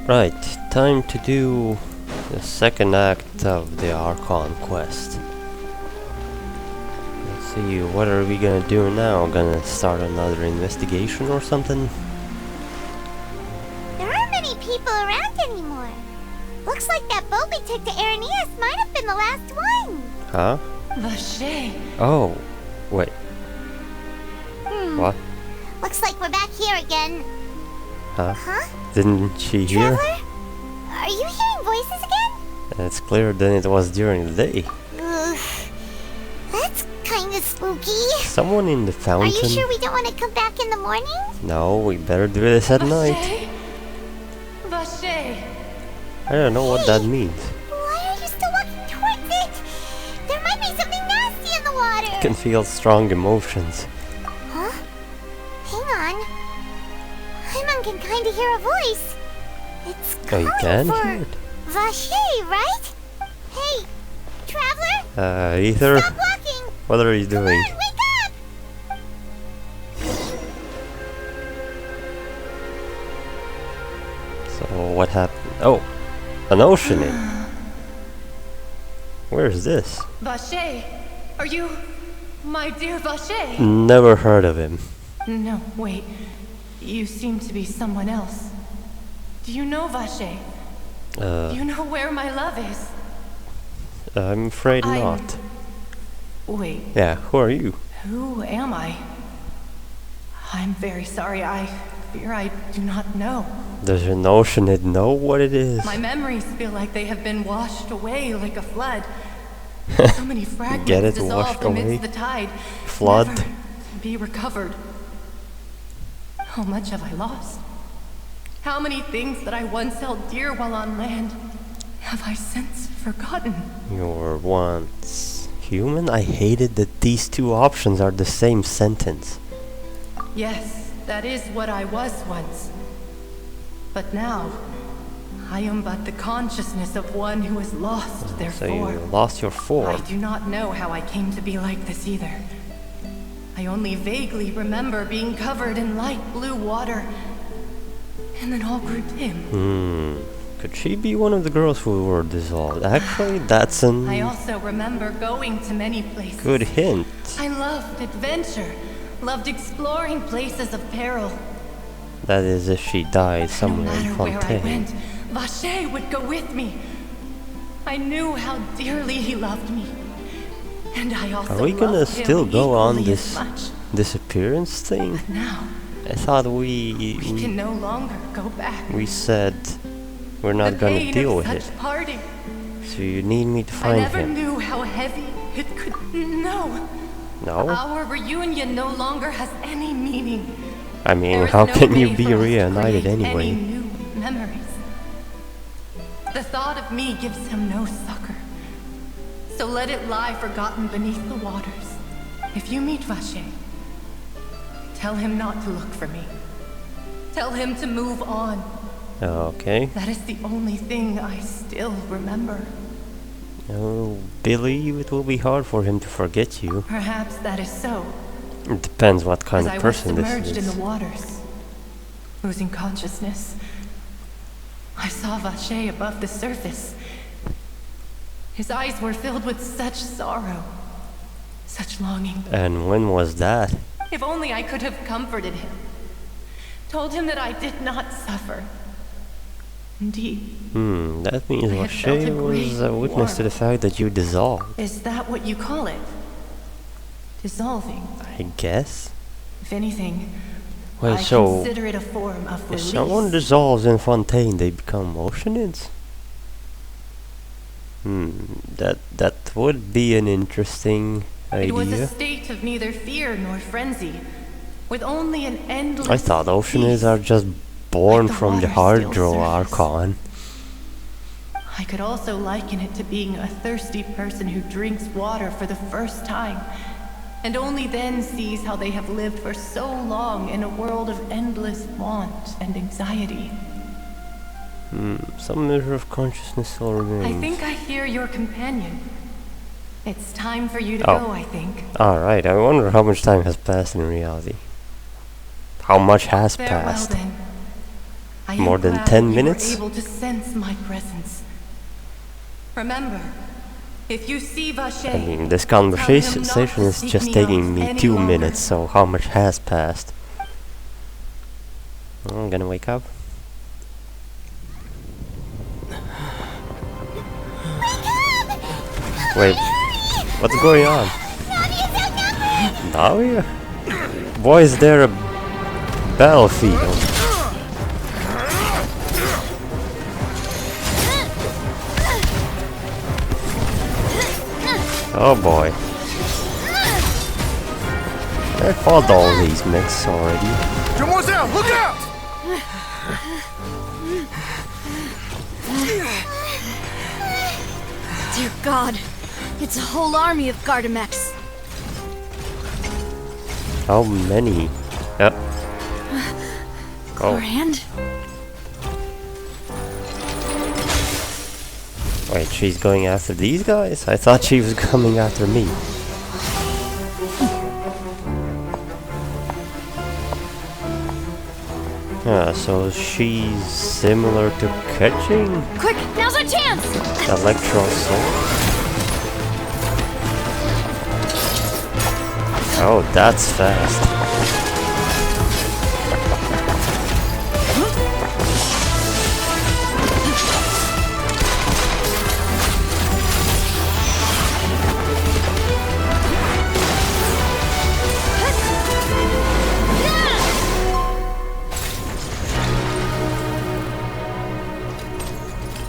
Right, time to do the second act of the Archon quest. Let's see, what are we gonna do now? Gonna start another investigation or something? There aren't many people around anymore. Looks like that boat we took to Aranias might have been the last one. Huh? Vache. Oh, wait. What? Looks like we're back here again. Huh? Huh? Didn't she hear? Traveler? Are you hearing voices again? It's clearer than it was during the day. Ugh. That's kinda spooky. Someone in the Are fountain? you sure we don't want to come back in the morning? No, we better do this at night. Vache. I don't know what that means. Why are you still walking towards it? There might be something nasty in the water. I can feel strong emotions. Huh? Hang on. Paimon can kinda hear a voice. It's Oh, you calling can for hear it? Vache, right? Hey, traveler? Ether, Stop walking! what are you Come doing? on, wake up! So, what happened? Oh, an oceanid. Where is this? Vache. Are you my dear Vache? Never heard of him. No, wait. You seem to be someone else. Do you know Vache? Do you know where my love is? I'm afraid I'm- not. Wait, Yeah, who are you? who am I? I'm very sorry. I fear I do not know. Does an oceanid know what it is? My memories feel like they have been washed away like a flood. So many fragments Get it, dissolved washed away? amidst the tide. Flood? Never to be recovered. How much have I lost? How many things that I once held dear while on land have I since forgotten? You were once human? I hated that these two options are the same sentence. Yes, that is what I was once. But now, I am but the consciousness of one who is lost, So therefore. you lost your I form. do not know how I came to be like this either. I only vaguely remember being covered in light blue water, and then all grew dim. Could she be one of the girls who were dissolved? Actually, that's I an also remember going to many places. good hint. I loved adventure, loved exploring places of peril. That is if she died No somewhere in matter where I Fontaine. went, Vache would go with me. I knew how dearly he loved me. And I also Are we gonna loved him still go on equally as this much. disappearance thing? Now, I thought we can no longer go back. we said we're The not gonna pain deal of with such it. parting. So you need me to I find never him. knew how heavy it could. No. No? Our reunion no longer has any meaning. I mean, There is how no can you way be for us to reunited create anyway? Any new memories. The thought of me gives him no succor. So let it lie forgotten beneath the waters. If you meet Vache, tell him not to look for me. Tell him to move on. Okay. That is the only thing I still remember. Oh, believe it will be hard for him to forget you. Perhaps that is so. It depends what kind As of I was person submerged this in is. the waters, losing consciousness, I saw Vache above the surface. His eyes were filled with such sorrow, such longing. And when was that? If only I could have comforted him, told him that I did not suffer. Indeed, That means I have felt Vache a great was a witness to the warmth. fact that you dissolved. is that what you call it? Dissolving. I guess. If anything, Wait, I so consider it a form of if release. someone dissolves in Fontaine, they become oceanids? That would be an interesting It was a idea. state of neither fear nor frenzy, with only an endless I thought oceanids peace. are just born Like the from the water hard still draw surface. Archon. I could also liken it to being a thirsty person who drinks water for the first time, and only then sees how they have lived for so long in a world of endless want and anxiety. Some measure of consciousness still remains. I think I hear your companion. It's time for you to Oh. go, I think. Alright, I wonder how much time has passed in reality. How much has Farewell passed? then. I am More than glad 10 you minutes? were able to sense my presence. Remember, if you see Vache, I mean, this tell him not conversation to is seek just me taking out me any 2 longer. minutes, so how much has passed? I'm gonna wake up. Wait, what's going on? Navi? Why is there a battlefield? Oh boy. I fought all these mechs already. Demoiselle, look out! Dear God, it's a whole army of Gardamex. How many? Yep. Oh, Grand? wait, she's going after these guys? I thought she was coming after me. Yeah, so she's similar to catching Quick, now's our chance! Electro Soul. Oh, that's fast.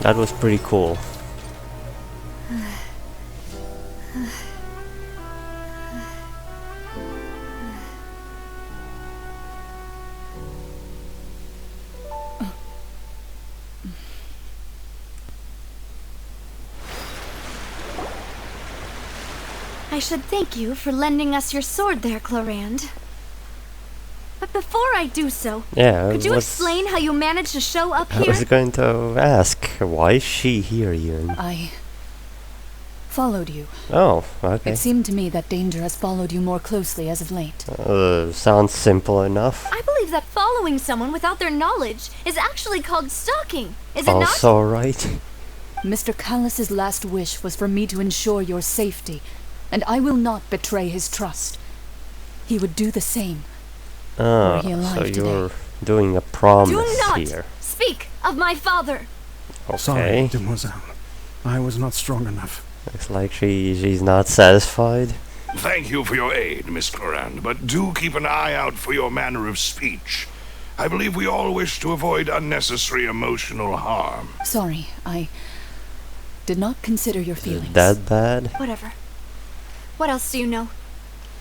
That was pretty cool. I should thank you for lending us your sword there, Clorand. But before I do so, Yeah, could you explain how you managed to show up I here? was going to ask, why is she here even? I followed you. Oh, okay. It seemed to me that danger has followed you more closely as of late. Sounds simple enough. I believe that following someone without their knowledge is actually called stalking, is it not? Also right. Mr. Callus's last wish was for me to ensure your safety, and I will not betray his trust. He would do the same. Ah, he alive so today? you're doing a promise Do not here. speak of my father! Sorry, Okay. Demoiselle. I was not strong enough. Looks like she's not satisfied. Thank you for your aid, Miss Clorand, but do keep an eye out for your manner of speech. I believe we all wish to avoid unnecessary emotional harm. Sorry, I did not consider your Is feelings. it that bad? Whatever. What else do you know?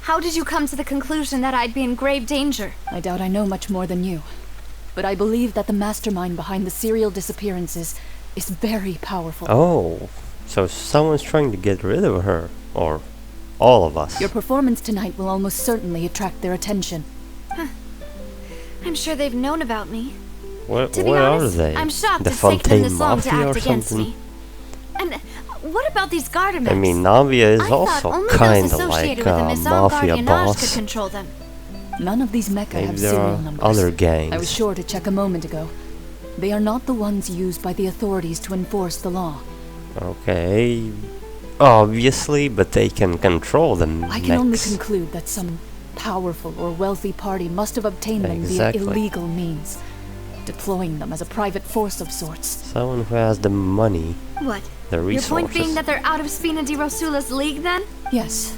How did you come to the conclusion that I'd be in grave danger? I doubt I know much more than you. But I believe that the mastermind behind the serial disappearances is very powerful. Oh, so someone's trying to get rid of her. Or all of us. Your performance tonight will almost certainly attract their attention. I'm sure they've known about me. What To be are honest, they? I'm shocked The it's taken them Fontaine this long to Mafia act or against something? me. And what about these Gardamex? I mean, Navia is I thought also only those kinda associated like with the a Mizal mafia Guardianage could boss. control them. None of these mecha Maybe have there serial are numbers. other gangs. I was sure to check a moment ago. They are not the ones used by the authorities to enforce the law. Okay, obviously, but they can control them. I can only conclude that some powerful or wealthy party must have obtained them Exactly. via illegal means, deploying them as a private force of sorts. Someone who has the money, What? the Your resources. point being that they're out of Spina di Rosula's league, then? Yes,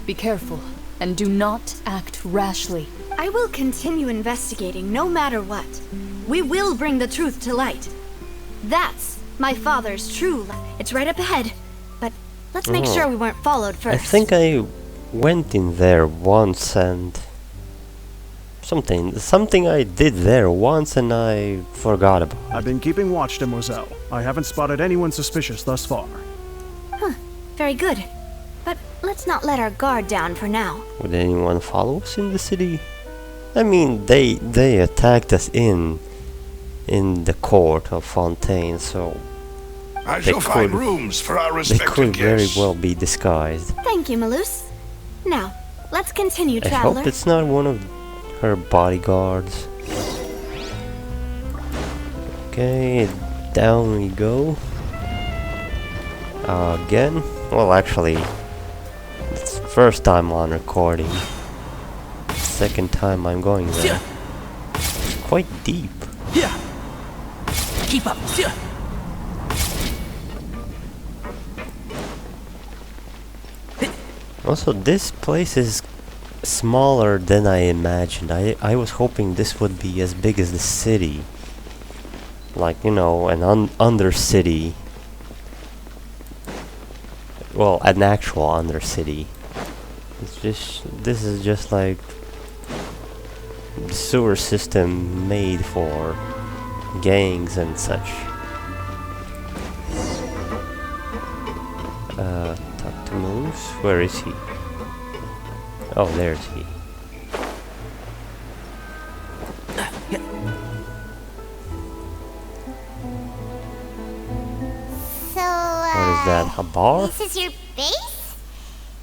be careful, and do not act rashly. I will continue investigating no matter what. We will bring the truth to light. That's my father's true life. It's right up ahead. But let's make Oh. sure we weren't followed I first. think I went in there once and something I did there once and I forgot about. I've been keeping watch, Demoiselle. I haven't spotted anyone suspicious thus far. Very good. But let's not let our guard down for now. Would anyone follow us in the city? I mean, they attacked us in the court of Fontaine, so I They shall find could- rooms for our they respective could very guests. well be disguised. Thank you, Malus. Now, let's continue, I traveler. hope it's not one of her bodyguards. Okay, down we go. Again? Well, actually, it's the first time on recording. Second time I'm going there. It's quite deep. Yeah. Keep up. Also, this place is smaller than I imagined. I was hoping this would be as big as the city. Like, you know, an undercity. Well, an actual undercity. This is just like the sewer system made for gangs and such. Talk to Moose. Where is he? Oh, there's he. So, What is that? A bar? this is your base?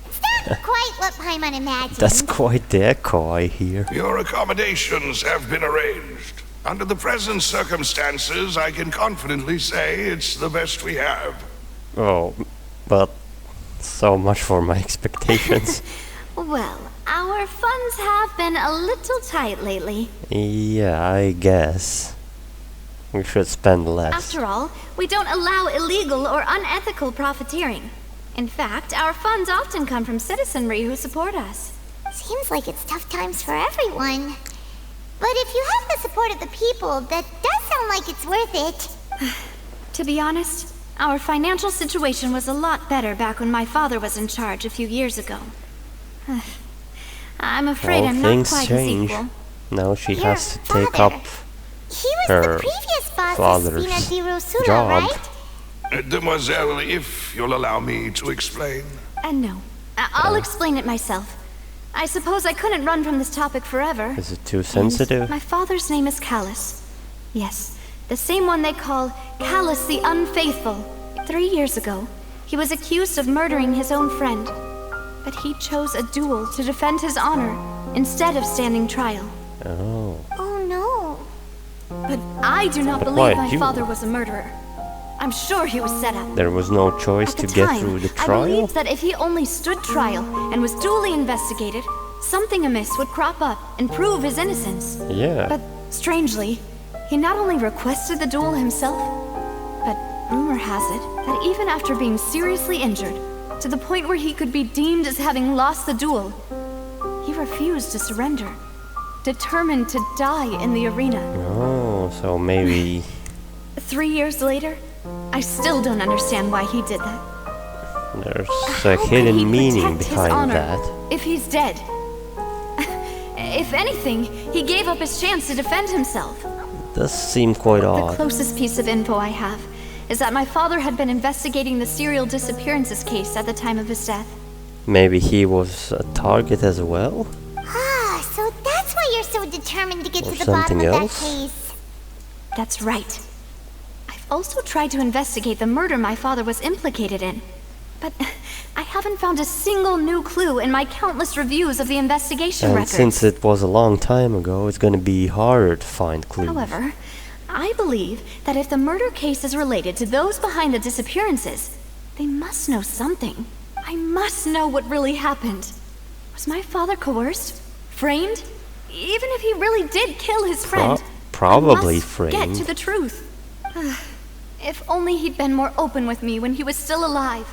It's not quite what Paimon imagined. That's quite the echo I hear. Your accommodations have been arranged. Under the present circumstances, I can confidently say it's the best we have. Oh, but so much for my expectations. Well, our funds have been a little tight lately. Yeah, I guess. We should spend less. After all, we don't allow illegal or unethical profiteering. In fact, our funds often come from citizenry who support us. Seems like it's tough times for everyone. But if you have the support of the people, that does sound like it's worth it. To be honest, our financial situation was a lot better back when my father was in charge a few years ago. I'm afraid Well, I'm not things quite change. as equal. Now she Your has to take father. up He was her the previous boss of father's Spina di Rosula, job. right? Demoiselle, if you'll allow me to explain. No. I'll explain it myself. I suppose I couldn't run from this topic forever. Is it too And sensitive? my father's name is Callus. Yes, the same one they call Callus the Unfaithful. 3 years ago, he was accused of murdering his own friend. But he chose a duel to defend his honor instead of standing trial. Oh. Oh no. But I do not But believe why my you? father was a murderer. I'm sure he was set up. There was no choice At to the get time, through the I trial? believed that if he only stood trial and was duly investigated, something amiss would crop up and prove his innocence. Yeah. But strangely, he not only requested the duel himself, but rumor has it that even after being seriously injured, to the point where he could be deemed as having lost the duel, he refused to surrender, determined to die in the arena. Oh, so maybe 3 years later, I still don't understand why he did that. there's How a could he hidden meaning protect his behind honor that. if he's dead? If anything, he gave up his chance to defend himself. Does seem quite The odd. closest piece of info I have is that my father had been investigating the serial disappearances case at the time of his death. Maybe he was a target as well? Ah, so that's why you're so determined to get Or to the bottom something of else? that case. That's right. I've also tried to investigate the murder my father was implicated in. But I haven't found a single new clue in my countless reviews of the investigation And records. since it was a long time ago, it's gonna be harder to find clues. However, I believe that if the murder case is related to those behind the disappearances, they must know something. I must know what really happened. Was my father coerced? Framed? Even if he really did kill his friend, Probably I must framed. get to the truth. If only he'd been more open with me when he was still alive.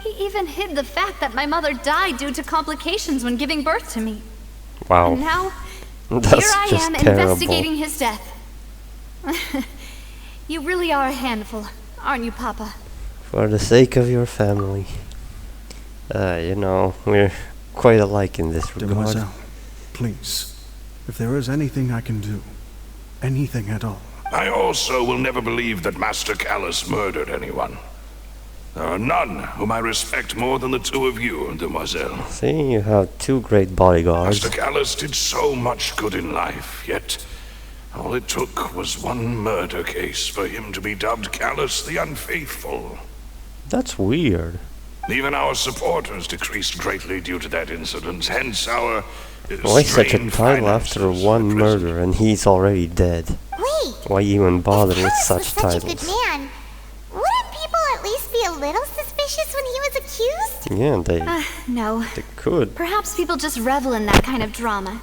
He even hid the fact that my mother died due to complications when giving birth to me. Wow. And now, That's here I just am terrible. investigating his death. You really are a handful, aren't you, Papa? For the sake of your family. You know, we're quite alike in this regard. Demoiselle, please, if there is anything I can do, anything at all, I also will never believe that Master Callus murdered anyone. There are none whom I respect more than the two of you, Demoiselle. See, you have two great bodyguards. Master Callus did so much good in life, yet all it took was one murder case for him to be dubbed Callus the Unfaithful. That's weird. Even our supporters decreased greatly due to that incident, hence our Why such a strained title after finances one at present. murder and he's already dead? Wait, Wait, Why even bother if with Callus was such such a titles? good man, wouldn't people at least be a little suspicious when he was accused? Yeah, No. they could. Perhaps people just revel in that kind of drama.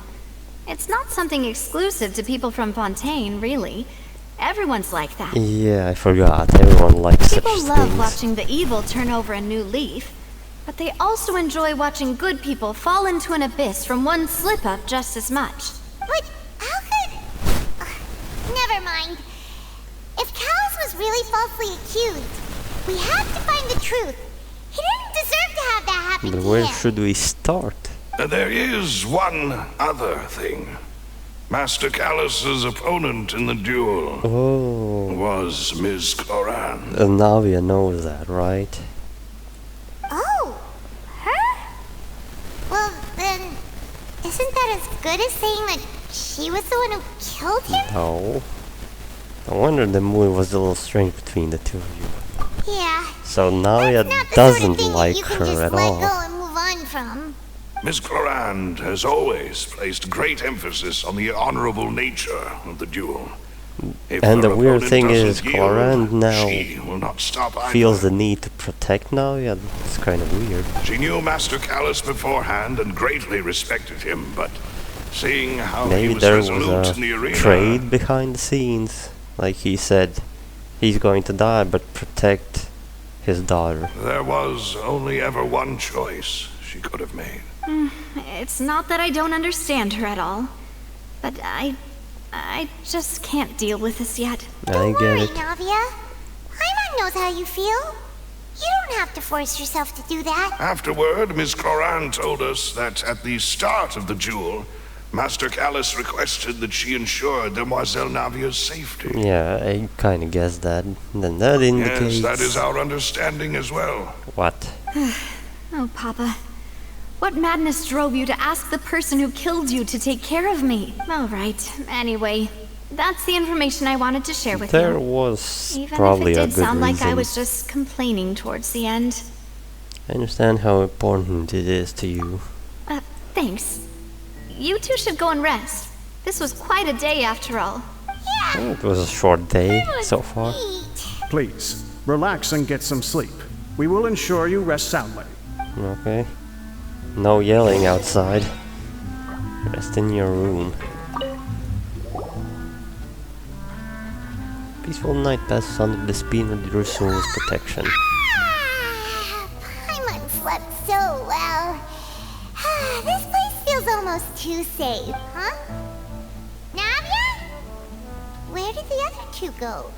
It's not something exclusive to people from Fontaine, really. Everyone's like that. Yeah, I forgot. Everyone likes such People love things. watching the evil turn over a new leaf, but they also enjoy watching good people fall into an abyss from one slip-up just as much. But how could... never mind. If Callus was really falsely accused, we have to find the truth. He didn't deserve to have that happen But to where him. should we start? There is one other thing. Master Callus's opponent in the duel Oh, was Ms. Coran. Navia knows that, right? Oh, her? Well, then, isn't that as good as saying that she was the one who killed him? No. I wonder the movie was a little strange between the two of you. Yeah. So That's Navia not the doesn't sort of thing like that you can her just at let all. go and move on from. Ms. Coran has always placed great emphasis on the honorable nature of the duel. If And her the weird opponent thing doesn't is, yield, Coran now she will not stop either. feels the need to protect Navia. It's kind of weird. She knew Master Callus beforehand and greatly respected him, but seeing how he Maybe was there was resolute a in the arena, trade behind the scenes. Like he said, he's going to die, but protect his daughter. there was only ever one choice she could have made. It's not that I don't understand her at all, but I just can't deal with this yet. I Don't get worry, it. Navia. Paimon knows how you feel. You don't have to force yourself to do that. Afterward, Ms. Coran told us that at the start of the duel, Master Callus requested that she ensure Demoiselle Navia's safety. Yeah, I kind of guessed that. Then that indicates... Yes, that is our understanding as well. What? Oh, Papa. What madness drove you to ask the person who killed you to take care of me? All right. Anyway, that's the information I wanted to share with There you. was Even probably if it a did good sound like I reason. was just complaining towards the end. I understand how important it is to you. Thanks. You two should go and rest. This was quite a day after all. Yeah. It was a short day so far. Eat. Please, relax and get some sleep. We will ensure you rest soundly. Okay. No yelling outside. Rest in your room. Peaceful night passes under the spin of the Ursul's protection. Paimon slept so well. This place feels almost too safe, huh? Navia? Where did the other two go?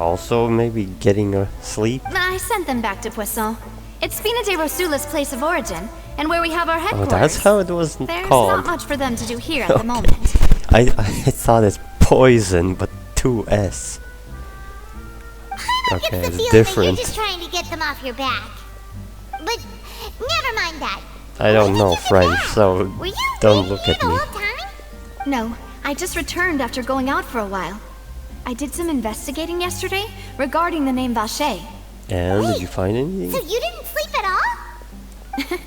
Also maybe getting a sleep? I sent them back to Poisson. It's Spina de Rosula's place of origin, and where we have our Oh, headquarters. that's how it was There's called. not much for them to do here at Okay. the moment. I thought it's poison, but 2S. Paimon Okay, gets it's the feeling different. that you're just trying to get them off your back. But never mind that. I don't When know did you get French, back? so Were you don't waiting look here at the me. whole time? No, I just returned after going out for a while. I did some investigating yesterday regarding the name Vacher. And did Wait, you find anything? So you didn't sleep at all?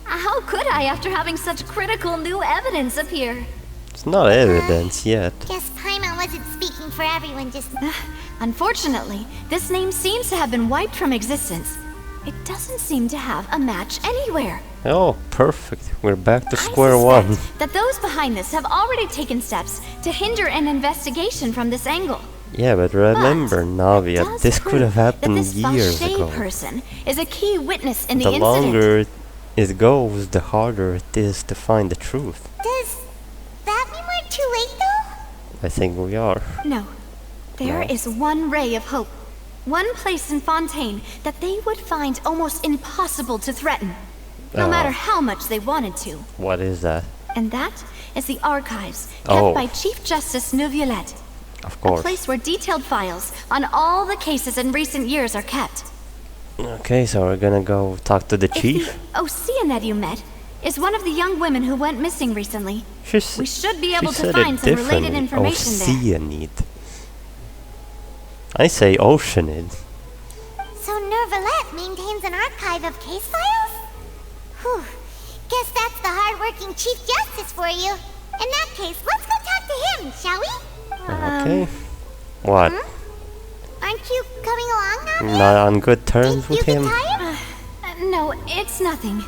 How could I after having such critical new evidence appear? It's not evidence yet. Guess Paimon wasn't speaking for everyone just now. Unfortunately, this name seems to have been wiped from existence. It doesn't seem to have a match anywhere. Oh, perfect. We're back to I square suspect one. that those behind this have already taken steps to hinder an investigation from this angle. Yeah, but remember, But Navia, it does this could have prove happened that this years Vacher ago. person is a key witness in the The incident. longer it goes, the harder it is to find the truth. Does that mean we're too late though? I think we are. No. There No? is one ray of hope. One place in Fontaine that they would find almost impossible to threaten. No Oh. matter how much they wanted to. What is that? And that is the archives kept Oh. by Chief Justice Neuvillette. Of A course. place where detailed files on all the cases in recent years are kept. Okay, so we're gonna go talk to the chief? If the Oceanid you met is one of the young women who went missing recently, we should be able to find some related information there. Oceanid. I say Oceanid. So Neuvillette maintains an archive of case files? Whew. Guess that's the hard-working Chief Justice for you. In that case, let's go talk to him, shall we? Okay. What? Aren't you coming along now? Not on good terms You with get him? tired? No, it's nothing.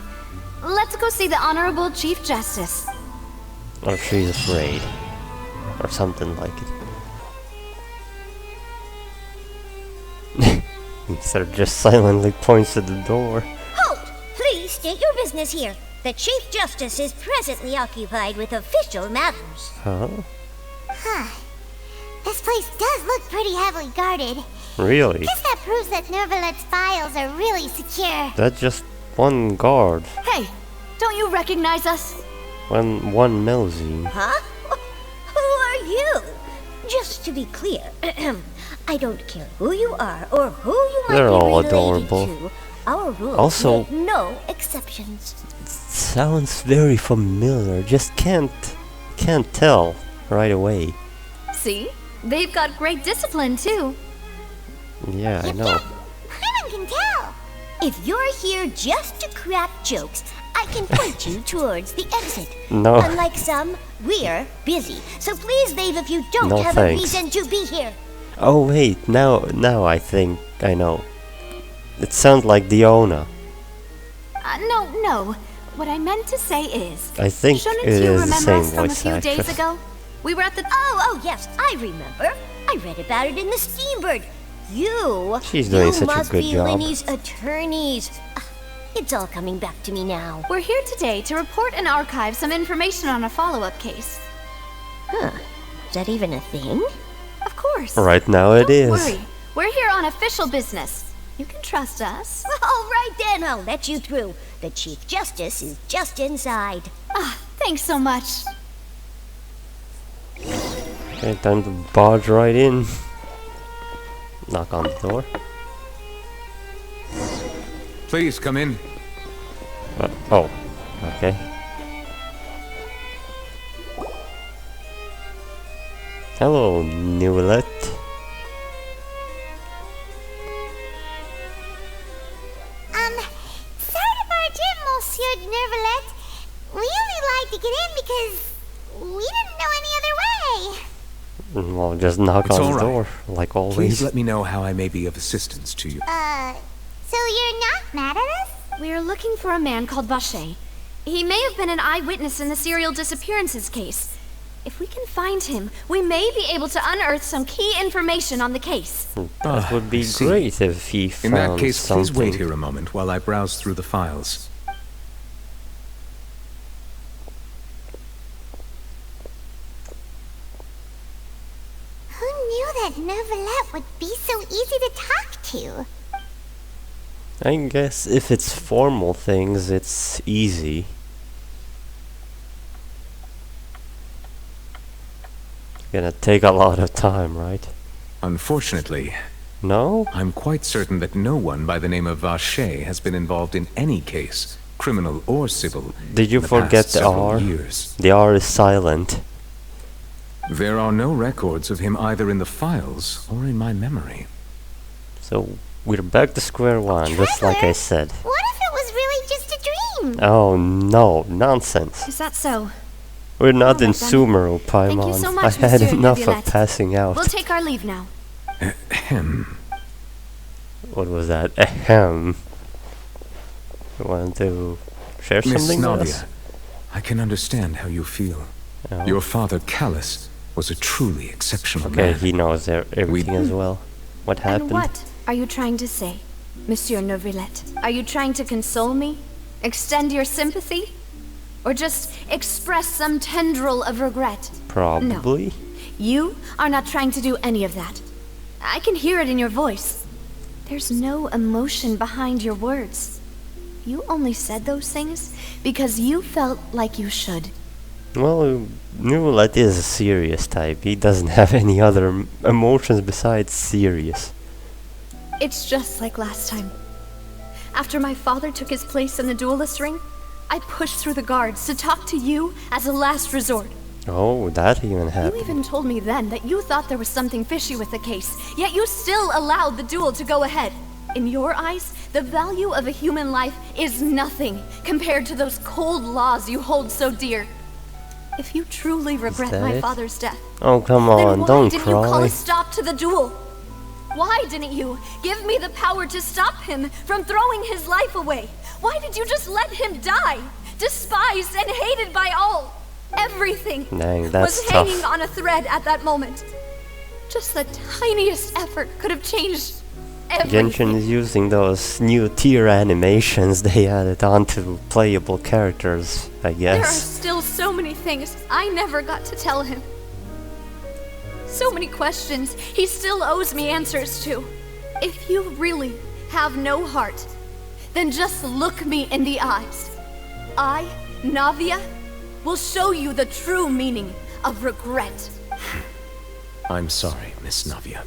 Let's go see the Honorable Chief Justice. Or she's afraid. Or something like it. Sir just silently points to the door. Halt! Please state your business here. The Chief Justice is presently occupied with official matters. Huh? Huh. This place does look pretty heavily guarded. Really? Guess that proves that Nervalet's files are really secure. That's just one guard. Hey, don't you recognize us? One Melzine. Huh? Who are you? Just to be clear, I don't care who you are or who you might They're be all related adorable. to. Our rules Also- make no exceptions. Sounds very familiar. Just can't tell right away. See? They've got great discipline, too. Yeah, I Yep, know. yep. Paimon can tell. If you're here just to crack jokes, I can point you towards the exit. No. Unlike some, we're busy, so please leave if you don't No have thanks. a reason to be here. Oh wait, now I think I know. It sounds like Diona. No. What I meant to say is... I think Shouldn't it you is the remember same us from a voice few days actress. ago? We were at the... Oh, yes, I remember. I read about it in the Steambird. She's doing you such a must good be job. Winnie's attorneys. It's all coming back to me now. We're here today to report and archive some information on a follow-up case. Huh. Is that even a thing? Of course. Right now it Don't is. worry. We're here on official business. You can trust us. All right then, I'll let you through. The Chief Justice is just inside. Thanks so much. Okay, time to barge right in. Knock on the door. Please come in. Oh, okay. Hello, Newlet. Sorry to barge in, Monsieur Nervalet. We only lied to get in because we didn't know any other way. Well, just knock It's on all the right. door, like always. Please let me know how I may be of assistance to you. So you're not mad at us? We're looking for a man called Vacher. He may have been an eyewitness in the serial disappearances case. If we can find him, we may be able to unearth some key information on the case. That would be I see. great if he found In that case, something. please wait here a moment while I browse through the files. Who knew that Nervalet would be so easy to talk to? I guess if it's formal things, it's easy. Gonna take a lot of time, right? Unfortunately, No? I'm quite certain that no one by the name of Vacher has been involved in any case, criminal or civil. Did you in the forget past the several R? years. The R is silent. There are no records of him either in the files or in my memory. So we're back to square one, just like I Trevor, said. What if it was really just a dream? Oh no, nonsense. Is that so? We're not Alright in then. Sumeru, Paimon. Thank you so much, I had Monsieur enough of Neuvillette. passing out. We'll take our leave now. Ahem. What was that? Ahem. You want to share Miss something with us? Nadia, I can understand how you feel. Oh. Your father, Callus, was a truly exceptional Okay, man. he knows everything as well. What happened? And what are you trying to say, Monsieur Neuvillette? Are you trying to console me? Extend your sympathy? Or just express some tendril of regret? Probably. You are not trying to do any of that. I can hear it in your voice. There's no emotion behind your words. You only said those things because you felt like you should. Well, Newlet is a serious type. He doesn't have any other emotions besides serious. It's just like last time. After my father took his place in the duelist ring, I pushed through the guards to talk to you as a last resort. Oh, that even You happened. even told me then that you thought there was something fishy with the case, yet you still allowed the duel to go ahead. In your eyes, the value of a human life is nothing compared to those cold laws you hold so dear. If you truly regret my father's death, Oh, come then on, why don't didn't you call cry. a stop to the duel? Why didn't you give me the power to stop him from throwing his life away? Why did you just let him die, despised and hated by all? Everything Dang, that's was tough. hanging on a thread at that moment. Just the tiniest effort could have changed everything. Genshin is using those new tier animations they added onto playable characters, I There are guess. still so many things I never got to tell him. So many questions he still owes me answers to. If you really have no heart, then just look me in the eyes. I, Navia, will show you the true meaning of regret. I'm sorry, Miss Navia.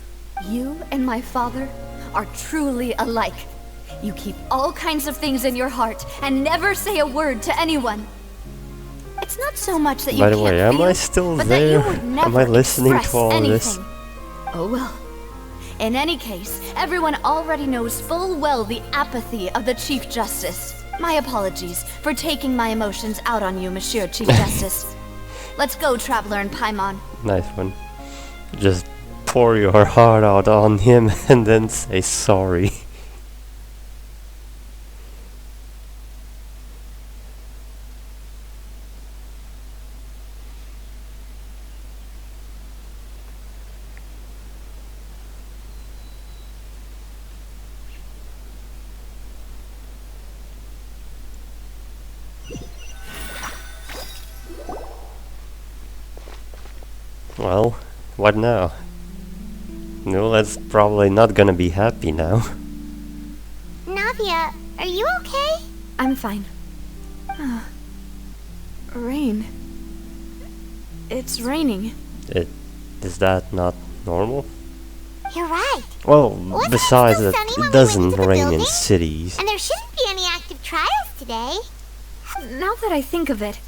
You and my father are truly alike. You keep all kinds of things in your heart and never say a word to anyone. It's not so much that you By the can't way, am feel, I still but that you there? would never Am I listening express to all anything. this? Oh well. In any case, everyone already knows full well the apathy of the Chief Justice. My apologies for taking my emotions out on you, Monsieur Chief Justice. Let's go, Traveler and Paimon. Nice one. Just pour your heart out on him and then say sorry. Well, what now? No, that's probably not gonna be happy now. Navia, are you okay? I'm fine. Rain. It's raining. Is that not normal? You're right. Well, Wasn't it besides still that, sunny when we it went doesn't to the rain in building? cities. And there shouldn't be any active trials today. Now that I think of it,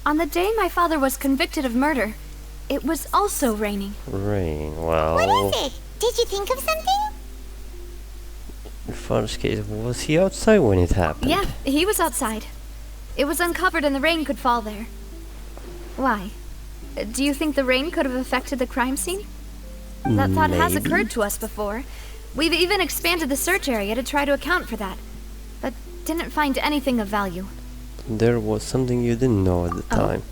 on the day my father was convicted of murder, it was also raining. Rain, well... What is it? Did you think of something? In father's case, was he outside when it happened? Yeah, he was outside. It was uncovered and the rain could fall there. Why? Do you think the rain could have affected the crime scene? That thought has Maybe. occurred to us before. We've even expanded the search area to try to account for that, but didn't find anything of value. There was something you didn't know at the time.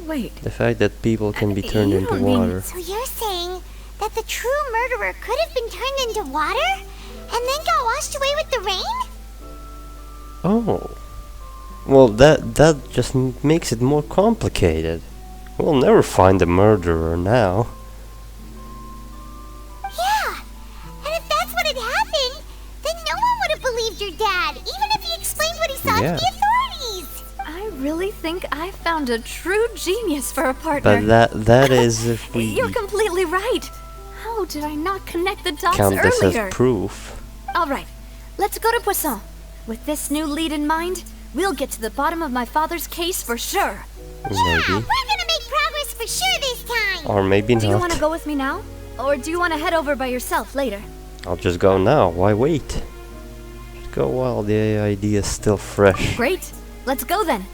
Wait. The fact that people can be turned You into don't mean- water. So you're saying that the true murderer could have been turned into water and then got washed away with the rain? Oh. Well, that just makes it more complicated. We'll never find the murderer now. Yeah. And if that's what had happened, then no one would have believed your dad, even if he explained what he saw Yeah. to the authorities. I really think I found a true genius for a partner. But that is if we You're completely right. How did I not connect the dots count this earlier? as proof. All right, let's go to Poisson. With this new lead in mind, we'll get to the bottom of my father's case for sure. Yeah, Maybe. we're gonna make progress for sure this time. Or maybe Do you want to not. go with me now? Or do you want to head over by yourself later? I'll just go now. Why wait? Just go while the idea is still fresh. Great. Let's go then.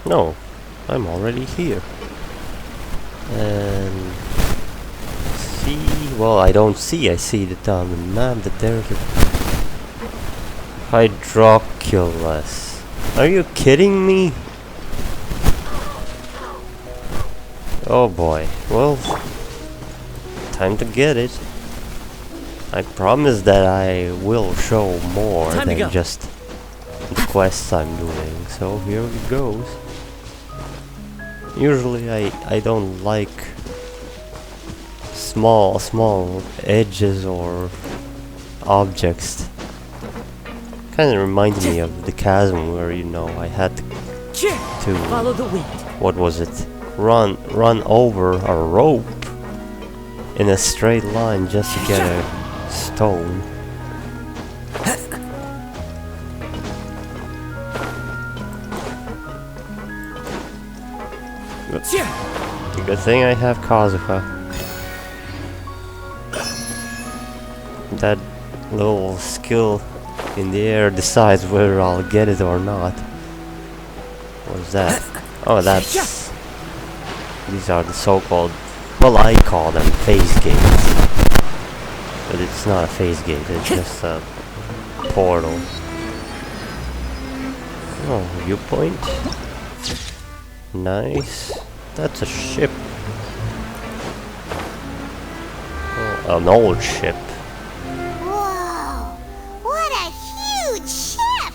No, I'm already here. And see, well, I don't see. I see that on the map that there's a Hydroculus. Are you kidding me? Oh boy. Well, time to get it. I promise that I will show more Time to than go. just the quests I'm doing. So here it goes. Usually I don't like small edges or objects. Kind of reminded me of the chasm where, you know, I had to Follow the wind. what was it? Run over a rope in a straight line just to get a stone. Good thing I have Kazuha. That little skill in the air decides whether I'll get it or not. What's that? Oh, that's... These are the so-called... Well, I call them phase gates. But it's not a phase gate, it's just a portal. Oh, viewpoint. Nice. That's a ship. Oh, an old ship. Whoa! What a huge ship!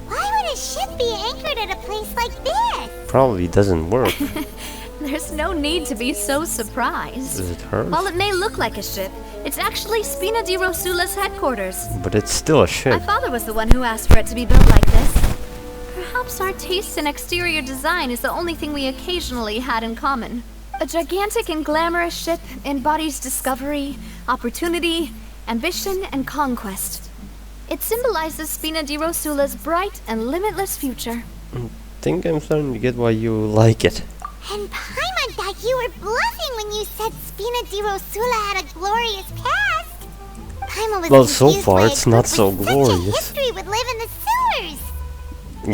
Why would a ship be anchored at a place like this? Probably doesn't work. There's no need to be so surprised. Does it hurt? While it may look like a ship, it's actually Spina di Rosula's headquarters. But it's still a ship. My father was the one who asked for it to be built like this. Perhaps our taste in exterior design is the only thing we occasionally had in common. A gigantic and glamorous ship embodies discovery, opportunity, ambition, and conquest. It symbolizes Spina di Rosula's bright and limitless future. I think I'm starting to get why you like it. And Paimon thought you were bluffing when you said Spina di Rosula had a glorious past. Paimon was Well, so confused far why a it's group not so with such a glorious. history would live in the sewers.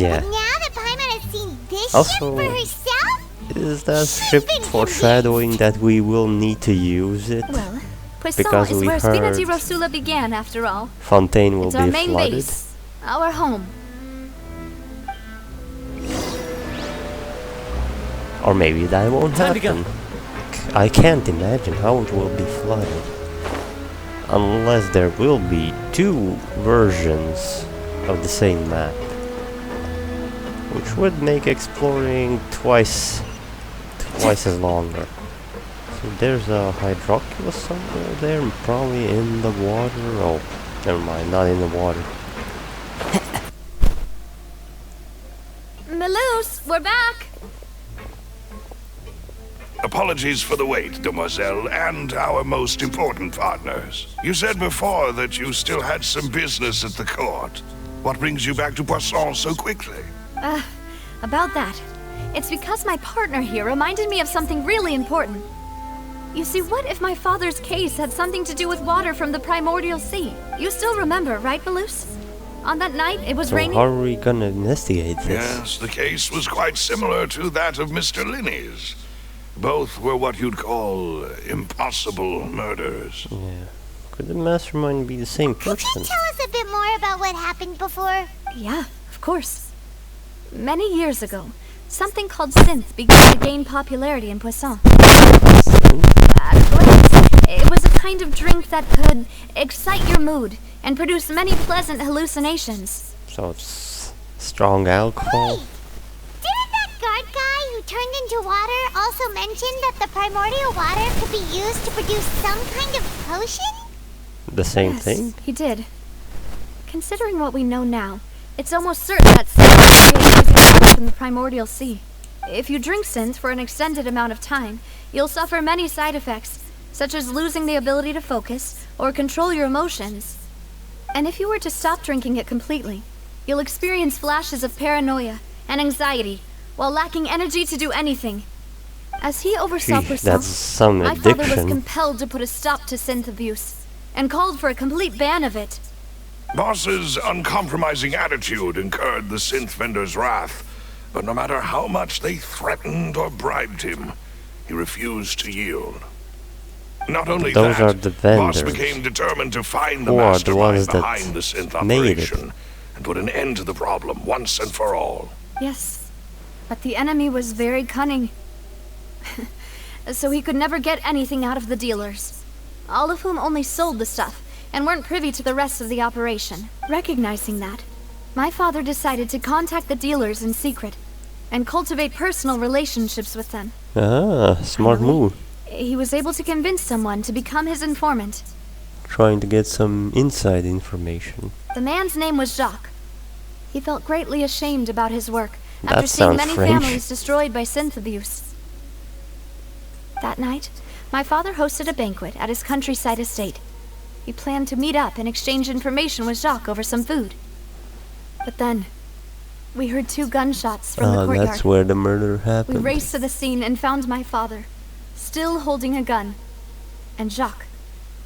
Yeah. But now that Paimon has seen this Also, ship for herself, is that she's ship been foreshadowing that we will need to use it? Well, Poisson Because is we where Spina di heard Rosula began, after all. Fontaine will It's our be main flooded. base, our home. Or maybe that won't Time to go. happen. I can't imagine how it will be flooded. Unless there will be two versions of the same map. Which would make exploring twice as longer. So there's a hydroculus somewhere there, probably in the water. Oh, never mind, not in the water. Melus, we're back! Apologies for the wait, demoiselle, and our most important partners. You said before that you still had some business at the court. What brings you back to Poisson so quickly? About that. It's because my partner here reminded me of something really important. You see, what if my father's case had something to do with water from the primordial sea? You still remember, right, Melus? On that night, it was So raining. how are we gonna investigate this? Yes, the case was quite similar to that of Mr. Linney's. Both were what you'd call impossible murders. Yeah. Could the mastermind be the same could person? you tell us a bit more about what happened before? Yeah, of course. Many years ago, something called synth began to gain popularity in Poisson. At first, it was a kind of drink that could excite your mood and produce many pleasant hallucinations. So it's strong alcohol? Wait! Didn't that guard guy who turned into water also mention that the primordial water could be used to produce some kind of potion? The same Yes, thing? he did. Considering what we know now, it's almost certain that synth was created using water from the primordial sea. If you drink synth for an extended amount of time, you'll suffer many side effects, such as losing the ability to focus or control your emotions. And if you were to stop drinking it completely, you'll experience flashes of paranoia and anxiety while lacking energy to do anything. As he oversaw Gee, Poisson, that's some my father was addiction. compelled to put a stop to synth abuse and called for a complete ban of it. Boss's uncompromising attitude incurred the synth vendor's wrath, but no matter how much they threatened or bribed him, he refused to yield. Not only Those that, are the Boss vendors. became determined to find the Who are the mastermind ones that behind the synth made it. operation and put an end to the problem once and for all. Yes, but the enemy was very cunning. So he could never get anything out of the dealers, all of whom only sold the stuff and weren't privy to the rest of the operation. Recognizing that, my father decided to contact the dealers in secret and cultivate personal relationships with them. Ah, smart Finally, move. He was able to convince someone to become his informant. Trying to get some inside information. The man's name was Jacques. He felt greatly ashamed about his work That after seeing sounds many French. families destroyed by synth abuse. That night, my father hosted a banquet at his countryside estate. He planned to meet up and exchange information with Jacques over some food. But then, we heard 2 gunshots from the courtyard. That's where the murder We happened. raced to the scene and found my father, still holding a gun, and Jacques,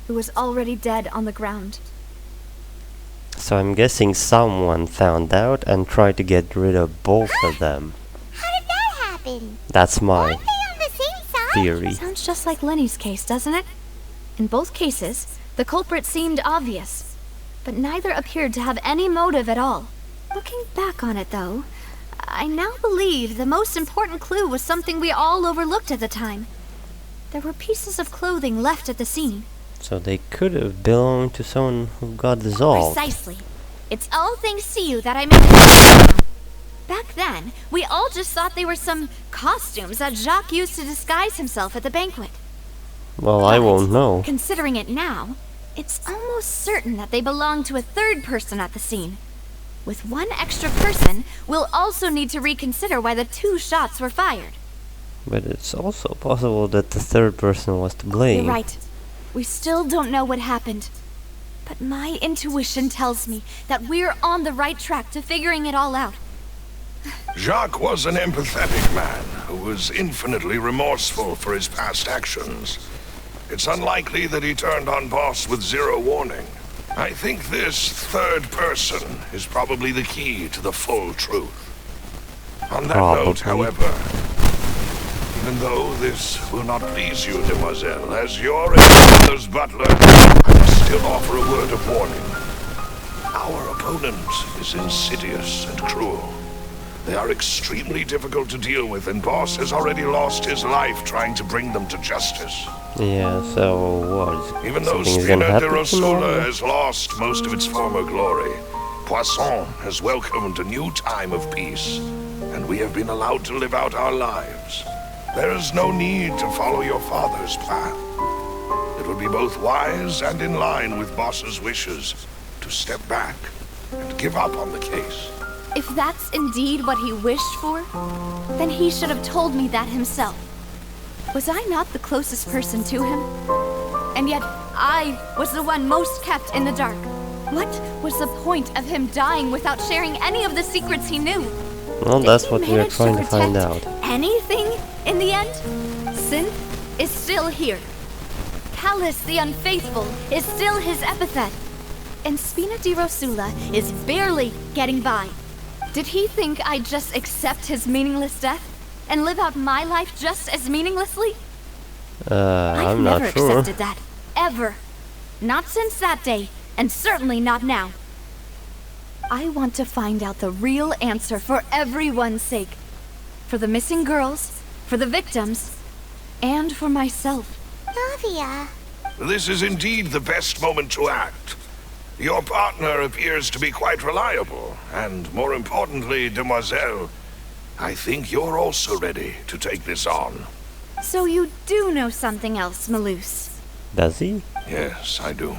who was already dead on the ground. So I'm guessing someone found out and tried to get rid of both of them. How did that happen? That's my Aren't they on the same side? theory. Sounds just like Lenny's case, doesn't it? In both cases, the culprit seemed obvious, but neither appeared to have any motive at all. Looking back on it, though, I now believe the most important clue was something we all overlooked at the time. There were pieces of clothing left at the scene. So they could have belonged to someone who got dissolved. Precisely. It's all thanks to you that I made it. Back then, we all just thought they were some costumes that Jacques used to disguise himself at the banquet. Well, I won't know. Considering it now, it's almost certain that they belong to a third person at the scene. With one extra person, we'll also need to reconsider why the 2 shots were fired. But it's also possible that the third person was to blame. You're right. We still don't know what happened. But my intuition tells me that we're on the right track to figuring it all out. Jacques was an empathetic man who was infinitely remorseful for his past actions. It's unlikely that he turned on Boss with 0 warning. I think this third person is probably the key to the full truth. On that note, however, even though this will not please you, demoiselle, as your father's butler, I must still offer a word of warning. Our opponent is insidious and cruel. They are extremely difficult to deal with, and Boss has already lost his life trying to bring them to justice. Yeah, so what? Even though Something's gonna Spina de happen tomorrow? Rosula has lost most of its former glory, Poisson has welcomed a new time of peace, and we have been allowed to live out our lives. There is no need to follow your father's path. It would be both wise and in line with Boss's wishes to step back and give up on the case. If that's indeed what he wished for, then he should have told me that himself. Was I not the closest person to him? And yet, I was the one most kept in the dark. What was the point of him dying without sharing any of the secrets he knew? Well, Did that's he what we're manage trying to find protect out. Anything in the end? Synth is still here. Callus the Unfaithful is still his epithet. And Spina di Rosula is barely getting by. Did he think I'd just accept his meaningless death and live out my life just as meaninglessly? I've I'm never not sure. accepted that. Ever. Not since that day, and certainly not now. I want to find out the real answer for everyone's sake. For the missing girls, for the victims, and for myself. Navia. This is indeed the best moment to act. Your partner appears to be quite reliable, and more importantly, demoiselle, I think you're also ready to take this on. So you do know something else, Malus. Does he? Yes, I do.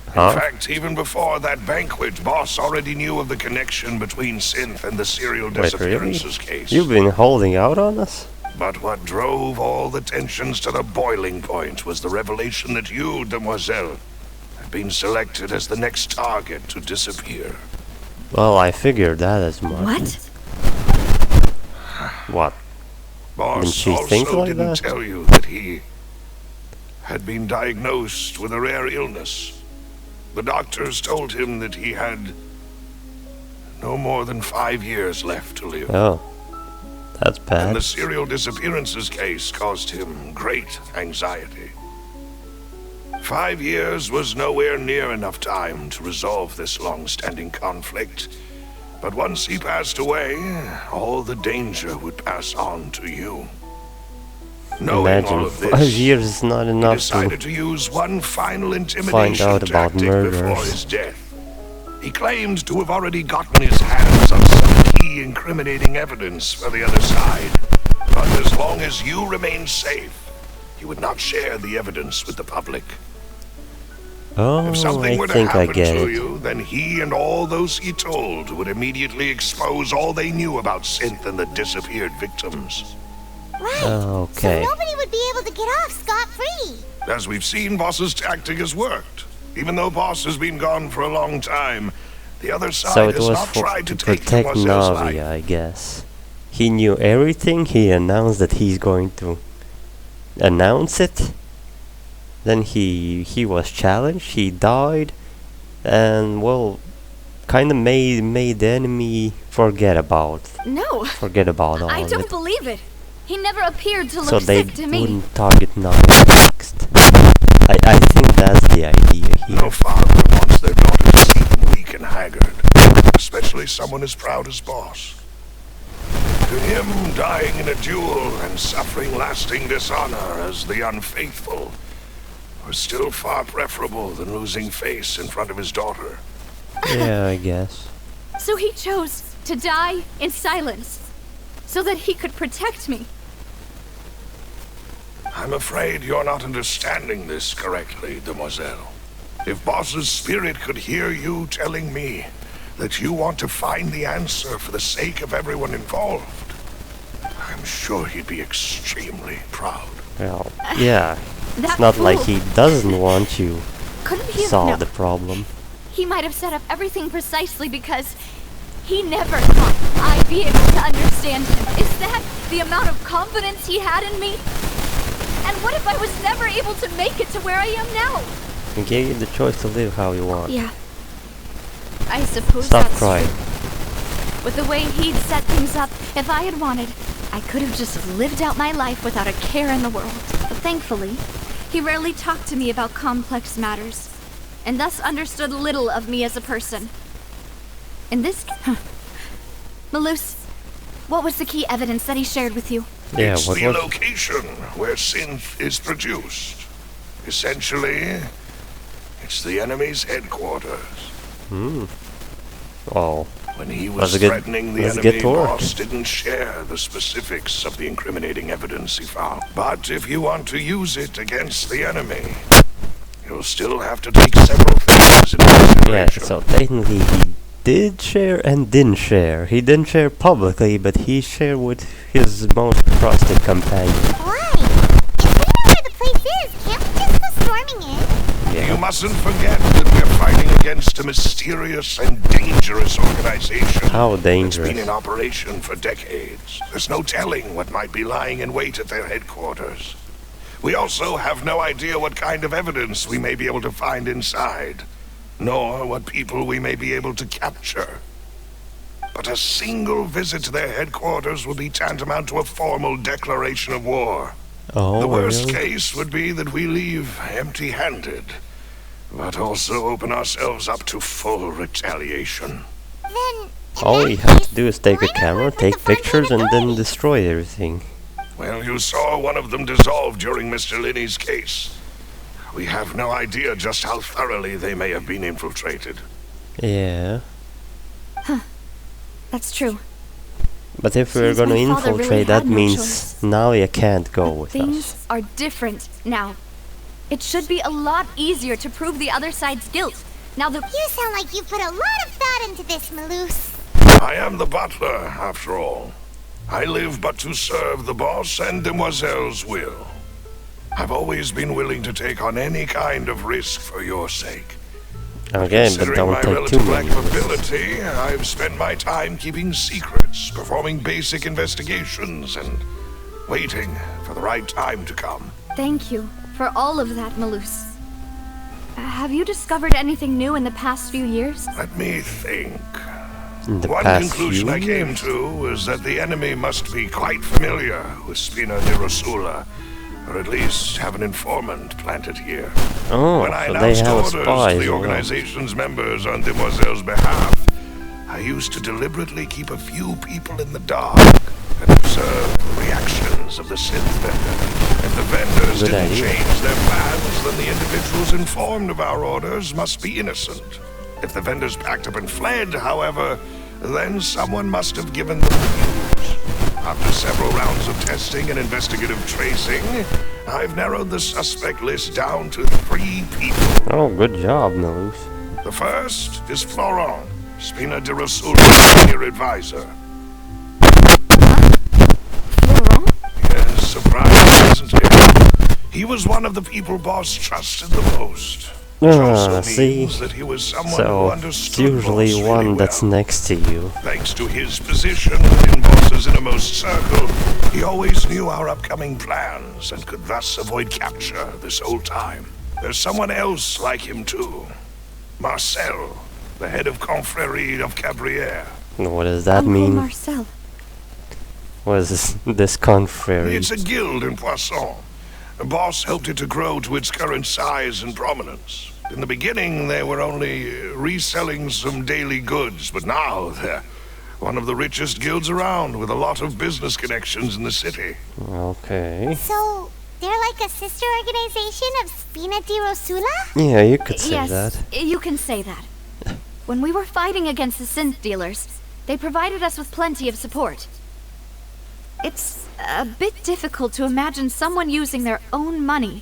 Huh? In fact, even before that banquet, Boss already knew of the connection between Synth and the serial Wait, really? disappearances case. You've been holding out on us? But what drove all the tensions to the boiling point was the revelation that you, demoiselle, had been selected as the next target to disappear. Well, I figured that as much. What? What? Didn't Boss she think also like didn't that? tell you that he had been diagnosed with a rare illness. The doctors told him that he had no more than 5 years left to live. Oh. That's And bad. the serial disappearances case caused him great anxiety. 5 years was nowhere near enough time to resolve this long-standing conflict. But once he passed away, all the danger would pass on to you. Knowing all Imagine, of this, 5 years is not he enough decided to... to use one final find intimidation out about tactic before murders. his death. He claimed to have already gotten his hands on some key incriminating evidence for the other side. But as long as you remained safe, he would not share the evidence with the public. Oh, If something I were to think I happen get to it. you, then he and all those he told would immediately expose all they knew about Synth and the disappeared victims. Right. Okay. So nobody would be able to get off scot-free. As we've seen, Boss's tactic has worked. Even though Boss has been gone for a long time, the other side So it has was not tried to to take protect Mademoiselle's Navi, life. I guess. He knew everything, he announced that he's going to announce it. Then he was challenged, he died, and well, kinda made the enemy forget about No, all I of don't it. believe it. He never appeared to So look they sick to me. wouldn't target Navi next. I think that's the idea here. No father wants their daughter to see them weak and haggard, especially someone as proud as Boss. To him, dying in a duel and suffering lasting dishonor as the unfaithful was still far preferable than losing face in front of his daughter. Yeah, I guess. So he chose to die in silence, so that he could protect me. I'm afraid you're not understanding this correctly, Demoiselle. If Boss's spirit could hear you telling me that you want to find the answer for the sake of everyone involved, I'm sure he'd be extremely proud. Well, yeah. That It's not like fool. he doesn't want you Couldn't to he have solve known? the problem. He might have set up everything precisely because he never thought I'd be able to understand him. Is that the amount of confidence he had in me? And what if I was never able to make it to where I am now? He gave you the choice to live how you want. Yeah. I suppose Stop that's crying. true. With the way he'd set things up, if I had wanted, I could have just lived out my life without a care in the world. But thankfully, he rarely talked to me about complex matters, and thus understood little of me as a person. In this... Malus, what was the key evidence that he shared with you? Yeah, It's what the was location where synth is produced. Essentially, it's the enemy's headquarters. Oh, When he Let's was get- threatening the let's enemy, get to work. Boss didn't share the specifics of the incriminating evidence he found. But if you want to use it against the enemy, you'll still have to take several things into yeah, consideration. so technically he did share and didn't share. He didn't share publicly, but he shared with his most trusted companion. Why? If we know where the place is, can't we just go storming in? You mustn't forget that we're fighting against a mysterious and dangerous organization. How It's been dangerous. in operation for decades. There's no telling what might be lying in wait at their headquarters. We also have no idea what kind of evidence we may be able to find inside, nor what people we may be able to capture. But a single visit to their headquarters will be tantamount to a formal declaration of war. Oh, The worst really? case would be that we leave empty-handed, but also open ourselves up to full retaliation. Then... in All that we have case, to do is take a why not camera, work with take the Fontaine pictures, and then authorities? destroy everything. Well, you saw one of them dissolve during Mr. Linney's case. We have no idea just how thoroughly they may have been infiltrated. Yeah. That's true. But if we're Seems gonna my father really infiltrate, had that no means choice. now you can't go with Things us. are different now. It should be a lot easier to prove the other side's guilt. Now the... You sound like you put a lot of thought into this, Malus. I am the butler, after all. I live but to serve the boss and Demoiselle's will. I've always been willing to take on any kind of risk for your sake. Okay, but Considering don't my take too relative lack many of risks. ability, I've spent my time keeping secrets, performing basic investigations, and waiting for the right time to come. Thank you for all of that, Malus. Have you discovered anything new in the past few years? Let me think. In the One past conclusion few I came years. to is that the enemy must be quite familiar with Spina di Rosula, or at least have an informant planted here. Oh, When I so they announced have a orders spy to as the well. organization's members on Demoiselle's behalf, I used to deliberately keep a few people in the dark and observe the reactions of the synth vendor. If the vendors Good didn't idea. change their plans, then the individuals informed of our orders must be innocent. If the vendors packed up and fled, however, then someone must have given them the news. After several rounds of testing and investigative tracing, I've narrowed the suspect list down to 3 people. Oh, good job, Malus. The first is Florent, Spina di Rosula's senior advisor. Florent? Yes, surprise, isn't it? He was one of the people Boss trusted the most. Which also means that he was someone who So, it's understood usually Boss one really that's well. next to you. Thanks to his position within Boss's innermost circle, he always knew our upcoming plans and could thus avoid capture this whole time. There's someone else like him too. Marcel, the head of Confrérie of Cabrières. What does that Uncle mean? Marcel. What is this confrérie? It's a guild in Poisson. The Boss helped it to grow to its current size and prominence. In the beginning, they were only reselling some daily goods, but now they're one of the richest guilds around, with a lot of business connections in the city. Okay. So, they're like a sister organization of Spina di Rosula? Yeah, you could say Yes, that. you can say that. When we were fighting against the synth dealers, they provided us with plenty of support. It's a bit difficult to imagine someone using their own money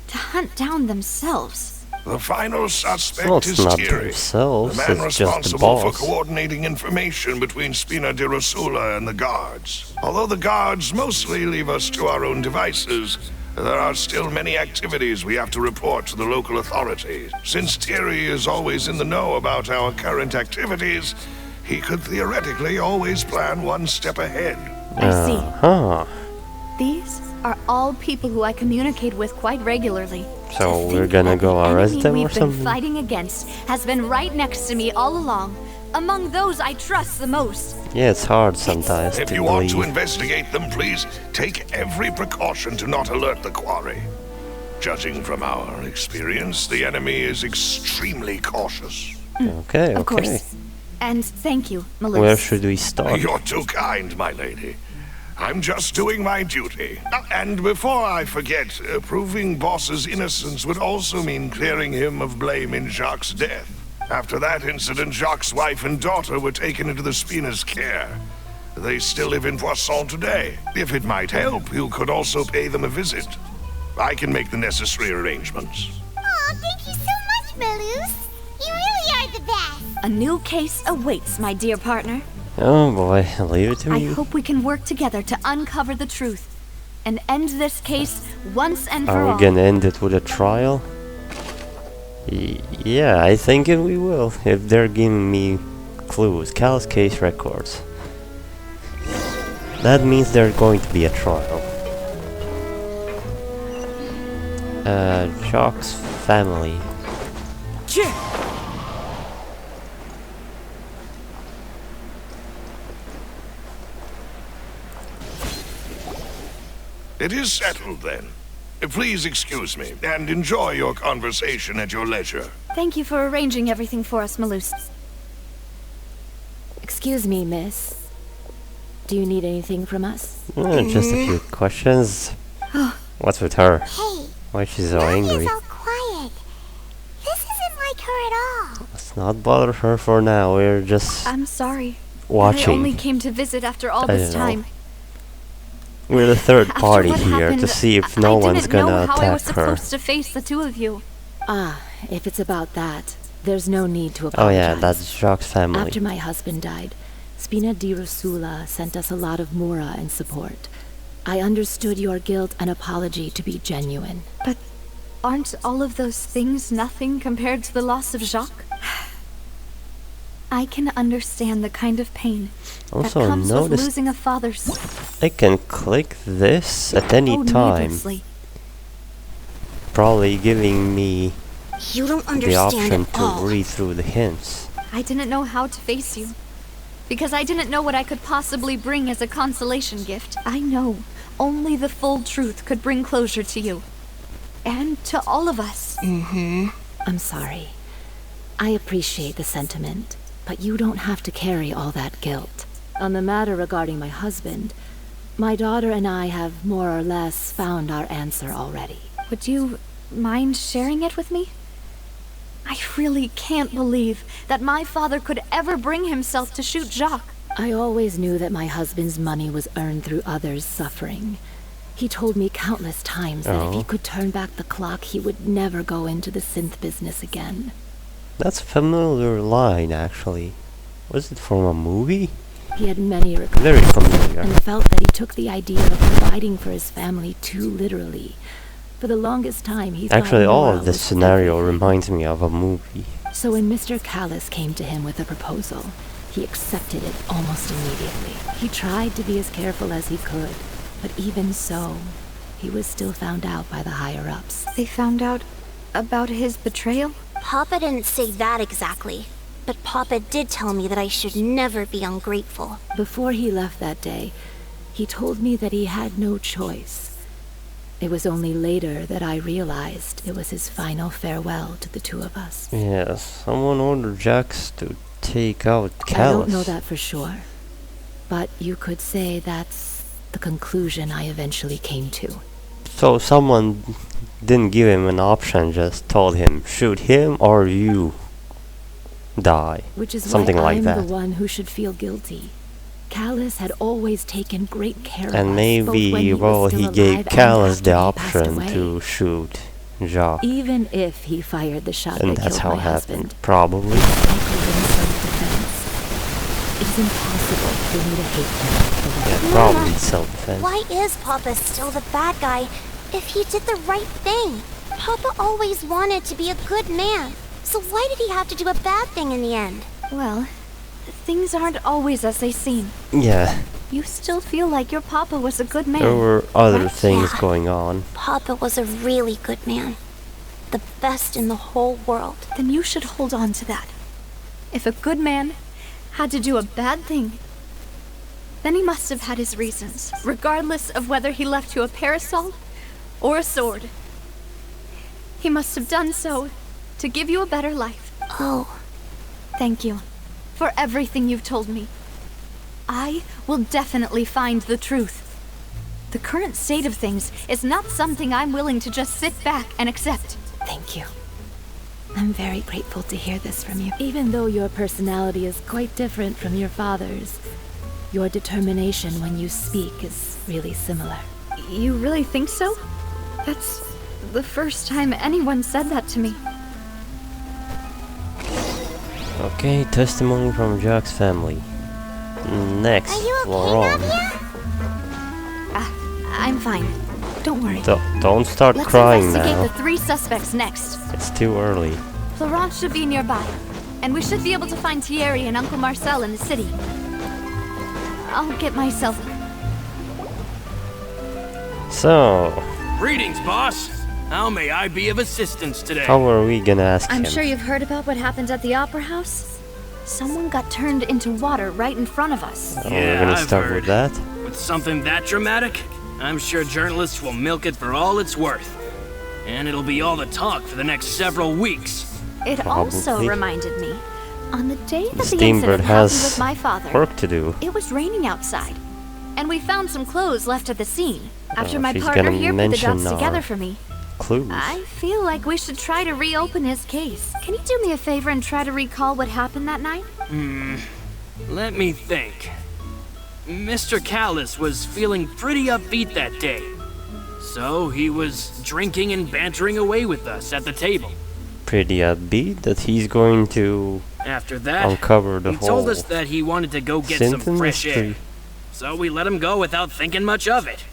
to hunt down themselves. The final suspect Well, is it's not Thierry, themselves, the man it's just the responsible for boss. coordinating information between Spina di Rosula and the guards. Although the guards mostly leave us to our own devices, there are still many activities we have to report to the local authorities. Since Thierry is always in the know about our current activities, he could theoretically always plan one step ahead. I see. Huh. These are all people who I communicate with quite regularly. So To we're think gonna that go the arrest enemy them or we've been something? fighting against has been right next to me all along, among those I trust the most. Yeah, it's hard sometimes If to you want to believe. investigate them, please take every precaution to not alert the quarry. Judging from our experience, the enemy is extremely cautious. Okay, Of okay. course. And thank you, Malus. Where should we start? You're too kind, my lady. I'm just doing my duty. And before I forget, proving Boss's innocence would also mean clearing him of blame in Jacques' death. After that incident, Jacques' wife and daughter were taken into the Spina's care. They still live in Poisson today. If it might help, you could also pay them a visit. I can make the necessary arrangements. Aw, thank you so much, Malus. You really are the best. A new case awaits, my dear partner. Oh boy, leave it to I me. hope we can work together to uncover the truth and end this case once and for Are all. we gonna end it with a trial? Yeah, I think we will. If they're giving me clues. Cal's case records. That means there's going to be a trial. Jacques' family. It is settled, then. Please excuse me, and enjoy your conversation at your leisure. Thank you for arranging everything for us, Malus. Excuse me, miss. Do you need anything from us? Just a few questions. What's with her? Hey, Why is she so Mommy angry? is all quiet. This isn't like her at all. Let's not bother her for now. We're just I'm sorry. watching. I only came to visit after all I this don't know. time. We're the third After party what here happened, to see if I no didn't one's know gonna how I was attack her. supposed to face the two of you. Ah, if it's about that, there's no need to Oh apologize. yeah, that's Jacques' family. After my husband died, Spina di Rosula sent us a lot of mura and support. I understood your guilt and apology to be genuine. But aren't all of those things nothing compared to the loss of Jacques? I can understand the kind of pain Also that comes with notice losing a father's I can click this at any so time, needlessly. probably giving me You don't the understand option at to all. read through the hints. I didn't know how to face you. Because I didn't know what I could possibly bring as a consolation gift. I know only the full truth could bring closure to you. And to all of us. I'm sorry. I appreciate the sentiment, but you don't have to carry all that guilt. On the matter regarding my husband, my daughter and I have more or less found our answer already. Would you mind sharing it with me? I really can't believe that my father could ever bring himself to shoot Jacques. I always knew that my husband's money was earned through others' suffering. He told me countless times that if he could turn back the clock, he would never go into the synth business again. That's a familiar line, actually. Was it from a movie? He had many regrets. Very familiar. And felt that he took the idea of providing for his family too literally. For the longest time, he thought Actually, all Nora of this was scenario everything. reminds me of a movie. So when Mr. Callis came to him with a proposal, he accepted it almost immediately. He tried to be as careful as he could, but even so, he was still found out by the higher-ups. They found out about his betrayal? Papa didn't say that exactly, but Papa did tell me that I should never be ungrateful. Before he left that day, he told me that he had no choice. It was only later that I realized it was his final farewell to the two of us. Yes, someone ordered Jax to take out I Callus. don't know that for sure, but you could say that's the conclusion I eventually came to. So someone didn't give him an option, just told him, shoot him or you die. Which is Something why like I'm that. the one who should feel guilty. Callus had always taken great care of us, And both when maybe, he was well, still he alive gave and Callus the after he passed option away. to shoot Jacques. Even if he fired the shot And that that's killed how my it happened. husband, Probably. I called him self-defense. It's impossible for me to hate him for what Yeah, he probably self-defense. Why is Papa still the bad guy if he did the right thing? Papa always wanted to be a good man, so why did he have to do a bad thing in the end? Well, things aren't always as they seem. Yeah, You still feel like your papa was a good man. there were other right? things Yeah. going on. Papa was a really good man. The best in the whole world. Then you should hold on to that. If a good man had to do a bad thing, then he must have had his reasons, regardless of whether he left you a parasol or a sword. He must have done so to give you a better life. Oh, Thank you for everything you've told me. I will definitely find the truth. The current state of things is not something I'm willing to just sit back and accept. Thank you. I'm very grateful to hear this from you. Even though your personality is quite different from your father's, your determination when you speak is really similar. You really think so? That's the first time anyone said that to me. Okay, testimony from Jack's family. Next, are you okay, Florent. Nadia? I'm fine. Don't worry. Don't start Let's crying investigate now. the 3 suspects next. It's too early. Florent should be nearby, and we should be able to find Thierry and Uncle Marcel in the city. I'll get myself... So, Greetings, boss. How may I be of assistance today? how are we gonna ask I'm him? sure you've heard about what happened at the Opera House? Someone got turned into water right in front of us. Oh, we're gonna I've start heard. with that? With something that dramatic, I'm sure journalists will milk it for all it's worth. And it'll be all the talk for the next several weeks. It also Probably. reminded me, on the day that the Steambird incident happened has with my father, work to do. it was raining outside, and we found some clothes left at the scene. After Oh, my she's partner gonna here put the mention dots together our for me, Clues. I feel like we should try to reopen his case. Can you do me a favor and try to recall what happened that night? Let me think. Mr. Callis was feeling pretty upbeat that day. So he was drinking and bantering away with us at the table. Pretty upbeat that he's going to After that, uncover the he whole told us that he wanted to go get some sentence fresh air. tree. So we let him go without thinking much of it.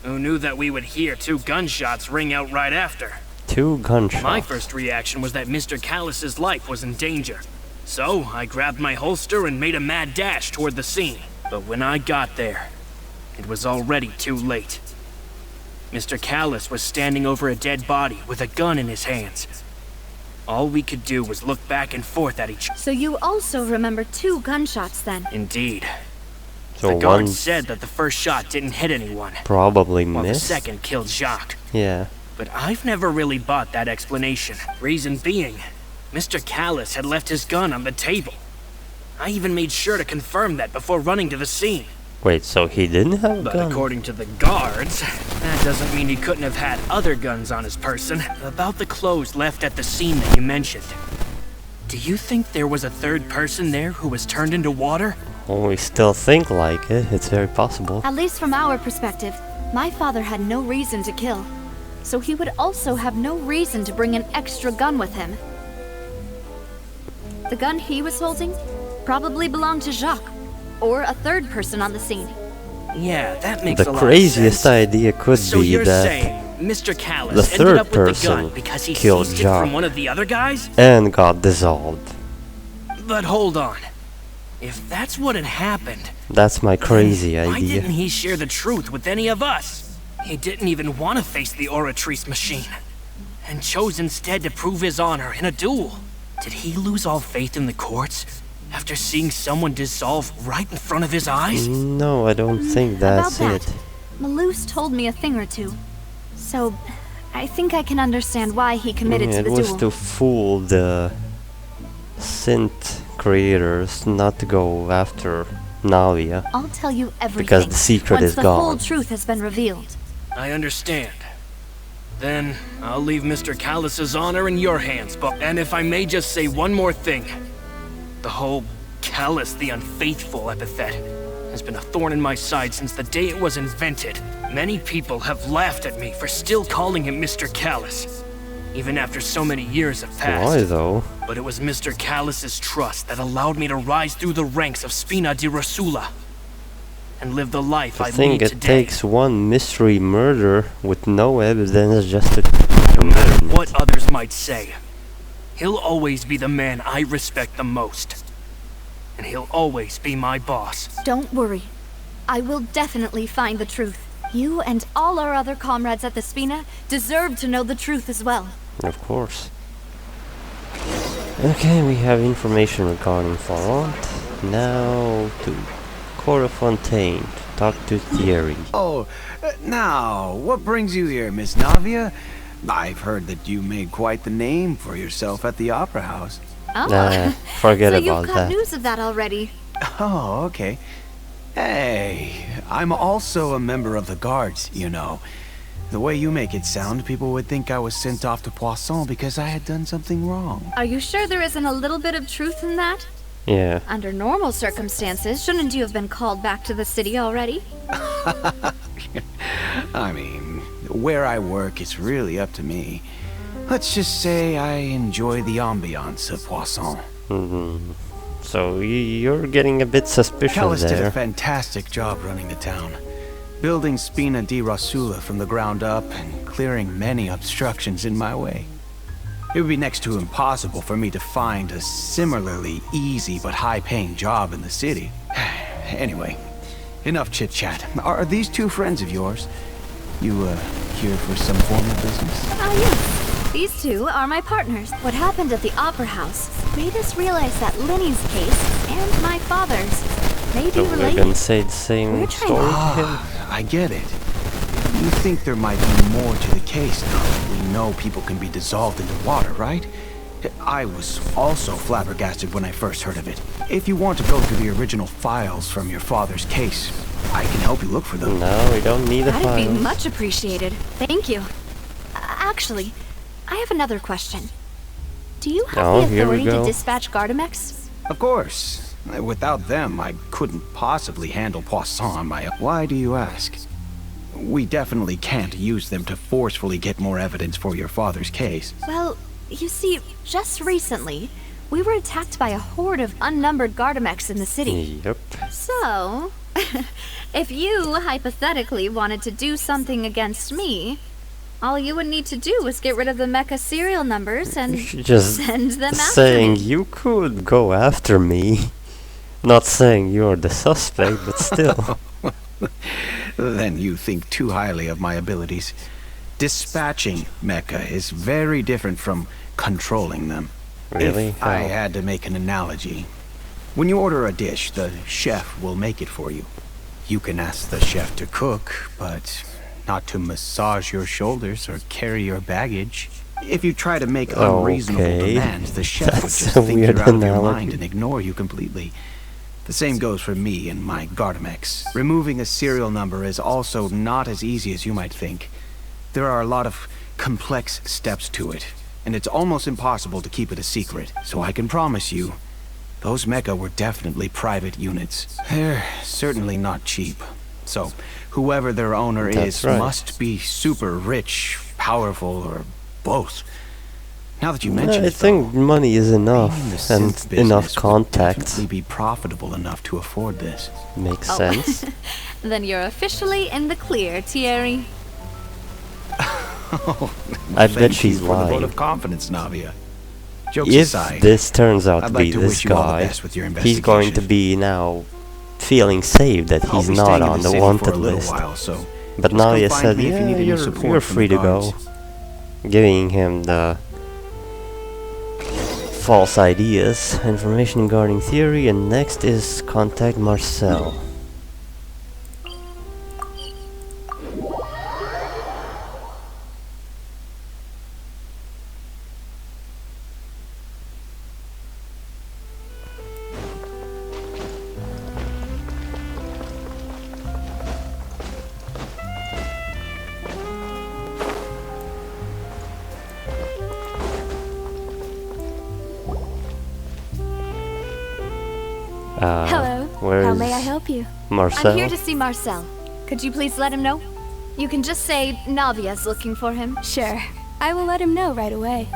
Who knew that we would hear 2 gunshots ring out right after? 2 gunshots. My first reaction was that Mr. Callis's life was in danger. So I grabbed my holster and made a mad dash toward the scene. But when I got there, it was already too late. Mr. Callis was standing over a dead body with a gun in his hands. All we could do was look back and forth at each other. So you also remember 2 gunshots then? Indeed. So The guard one said that the first shot didn't hit anyone, probably while the missed. second killed Jacques. Yeah. But I've never really bought that explanation. Reason being, Mr. Callis had left his gun on the table. I even made sure to confirm that before running to the scene. Wait, so he didn't have a But gun? according to the guards, that doesn't mean he couldn't have had other guns on his person. About the clothes left at the scene that you mentioned. Do you think there was a third person there who was turned into water? Well, we still think like it. It's very possible. At least from our perspective, my father had no reason to kill. So he would also have no reason to bring an extra gun with him. The gun he was holding probably belonged to Jacques. or a third person on the scene. Yeah, that makes The a lot craziest of sense. idea could So be you're that saying Mr. Callus the ended third up with the person gun because he killed seized it Jacques from one of the other guys? and got dissolved. But hold on. If that's what had happened, That's my crazy why idea. didn't he share the truth with any of us? He didn't even want to face the Oratrice machine, and chose instead to prove his honor in a duel. Did he lose all faith in the courts after seeing someone dissolve right in front of his eyes? No, I don't think that's About that, it. Malus told me a thing or two. So, I think I can understand why he committed to It the was duel. to fool the synth creators not to go after Navia. I'll tell you everything Because the secret once is the whole gone. truth has been revealed. I understand. Then I'll leave Mr. Callus's honor in your hands, but and if I may just say one more thing. The whole Callus the Unfaithful epithet has been a thorn in my side since the day it was invented. Many people have laughed at me for still calling him Mr. Callus, even after so many years have passed. Why though? But it was Mr. Callus's trust that allowed me to rise through the ranks of Spina di Rosula and live the life I I think lead it today. takes one mystery murder with no evidence just to No matter commit it. what others might say, he'll always be the man I respect the most. And he'll always be my boss. Don't worry. I will definitely find the truth. You and all our other comrades at the Spina deserve to know the truth as well. Of course. Okay, we have information regarding Font. Now to Court of Fontaine to talk to Thierry. Oh, now, what brings you here, Miss Navia? I've heard that you made quite the name for yourself at the Opera House. Oh, Nah, forget so about you've got that. news of that already. Oh, okay. Hey, I'm also a member of the guards, you know. The way you make it sound, people would think I was sent off to Poisson because I had done something wrong. Are you sure there isn't a little bit of truth in that? Yeah. Under normal circumstances, shouldn't you have been called back to the city already? I mean, where I work is really up to me. Let's just say I enjoy the ambiance of Poisson. So you're getting a bit suspicious Callus did a there. fantastic job running the town, building Spina di Rosula from the ground up and clearing many obstructions in my way. It would be next to impossible for me to find a similarly easy but high-paying job in the city. Anyway, enough chit-chat. Are these two friends of yours? You, here for some formal business? Ah, yes. These two are my partners. What happened at the Opera House made us realize that Linny's case and my father's may be So we're related. gonna say the same We're trying story to- to him? I get it. You think there might be more to the case now that we know people can be dissolved into water, right? I was also flabbergasted when I first heard of it. If you want to go through the original files from your father's case, I can help you look for them. No, we don't need a That'd be file. much appreciated. Thank you. Actually, I have another question. Do you have Oh, the here we authority to go. dispatch Gardamex? Of course. Without them, I couldn't possibly handle Poisson on my own. Why do you ask? We definitely can't use them to forcefully get more evidence for your father's case. Well, you see, just recently, we were attacked by a horde of unnumbered Gardamex in the city. Yep. So, if you hypothetically wanted to do something against me, all you would need to do was get rid of the mecha serial numbers and Just send them after saying me. you could go after me. Not saying you're the suspect, but still. Then you think too highly of my abilities. Dispatching mecha is very different from controlling them. Really? If I How? had to make an analogy, when you order a dish, the chef will make it for you. You can ask the chef to cook, but not to massage your shoulders or carry your baggage. If you try to make unreasonable Okay. demands, the chef would That's just a think weird you're out of your analogy. mind and ignore you completely. The same goes for me and my Gardamex. Removing a serial number is also not as easy as you might think. There are a lot of complex steps to it, and it's almost impossible to keep it a secret. So I can promise you, those mecha were definitely private units. They're certainly not cheap. So, whoever their owner That's is right. must be super rich, powerful, or both. Now that you mention I it, think money is enough, being in the and synth enough business would contacts. definitely be profitable enough to afford this. Makes Oh. sense. Then you're officially in the clear, Thierry. I bet she's for the vote lying. of confidence, Navia. Jokes If aside, this turns out I'd to like be to this wish you all the guy, best with your he's going to investigation. be now feeling safe that I'll he's be not staying in on the the city wanted for a little list. while, so But just now come you find said, me if you yeah, need any you're support from free the to go. guards. Giving him the false ideas, information regarding theory, and next is contact Marcel. Hello. Where How is may I help you? Marcel? I'm here to see Marcel. Could you please let him know? You can just say Navia's looking for him. Sure. I will let him know right away.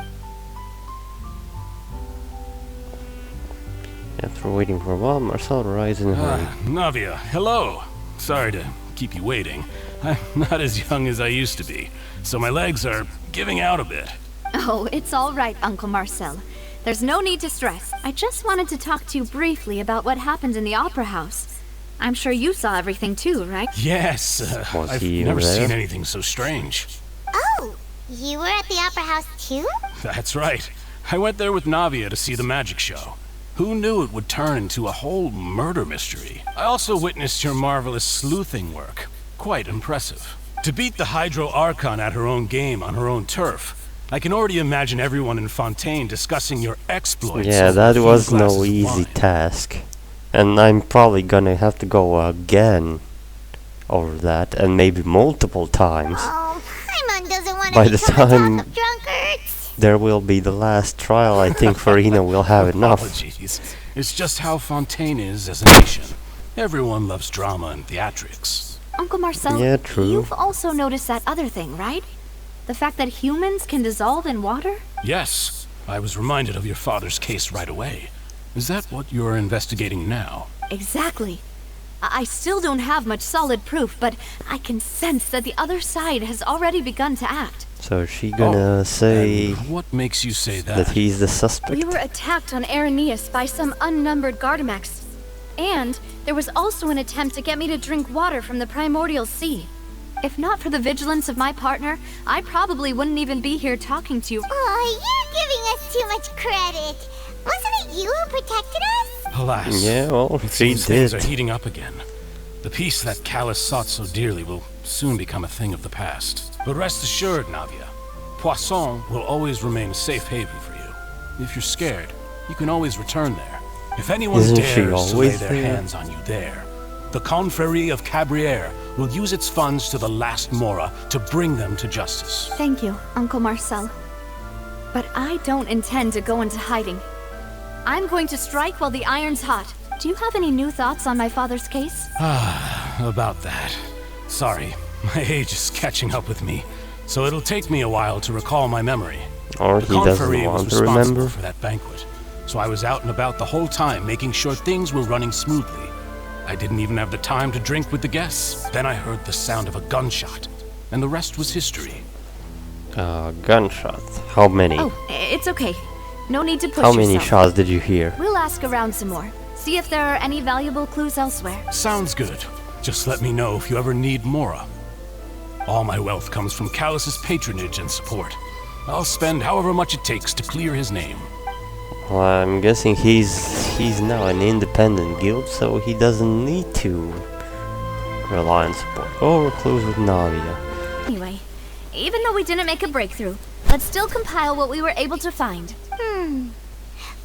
After waiting for a while, Marcel arrives in a hurry. Navia, hello. Sorry to keep you waiting. I'm not as young as I used to be, so my legs are giving out a bit. Oh, it's all right, Uncle Marcel. There's no need to stress. I just wanted to talk to you briefly about what happened in the Opera House. I'm sure you saw everything too, right? Yes, Was I've he never there? seen anything so strange. Oh, you were at the Opera House too? That's right. I went there with Navia to see the magic show. Who knew it would turn into a whole murder mystery? I also witnessed your marvelous sleuthing work. Quite impressive. To beat the Hydro Archon at her own game on her own turf, I can already imagine everyone in Fontaine discussing your exploits. Yeah, over a that few was no glasses of easy wine. task. And I'm probably gonna have to go again over that, and maybe multiple times. Oh, Paimon doesn't want By to the become a time talk of drunkards. there will be the last trial, I think Farina will have enough. Apologies. It's just how Fontaine is as a nation. Everyone loves drama and theatrics. Uncle Marcel, Yeah, true. you've also noticed that other thing, right? The fact that humans can dissolve in water? Yes, I was reminded of your father's case right away. Is that what you're investigating now? Exactly. I still don't have much solid proof, but I can sense that the other side has already begun to act. So is she gonna say And what makes you say that? that he's the suspect? We were attacked on Arrhenius by some unnumbered Gardamex. And there was also an attempt to get me to drink water from the primordial sea. If not for the vigilance of my partner, I probably wouldn't even be here talking to you. Oh, you're giving us too much credit. Wasn't it you who protected us? Alas, Yeah, well, it she seems things did. are heating up again. The peace that Callus sought so dearly will soon become a thing of the past. But rest assured, Navia, Poisson will always remain a safe haven for you. If you're scared, you can always return there. If anyone Isn't she dares to lay always their there? hands on you there, the Confrérie of Cabrières will use its funds to the last Mora to bring them to justice. Thank you, Uncle Marcel. But I don't intend to go into hiding. I'm going to strike while the iron's hot. Do you have any new thoughts on my father's case? About that. Sorry, my age is catching up with me, so it'll take me a while to recall my memory. Or The he doesn't Confrérie was want to responsible remember? for that banquet, so I was out and about the whole time making sure things were running smoothly. I didn't even have the time to drink with the guests. Then I heard the sound of a gunshot, and the rest was history. Gunshot. How many? Oh, it's okay. No need to push How many yourself. shots did you hear? We'll ask around some more. See if there are any valuable clues elsewhere. Sounds good. Just let me know if you ever need Mora. All my wealth comes from Callus's patronage and support. I'll spend however much it takes to clear his name. Well, I'm guessing he's now an independent guild, so he doesn't need to rely on support. Or clues with Navia. Anyway, even though we didn't make a breakthrough, let's still compile what we were able to find.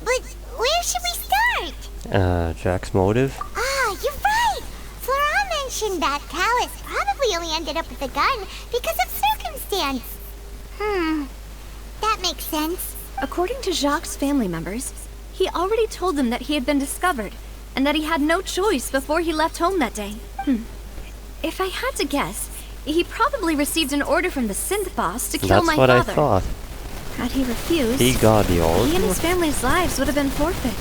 But where should we start? Jack's motive? Ah, you're right. Flora mentioned that Callus probably only ended up with a gun because of circumstance. That makes sense. According to Jacques' family members, he already told them that he had been discovered, and that he had no choice before he left home that day. If I had to guess, he probably received an order from the synth boss to kill That's my what father. I thought. Had he refused, he got the he and order. his family's lives would have been forfeit.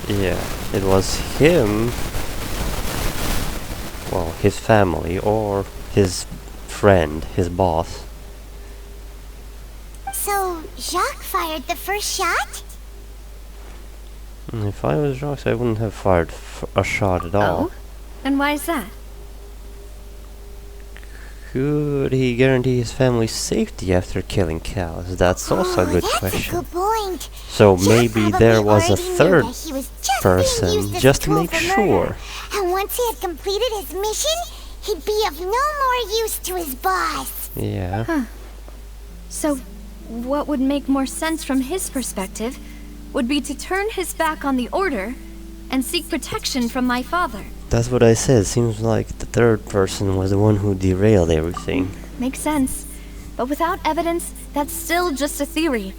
Yeah, it was him, well, his family, or his friend, his boss. So, Jacques fired the first shot? If I was Jacques, I wouldn't have fired a shot at all. Oh? And why is that? Could he guarantee his family's safety after killing Callus? That's also a good that's question. a good point. So Jack maybe probably there was a already knew third that he was just being person used as just a to tool make for sure. murder. And once he had completed his mission, he'd be of no more use to his boss. Yeah. Huh. So, what would make more sense from his perspective would be to turn his back on the Order and seek protection from my father. That's what I said. Seems like the third person was the one who derailed everything. Makes sense. But without evidence, that's still just a theory.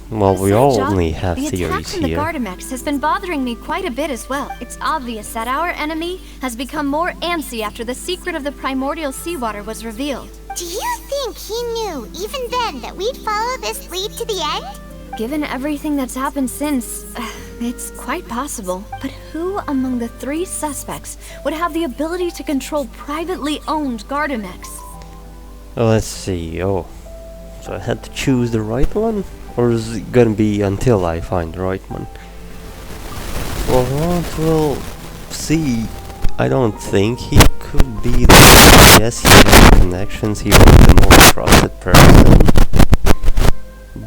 Well, we Besides, only Jacques, have the attack theories from the here. Gardamex has been bothering me quite a bit as well. It's obvious that our enemy has become more antsy after the secret of the primordial seawater was revealed. Do you think he knew, even then, that we'd follow this lead to the end? Given everything that's happened since, it's quite possible. But who among the three suspects would have the ability to control privately owned Gardamex? Oh, let's see. Oh, so I had to choose the right one? Or is it gonna be until I find the right one? Well, what we'll see. I don't think he could be the... Yes, he has connections. He was the most trusted person.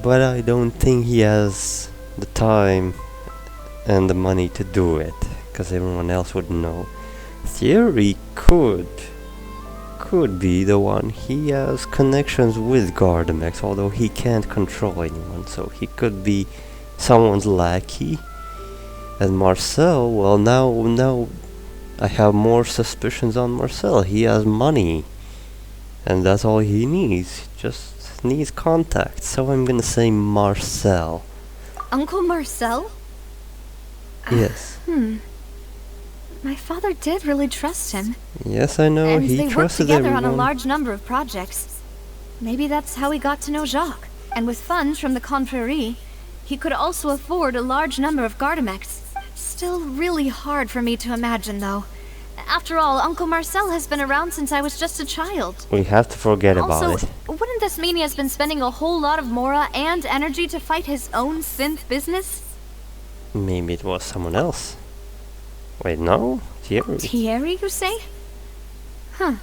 But I don't think he has the time and the money to do it, because everyone else would know. Theory could be the one. He has connections with Gardamex, although he can't control anyone, so he could be someone's lackey. And Marcel, well, now I have more suspicions on Marcel. He has money, and that's all he needs. Just needs contact. So I'm gonna say Marcel. Uncle Marcel? Yes. My father did really trust him. Yes, I know. And He they worked trusted together everyone. on a large number of projects. Maybe that's how he got to know Jacques. And with funds from the Confrérie, he could also afford a large number of Gardamex. Still really hard for me to imagine, though. After all, Uncle Marcel has been around since I was just a child. We have to forget about Also, it. wouldn't this mean he has been spending a whole lot of mora and energy to fight his own synth business? Maybe it was someone else. Wait, no? Thierry? Thierry, you say? Huh.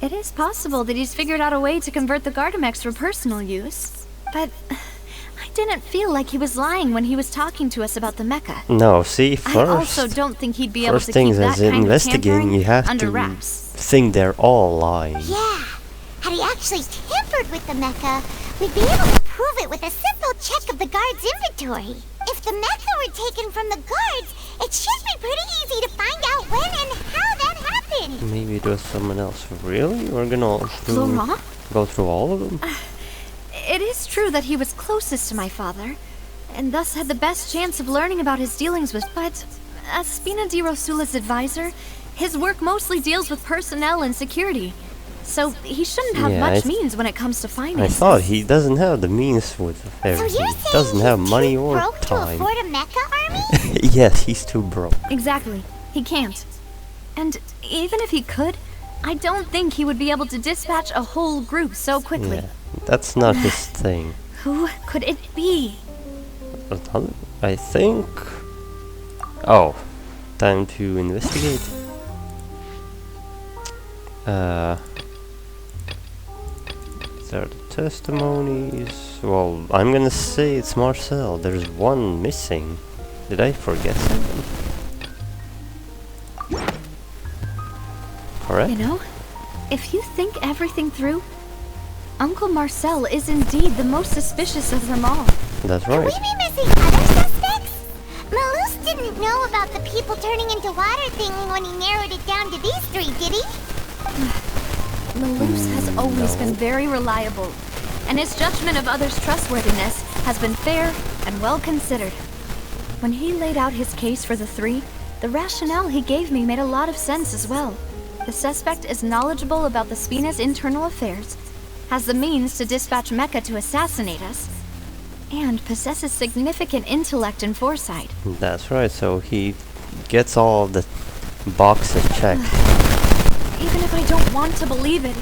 It is possible that he's figured out a way to convert the Gardamex for personal use. But I didn't feel like he was lying when he was talking to us about the mecha. No, see, first... I also don't think he'd be able first to things keep that as kind of investigating, tampering you have under to wraps. think they're all lying. Yeah. Had he actually tampered with the mecha, we'd be able to prove it with a simple check of the guard's inventory. If the mecha were taken from the guards, it should be pretty easy to find out when and how that happened. Maybe it was someone else. Really? We're gonna Laurent? go through all of them? It is true that he was closest to my father, and thus had the best chance of learning about his dealings with... But as Spina di Rosula's advisor, his work mostly deals with personnel and security. So he shouldn't have Yeah, much means when it comes to I finances. thought he doesn't have the means with everything. He doesn't have money or Broke to time. afford a mecha army? Yes, he's too broke. Exactly. He can't. And even if he could, I don't think he would be able to dispatch a whole group so quickly. Yeah, that's not his thing. Who could it be? I think... Oh, time to investigate. There are the testimonies. Well, I'm gonna say it's Marcel. There's one missing. Did I forget something? Correct? You know, if you think everything through, Uncle Marcel is indeed the most suspicious of them all. That's Could right. we be missing other suspects? Malus didn't know about the people turning into water thing when he narrowed it down to these three, did he? Malus has always been very reliable, and his judgment of others' trustworthiness has been fair and well considered. When he laid out his case for the three, the rationale he gave me made a lot of sense as well. The suspect is knowledgeable about the Spina's internal affairs, has the means to dispatch mecha to assassinate us, and possesses significant intellect and foresight. That's right, so he gets all of the boxes checked. Even if I don't want to believe it,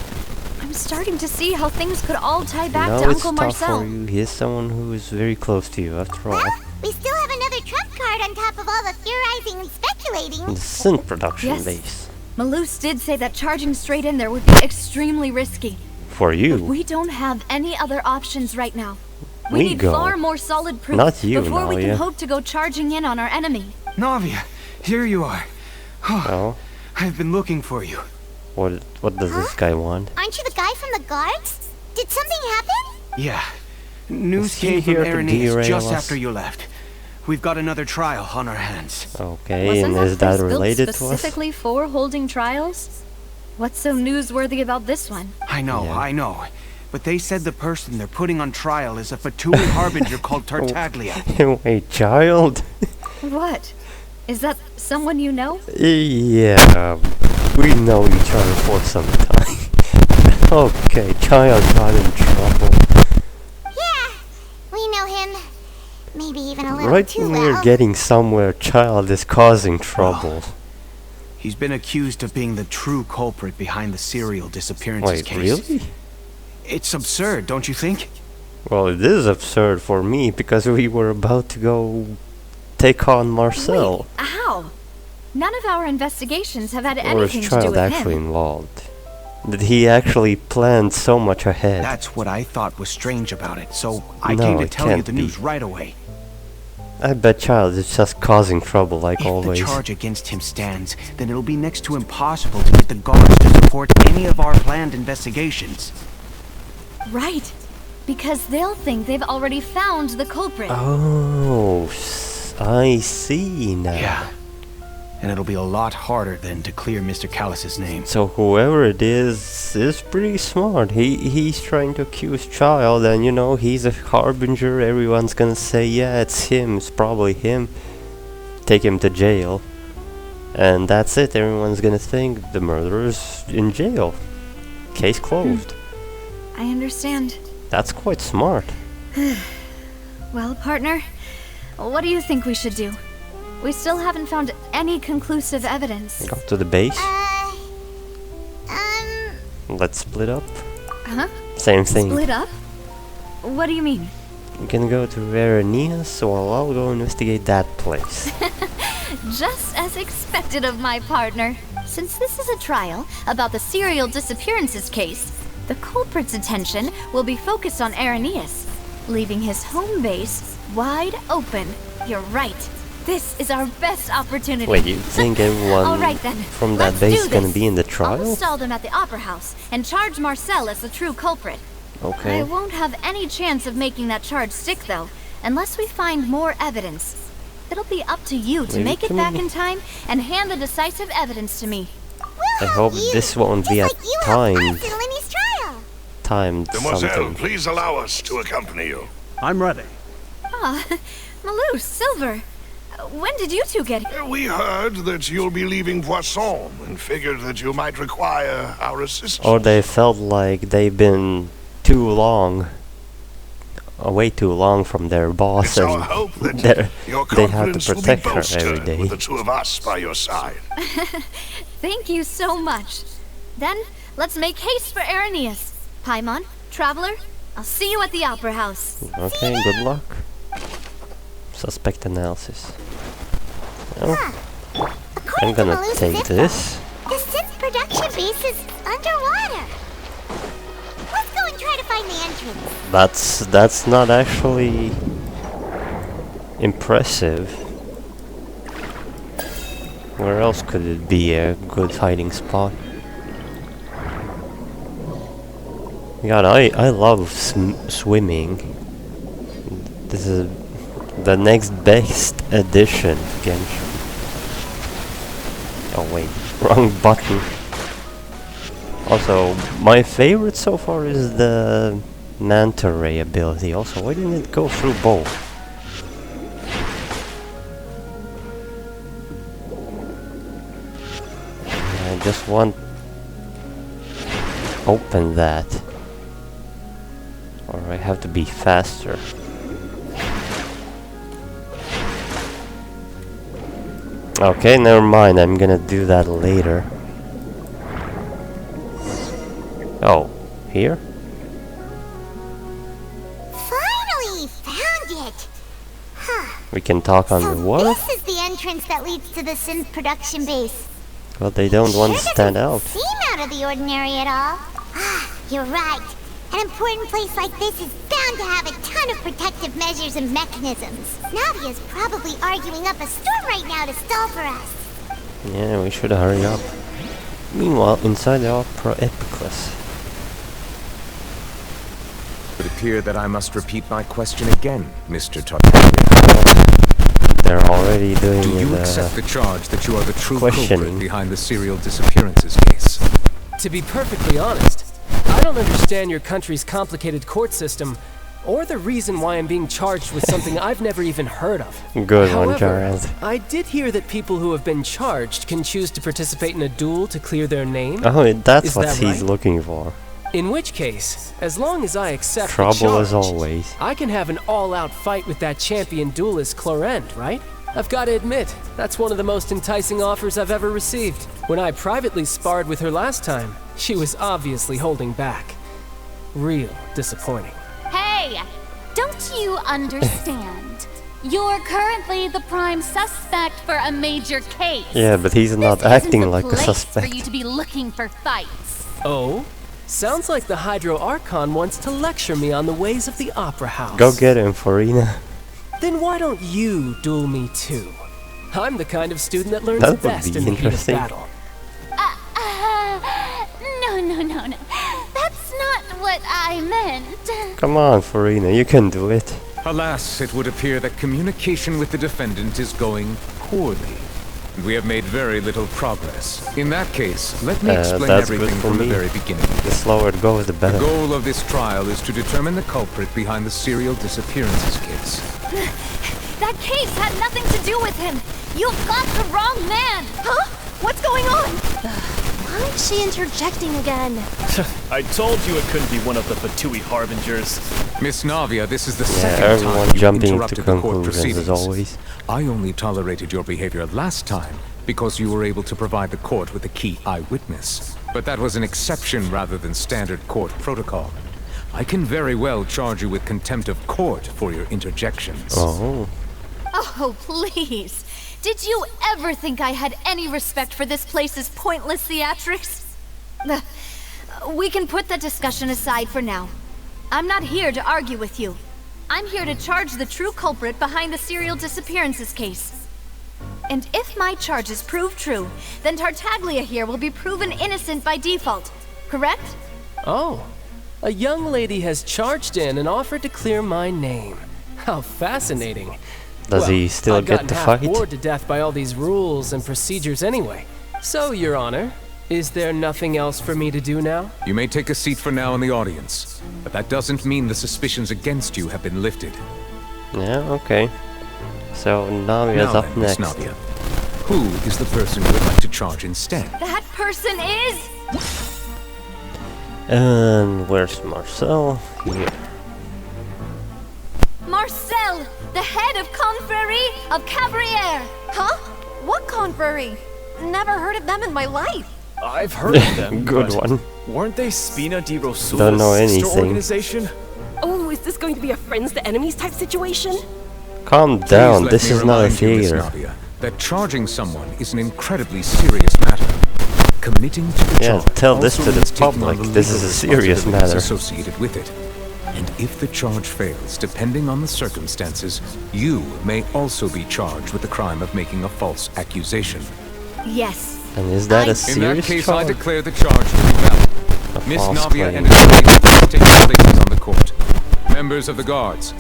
I'm starting to see how things could all tie back Now to it's Uncle tough Marcel. for you. He is someone who is very close to you, after all. Well, we still have another trump card on top of all the theorizing and speculating. The synth production Yes. base. Malus did say that charging straight in there would be extremely risky. For you. But we don't have any other options right now. We We need go. far more solid proof Not you, before we can Navia. hope to go charging in on our enemy. Navia, here you are. Oh? I've been looking for you. What does this guy want? Aren't you the guy from the guards? Did something happen? Yeah. News Is he came from here to Irenaeus derail just us? after you left. We've got another trial on our hands. Okay, Wasn't and is that place built related to us? specifically for holding trials? What's so newsworthy about this one? I know, Yeah. I know. But they said the person they're putting on trial is a Fatui harbinger called Tartaglia. Wait, child? What? Is that someone you know? Yeah, we know each other for some time. Okay, child got in trouble. Yeah, we know him. Maybe even a little Right too when well. we're getting somewhere, child is causing trouble. He's been accused of being the true culprit behind the serial disappearances Wait, case. really? It's absurd, don't you think? Well, it is absurd for me because we were about to go take on Marcel. Wait, how? None of our investigations have had Or anything is to do child with actually him. involved? Did he actually plan so much ahead? That's what I thought was strange about it, so I No, came to it tell you can't the be. news right away. I bet child is just causing trouble like If always. the charge against him stands, then it'll be next to impossible to get the guards to support any of our planned investigations. Right. Because they'll think they've already found the culprit. Oh, I see now. Yeah. And it'll be a lot harder then to clear Mr. Callus's name. So whoever it is pretty smart. He's trying to accuse child, and you know he's a harbinger. Everyone's gonna say, yeah, it's him. It's probably him. Take him to jail, and that's it. Everyone's gonna think the murderer's in jail. Case closed. I understand. That's quite smart. Well, partner, what do you think we should do? We still haven't found any conclusive evidence. Go to the base. Um, Let's split up. Huh? Same thing. Split up? What do you mean? You can go to Irenaeus, while I'll go investigate that place. Just as expected of my partner. Since this is a trial about the serial disappearances case, the culprit's attention will be focused on Irenaeus, leaving his home base wide open. You're right. This is our best opportunity. Wait, you think everyone All right, then. from that Let's base do is gonna this. be in the I'll trial? install them at the Opera House and charge Marcel as the true culprit. Okay. I won't have any chance of making that charge stick, though, unless we find more evidence. It'll be up to you to Maybe make it can back we- in time and hand the decisive evidence to me. I hope this won't be a timed in Lenny's trial. Demoiselle, something. please allow us to accompany you. I'm ready. Ah, Malus, Silver. When did you two get here? We heard that you'll be leaving Poisson and figured that you might require our assistance. Or they felt like they've been too long, way too long from their boss, It's our and hope that your they have confidence to will be protect her bolstered every day. with the two of us by your side. Thank you so much. Then, let's make haste for Irenaeus. Paimon, Traveler, I'll see you at the Opera House. Okay, good luck. Suspect analysis. Oh, I'm gonna Malu's take info, this. The synth production base is underwater. Let's go and try to find the entrance. That's not actually impressive. Where else could it be a good hiding spot? God, I love swimming. This is the next best addition to Genshin. Oh wait, wrong button. Also, my favorite so far is the Manta Ray ability. Also, why didn't it go through both? I just want... Open that. I have to be faster. Okay, never mind. I'm gonna do that later. Oh, here? Finally found it! Huh. We can talk So underwater? this is the entrance that leads to the synth production base. Well, they don't want to stand out. Seem out of the ordinary at all. You're right. An important place like this is bound to have a ton of protective measures and mechanisms. Navia's probably arguing up a storm right now to stall for us. Yeah, we should hurry up. Meanwhile, inside the Opera Epiclus. It would appear that I must repeat my question again, Mr. Tartaglia. They're already doing Do you the accept the charge that you are the true questioning. culprit behind the serial disappearances case? To be perfectly honest, I don't understand your country's complicated court system, or the reason why I'm being charged with something I've never even heard of. Good one, However, Jared. I did hear that people who have been charged can choose to participate in a duel to clear their name. Oh, that's Is what that he's right? looking for. In which case, as long as I accept the Trouble charge, as always. I can have an all-out fight with that champion duelist Clorend, right? I've got to admit, that's one of the most enticing offers I've ever received. When I privately sparred with her last time, she was obviously holding back. Real disappointing. Hey! Don't you understand? You're currently the prime suspect for a major case. Yeah, but he's not This acting isn't the like a place suspect. for you to be looking for fights. Oh? Sounds like the Hydro Archon wants to lecture me on the ways of the Opera House. Go get him, Farina. Then why don't you duel me too? I'm the kind of student that learns That would best be in the heat of interesting. battle. No. That's not what I meant. Come on, Farina, you can do it. Alas, it would appear that communication with the defendant is going poorly. And we have made very little progress. In that case, let me explain that's good everything for from the me. very beginning. The slower it goes, the The better. goal of this trial is to determine the culprit behind the serial disappearances case. That case had nothing to do with him. You've got the wrong man. Huh? What's going on? Why is she interjecting again? I told you it couldn't be one of the Fatui Harbingers. Miss Navia, this is the Yeah, second everyone time you jumping to interrupted the court conclusions proceedings. as always. I only tolerated your behavior last time because you were able to provide the court with a key eyewitness. But that was an exception rather than standard court protocol. I can very well charge you with contempt of court for your interjections. Oh. Oh, please. Did you ever think I had any respect for this place's pointless theatrics? We can put that discussion aside for now. I'm not here to argue with you. I'm here to charge the true culprit behind the serial disappearances case. And if my charges prove true, then Tartaglia here will be proven innocent by default, correct? Oh, a young lady has charged in and offered to clear my name. How fascinating. Does he still I've get gotten to half fight? bored to death by all these rules and procedures anyway. So, Your Honor, is there nothing else for me to do now? You may take a seat for now in the audience, but that doesn't mean the suspicions against you have been lifted. Yeah, okay. So Navia's Now up then, Miss next. Navia, who is the person you would like to charge instead? That person is... And where's Marcel? Here. Marcel, the head of Confrérie of Cabrières. Huh? What Confrérie? Never heard of them in my life. I've heard of them. Good but one. Weren't they Spina di Rosula's Don't know sister anything. organization? Oh, is this going to be a friends to enemies type situation? Calm Please down, let this me is not a remind you, Miss theater. Navia, that charging someone is an incredibly serious matter. Committing to the Yeah, charge tell this also to the means taking on public, the this legal is a serious responsibilities matter. associated with it. And if the charge fails, depending on the circumstances, you may also be charged with the crime of making a false accusation. Yes. And is that a In that serious case, I charge? declare the charge to be valid. A Miss false Navia claim. and her colleagues please take your places on the court. Members of the guards,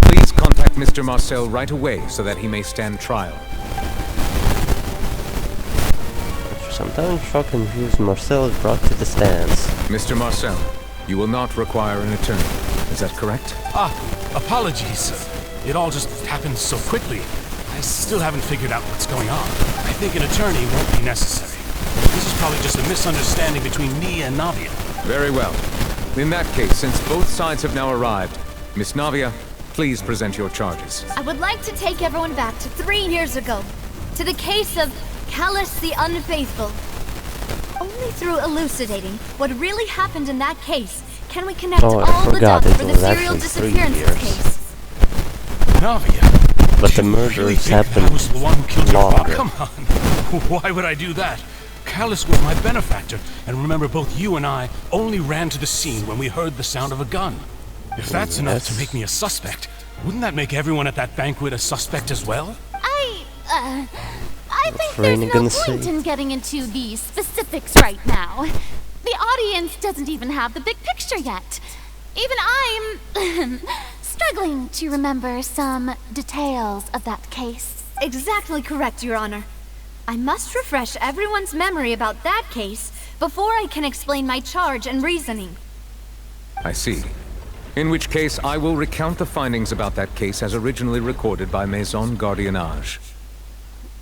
please contact Mr. Marcel right away so that he may stand trial. Sometimes so confused, Marcel is brought to the stands. Mr. Marcel, you will not require an attorney. Is that correct? Apologies. It all just happened so quickly. I still haven't figured out what's going on. I think an attorney won't be necessary. This is probably just a misunderstanding between me and Navia. Very well. In that case, since both sides have now arrived, Miss Navia, please present your charges. I would like to take everyone back to 3 years ago, to the case of Callus the Unfaithful. Only through elucidating what really happened in that case can we connect all the dots for the serial disappearances case. Navia. But the murders happened I was the one who killed your father. longer. Come on. Why would I do that? Callus was my benefactor, and remember both you and I only ran to the scene when we heard the sound of a gun. If that's enough to make me a suspect, wouldn't that make everyone at that banquet a suspect as well? I think there's no point in getting into the specifics right now. The audience doesn't even have the big picture yet. Even I'm struggling to remember some details of that case. Exactly correct, Your Honor. I must refresh everyone's memory about that case before I can explain my charge and reasoning. I see. In which case, I will recount the findings about that case as originally recorded by Maison Gardiennage.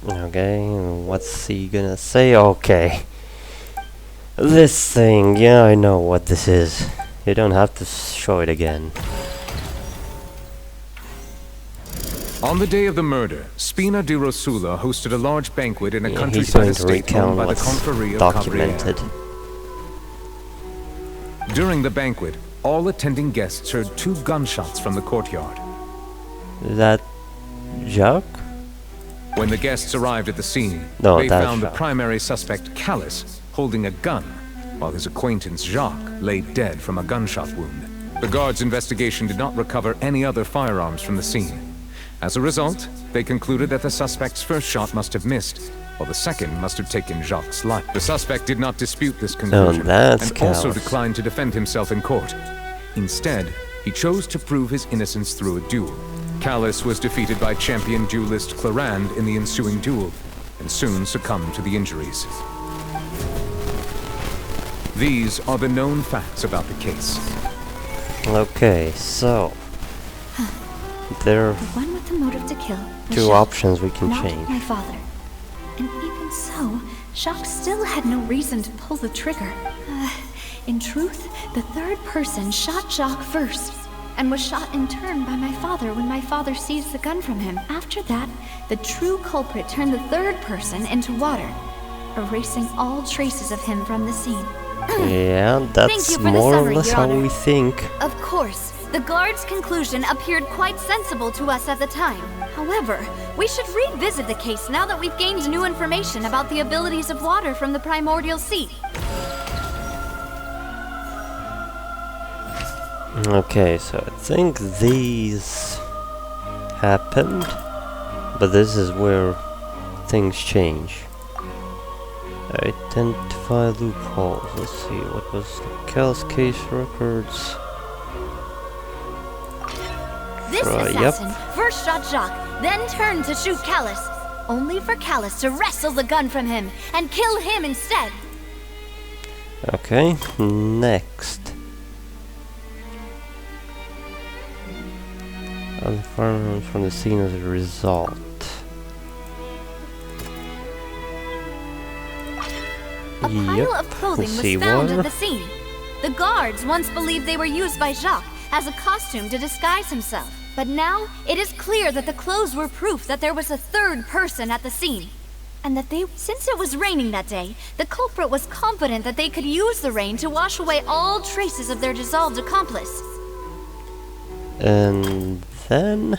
Okay, what's he gonna say? Okay. This thing, yeah, I know what this is. You don't have to show it again. On the day of the murder, Spina di Rosula hosted a large banquet in a countryside estate owned by the Confrérie of documented. Cabrières. During the banquet, all attending guests heard 2 gunshots from the courtyard. Is that Jacques? When the guests arrived at the scene, No, they that's found the Jacques. primary suspect, Callus, holding a gun, while his acquaintance, Jacques, lay dead from a gunshot wound. The guards' investigation did not recover any other firearms from the scene. As a result, they concluded that the suspect's first shot must have missed, while the second must have taken Jacques' life. The suspect did not dispute this conclusion, that's and also Callus. declined to defend himself in court. Instead, he chose to prove his innocence through a duel. Callus was defeated by champion duelist Clarand in the ensuing duel, and soon succumbed to the injuries. These are the known facts about the case. Okay, so there are The one with the motive to kill was 2 Jacques, options we can not change. my father. And even so, Jacques still had no reason to pull the trigger. In truth, the third person shot Jacques first, and was shot in turn by my father when my father seized the gun from him. After that, the true culprit turned the third person into water, erasing all traces of him from the scene. Yeah, that's you for the more or summary, less Your how Honor. we think. Of course, the guard's conclusion appeared quite sensible to us at the time. However, we should revisit the case now that we've gained new information about the abilities of water from the primordial sea. Okay, so I think these happened, but this is where things change. Identify loopholes. Let's see, what was the Callus case records? This Yep. assassin first shot Jacques, then turned to shoot Callus, only for Callus to wrestle the gun from him and kill him instead. Okay, next. Other firearms from the scene as a result. A pile of clothing let's was see, found what? at the scene. The guards once believed they were used by Jacques as a costume to disguise himself. But now, it is clear that the clothes were proof that there was a third person at the scene. And that since it was raining that day, the culprit was confident that they could use the rain to wash away all traces of their dissolved accomplice. And then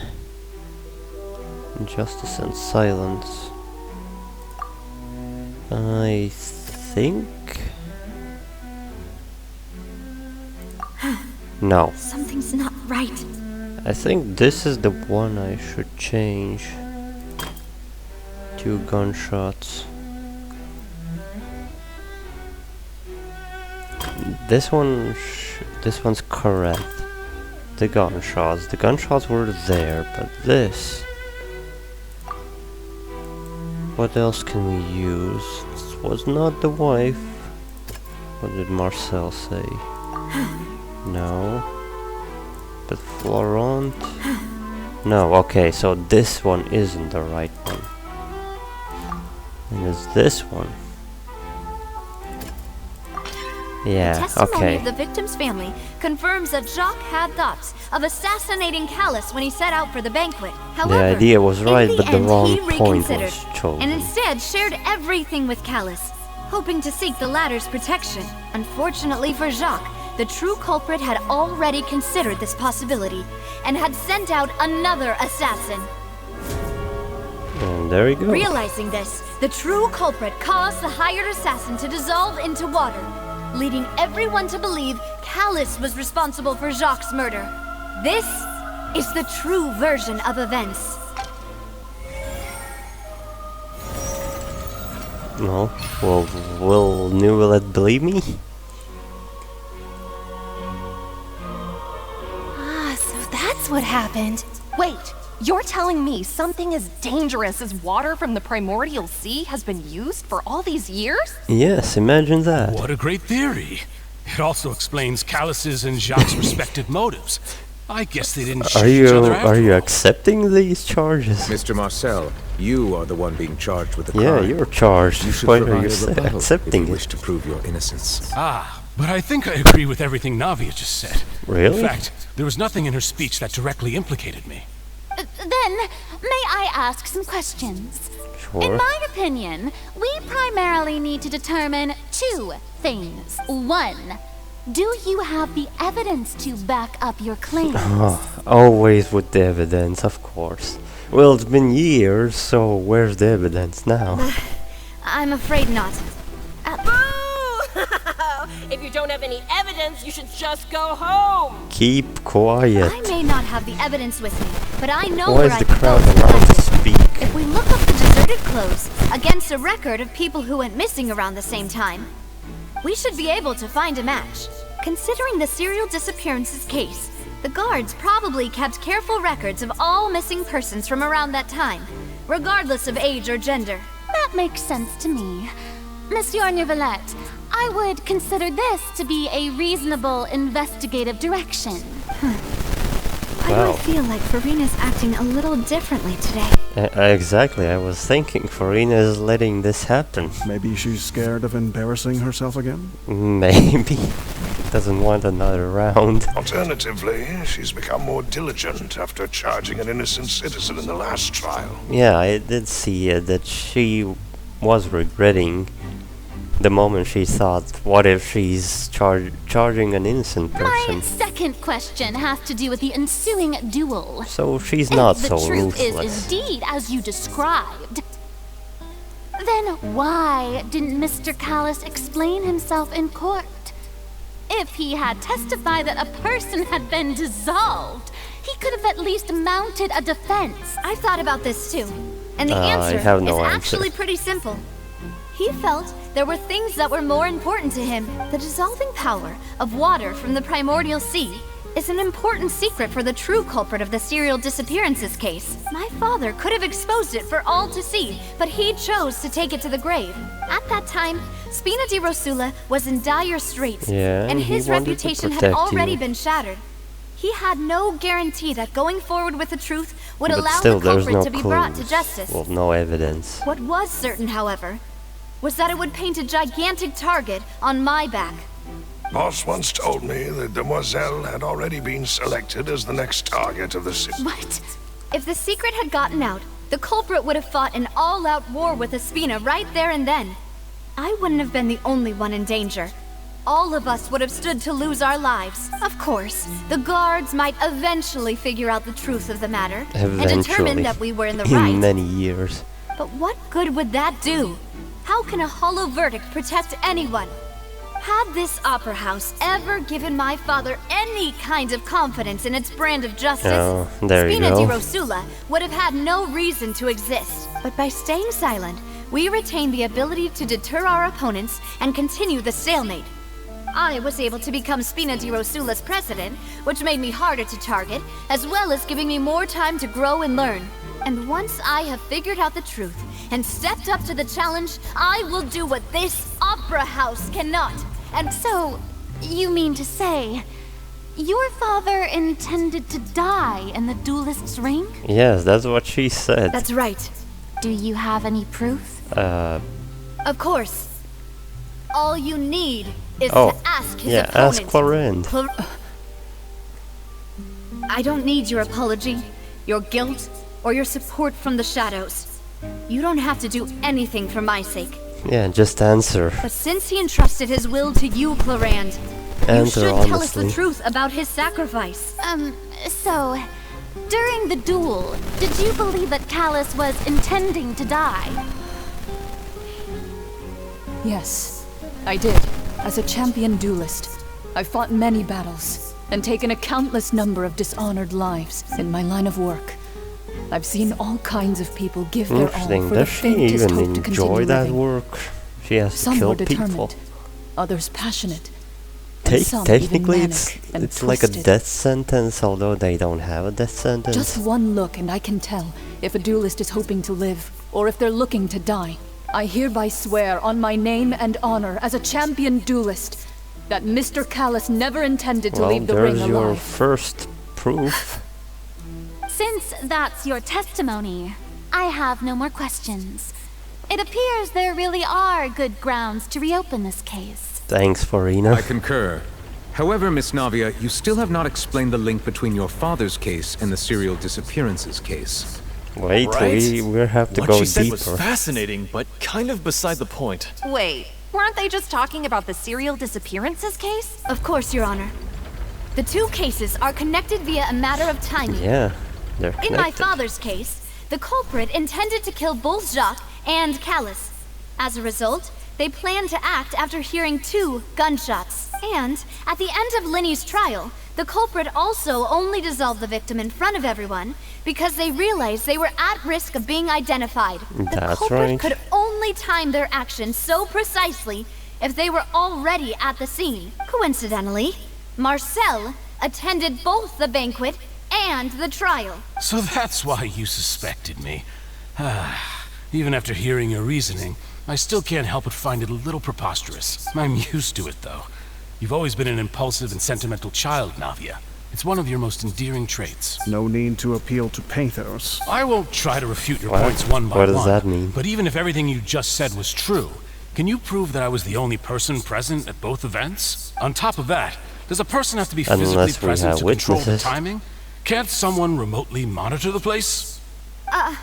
justice and silence. I think no. Something's not right. I think this is the one I should change. 2 gunshots. This one's correct. The gunshots were there, but this. What else can we use? This was not the wife. What did Marcel say? No. But Florent? No, okay, so this one isn't the right one. And it's this one. Yeah, The testimony okay. of the victim's family confirms that Jacques had thoughts of assassinating Callus when he set out for the banquet. However, The idea was right, in but the end, wrong he point reconsidered was chosen. and instead shared everything with Callus, hoping to seek the latter's protection. Unfortunately for Jacques, the true culprit had already considered this possibility and had sent out another assassin. And there you go. Realizing this, the true culprit caused the hired assassin to dissolve into water, leading everyone to believe Callus was responsible for Jacques' murder. This is the true version of events. No. Well, will Newlet believe me? Ah, so that's what happened. Wait, you're telling me something as dangerous as water from the primordial sea has been used for all these years? Yes, imagine that. What a great theory. It also explains Callus's and Jacques' respective motives. I guess they didn't shoot each other after Are you accepting these charges? Mr. Marcel, you are the one being charged with the Yeah, crime. you're charged. You should Why are provide you a rebuttal accepting if you it? wish to prove your innocence. Ah, but I think I agree with everything Navia just said. Really? In fact, there was nothing in her speech that directly implicated me. Then, may I ask some questions? Sure. In my opinion, we primarily need to determine two things. One, do you have the evidence to back up your claims? Always with the evidence, of course. Well, it's been years, so where's the evidence now? I'm afraid not. If you don't have any evidence, you should just go home. Keep quiet. I may not have the evidence with me, but I know Why where is I the can crowd go to allowed collect to it. speak? If we look up the deserted clothes against a record of people who went missing around the same time, we should be able to find a match. Considering the serial disappearances case, the guards probably kept careful records of all missing persons from around that time, regardless of age or gender. That makes sense to me. Monsieur Neuvillette, I would consider this to be a reasonable investigative direction. Why do Wow. I feel like Farina's acting a little differently today? Exactly, I was thinking Farina is letting this happen. Maybe she's scared of embarrassing herself again? Maybe. Doesn't want another round. Alternatively, she's become more diligent after charging an innocent citizen in the last trial. Yeah, I did see that she was regretting the moment she thought, what if she's charging an innocent My person? second question has to do with the ensuing duel. So she's not If so the truth ruthless. is indeed as you described, then why didn't Mr. Callus explain himself in court? If he had testified that a person had been dissolved, he could have at least mounted a defense. I thought about this too, and the I answer have no is answer. actually pretty simple. He felt there were things that were more important to him. The dissolving power of water from the primordial sea is an important secret for the true culprit of the serial disappearances case. My father could have exposed it for all to see, but he chose to take it to the grave. At that time, Spina di Rosula was in dire straits, Yeah, and he his wanted to reputation had protect already you. been shattered. He had no guarantee that going forward with the truth would But allow still, the there's culprit no to be brought to clues. justice. Well, no evidence. What was certain, however, was that it would paint a gigantic target on my back. Boss once told me that Demoiselle had already been selected as the next target of the city. What? If the secret had gotten out, the culprit would have fought an all-out war with Espina right there and then. I wouldn't have been the only one in danger. All of us would have stood to lose our lives. Of course, the guards might eventually figure out the truth of the matter and determine that we were in the right. In many years. But what good would that do? How can a hollow verdict protect anyone? Had this opera house ever given my father any kind of confidence in its brand of justice, Oh, there you Spina di go. Rosula would have had no reason to exist. But by staying silent, we retained the ability to deter our opponents and continue the stalemate. I was able to become Spina di Rosula's president, which made me harder to target, as well as giving me more time to grow and learn. And once I have figured out the truth and stepped up to the challenge, I will do what this opera house cannot. And So, you mean to say, your father intended to die in the duelist's ring? Yes, that's what she said. That's right. Do you have any proof? Of course. All you need is to ask his opponent. ask Clorinde. I don't need your apology, your guilt, or your support from the shadows. You don't have to do anything for my sake. Yeah, just answer. But since he entrusted his will to you, Clorinde, you should tell us the truth about his sacrifice. So, during the duel, did you believe that Callus was intending to die? Yes, I did. As a champion duelist, I fought many battles and taken a countless number of dishonored lives in my line of work. I've seen all kinds of people give their all for the faintest hope to continue that living. work? She has Some to kill were determined, people. others passionate. Technically, it's like a death sentence, although they don't have a death sentence. Just one look and I can tell if a duelist is hoping to live or if they're looking to die. I hereby swear on my name and honor as a champion duelist that Mr. Callus never intended to leave the ring alive. There's your first proof. Since that's your testimony, I have no more questions. It appears there really are good grounds to reopen this case. Thanks, Farina. I concur. However, Miss Navia, you still have not explained the link between your father's case and the serial disappearances case. Wait, we have to go deeper. What she said was fascinating, but kind of beside the point. Wait, weren't they just talking about the serial disappearances case? Of course, Your Honor. The two cases are connected via a matter of timing. Yeah, they're connected. In my father's case, the culprit intended to kill both Jacques and Callus. As a result, they planned to act after hearing 2 gunshots. And at the end of Linny's trial, the culprit also only dissolved the victim in front of everyone because they realized they were at risk of being identified. The culprit could only time their actions so precisely if they were already at the scene. Coincidentally, Marcel attended both the banquet and the trial. So that's why you suspected me. Even after hearing your reasoning, I still can't help but find it a little preposterous. I'm used to it, though. You've always been an impulsive and sentimental child, Navia. It's one of your most endearing traits. No need to appeal to pathos. I won't try to refute your points one by one. What does that mean? But even if everything you just said was true, can you prove that I was the only person present at both events? On top of that, does a person have to be physically present to control the timing? Can't someone remotely monitor the place? I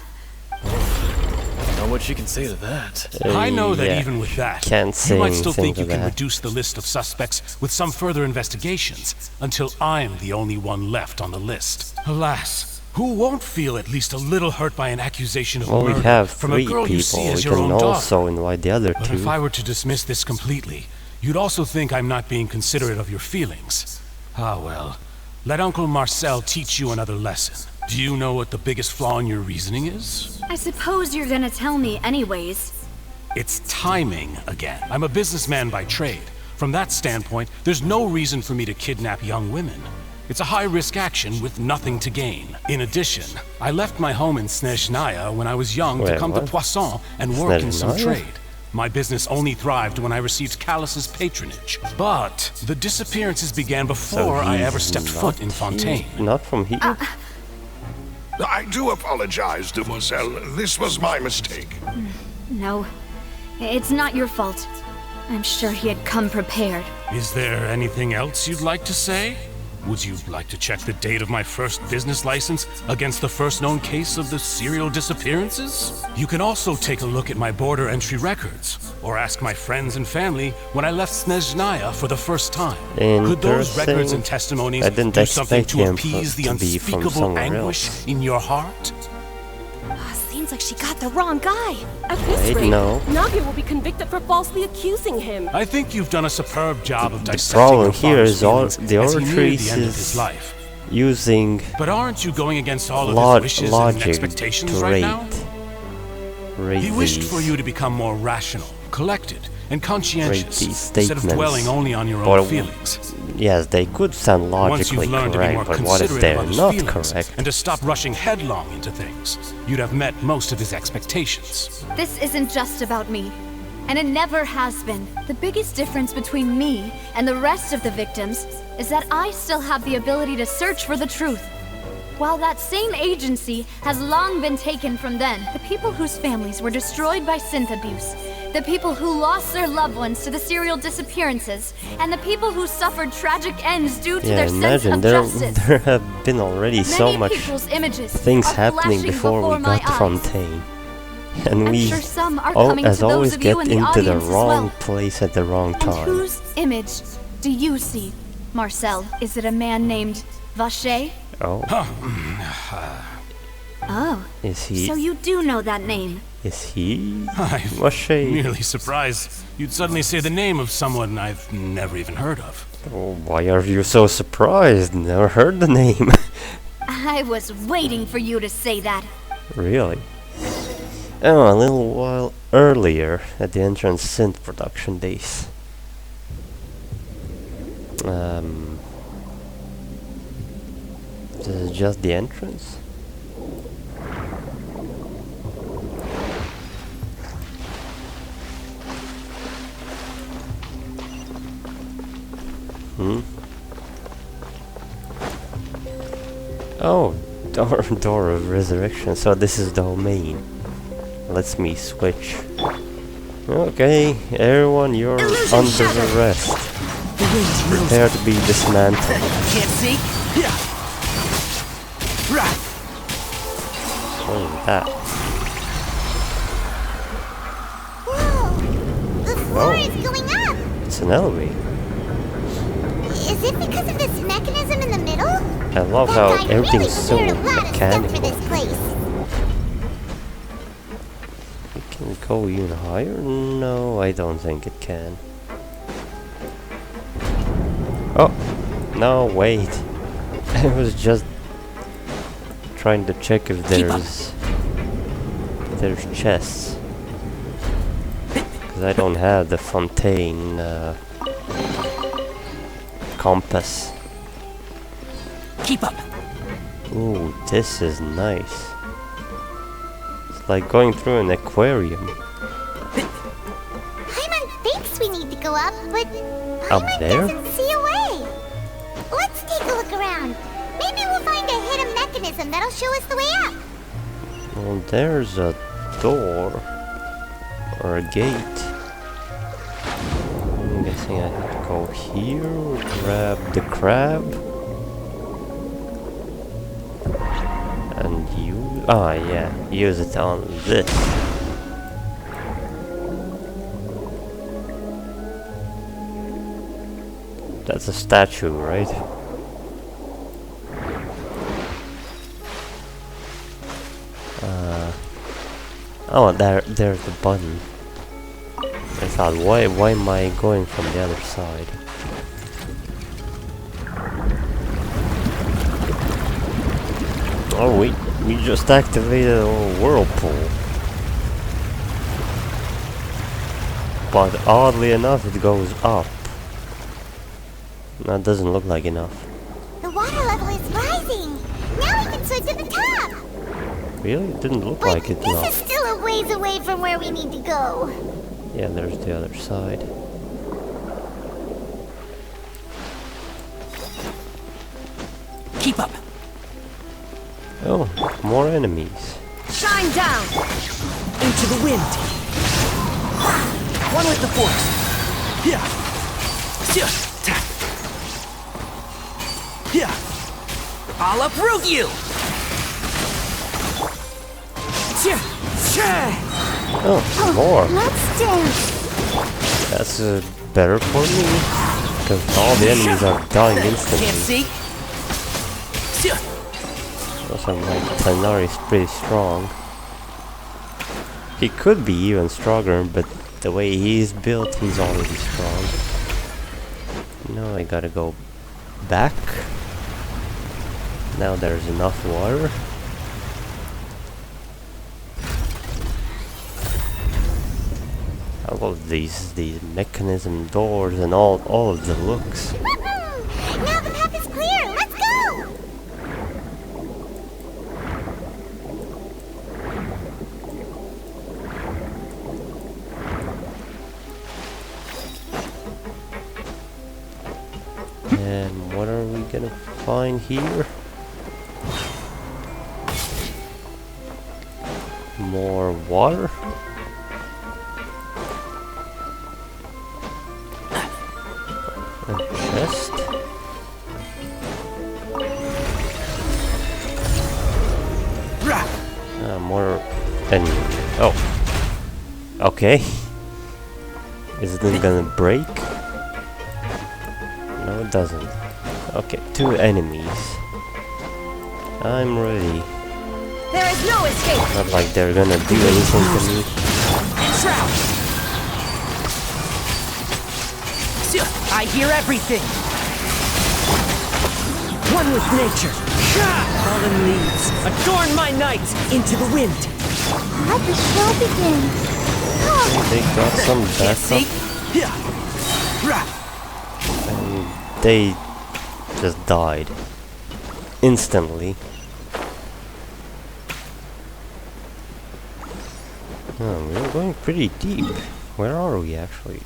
know what you can say to that. I know that even with that, you might still think you can reduce the list of suspects with some further investigations until I'm the only one left on the list. Alas, who won't feel at least a little hurt by an accusation of murder we have from a girl you see as your own can daughter? also invite the other But two. if I were to dismiss this completely, you'd also think I'm not being considerate of your feelings. Ah well, let Uncle Marcel teach you another lesson. Do you know what the biggest flaw in your reasoning is? I suppose you're gonna tell me anyways. It's timing again. I'm a businessman by trade. From that standpoint, there's no reason for me to kidnap young women. It's a high-risk action with nothing to gain. In addition, I left my home in Snezhnaya when I was young to come to Poisson and work in some trade. My business only thrived when I received Callus's patronage. But the disappearances began before I ever stepped foot in Fontaine. Not from here? I do apologize, demoiselle. This was my mistake. No, it's not your fault. I'm sure he had come prepared. Is there anything else you'd like to say? Would you like to check the date of my first business license against the first known case of the serial disappearances? You can also take a look at my border entry records, or ask my friends and family when I left Snezhnaya for the first time. Could those records and testimonies do something to appease the unspeakable anguish in your heart? Seems like she got the wrong guy. At this rate, Navia will be convicted for falsely accusing him. I think you've done a superb job of dissecting problem your here is father's all the Ortrice is using But aren't you going against all of his wishes and expectations to right now? rate He wished these. for you to become more rational, collected, and conscientious, these instead of statements. dwelling only on your own feelings. Yes, they could sound Once logically you've learned to be more correct, but what if considerate they're of others' not feelings correct? and to stop rushing headlong into things, you'd have met most of his expectations. This isn't just about me, and it never has been. The biggest difference between me and the rest of the victims is that I still have the ability to search for the truth. While that same agency has long been taken from them, the people whose families were destroyed by synth abuse The people who lost their loved ones to the serial disappearances, and the people who suffered tragic ends due to Yeah, their sense imagine of there justice. have been already so Many much people's images things are happening flashing before we my got to eyes. Fontaine. And I'm we, sure some are coming as to those always, of you get in the into the audience as wrong well. place at the wrong And time. whose image do you see, Marcel? Is it a man named Vacher? Oh. Oh. Is he? So you do know that name? Is he? I'm Vacher? merely surprised you'd suddenly say the name of someone I've never even heard of. Oh, why are you so surprised? Never heard the name. I was waiting for you to say that. Really? Oh, a little while earlier at the Entrance Synth production days. This is just the entrance? Oh, door of resurrection. So this is the domain. Lets me switch. Okay, everyone, you're under arrest. Prepare to be dismantled. Can't see? Yeah. What is that? Whoa! The floor is going up! It's an elevator. Is it because of this mechanism in the middle? I love how everything's so mechanical. For this place. It can go even higher? No, I don't think it can. Oh! No, wait. I was just trying to check if there's chests. Because I don't have the Fontaine compass. Keep up. Ooh, this is nice. It's like going through an aquarium. Paimon thinks we need to go up, but Up Paimon there? doesn't see a way. Let's take a look around. Maybe we'll find a hidden mechanism that'll show us the way up. Well, there's a door or a gate. I'm guessing I have to go here, grab the crab, and use. Ah, yeah, use it on this. That's a statue, right? Oh, there's the button. I thought, why am I going from the other side? Oh, we just activated a whirlpool. But oddly enough, it goes up. That doesn't look like enough. The water level is rising. Now we can swim to the top. Really? It didn't look But like it this enough. is still a ways away from where we need to go. Yeah, there's the other side. Keep up. Oh, more enemies. Shine down. Into the wind. One with the force. Yeah. Yeah. I'll uproot you. Oh, more. Let's dance. That's better for me, because all the enemies are dying instantly. Can't see. Also, my Tanari is pretty strong. He could be even stronger, but the way he's built, he's already strong. Now I gotta go back. Now there's enough water. I love these mechanism doors and all of the looks. Now the path is clear. Let's go. And what are we gonna find here? More water? chest. More enemies. Oh. Okay. Is it gonna break? No, it doesn't. Okay, 2 enemies. I'm ready. There is no escape. Not like they're gonna do anything to me. Trap. I hear everything. One with nature. Fallen leaves adorn my night into the wind. Let the show begin. They got some backup. And they just died. Instantly. Oh, we're going pretty deep. Where are we actually?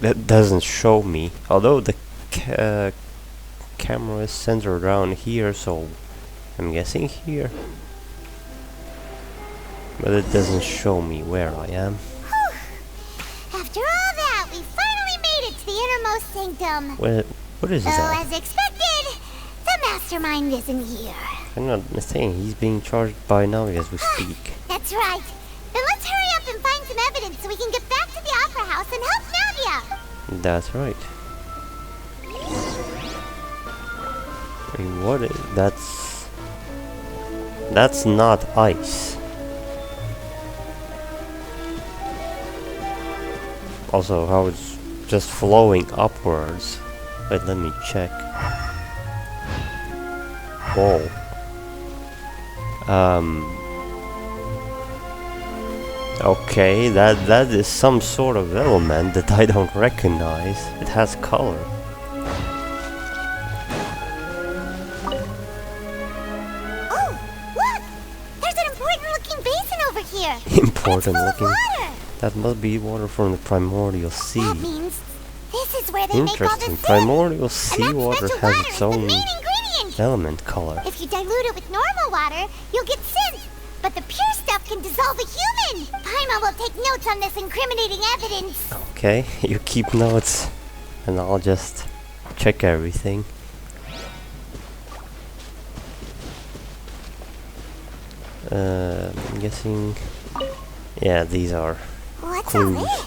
That doesn't show me. Although the camera is centered around here, so I'm guessing here. But it doesn't show me where I am. After all that, we finally made it to the innermost sanctum. What is that? As expected, the mastermind isn't here. I'm not saying he's being charged by Navi as we speak. That's right. Then let's hurry up and find some evidence so we can get back to the Opera House and help Navia. That's right. What is that's not ice. Also, how it's just flowing upwards. Wait, let me check. Whoa. Okay, that is some sort of element that I don't recognize. It has color. Oh, look! There's an important-looking basin over here. Important looking. That must be water from the primordial sea. That means this is where they make all Interesting. the Primordial seawater has its own main ingredient. element color. If you dilute it with normal water, you'll get synth. But the pure stuff can dissolve a human. Paimon will take notes on this incriminating evidence. Okay, you keep notes, and I'll just check everything. I'm guessing. Yeah, these are What's clues. all this?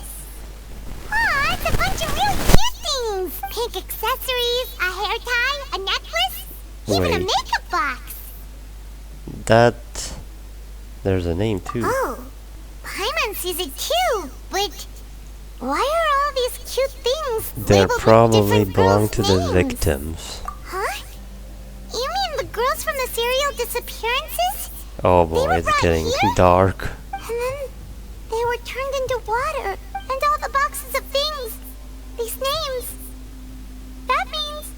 Aw, it's a bunch of really cute things. Pink accessories, a hair tie, a necklace, even a Wait. makeup box. That. There's a name too. Oh, Paimon sees it too. But why are all these cute things They labeled probably with different belong girls' to the names? victims. Huh? You mean the girls from the serial disappearances? Oh boy, it's getting dark. And then they were turned into water, and all the boxes of things, these names. That means...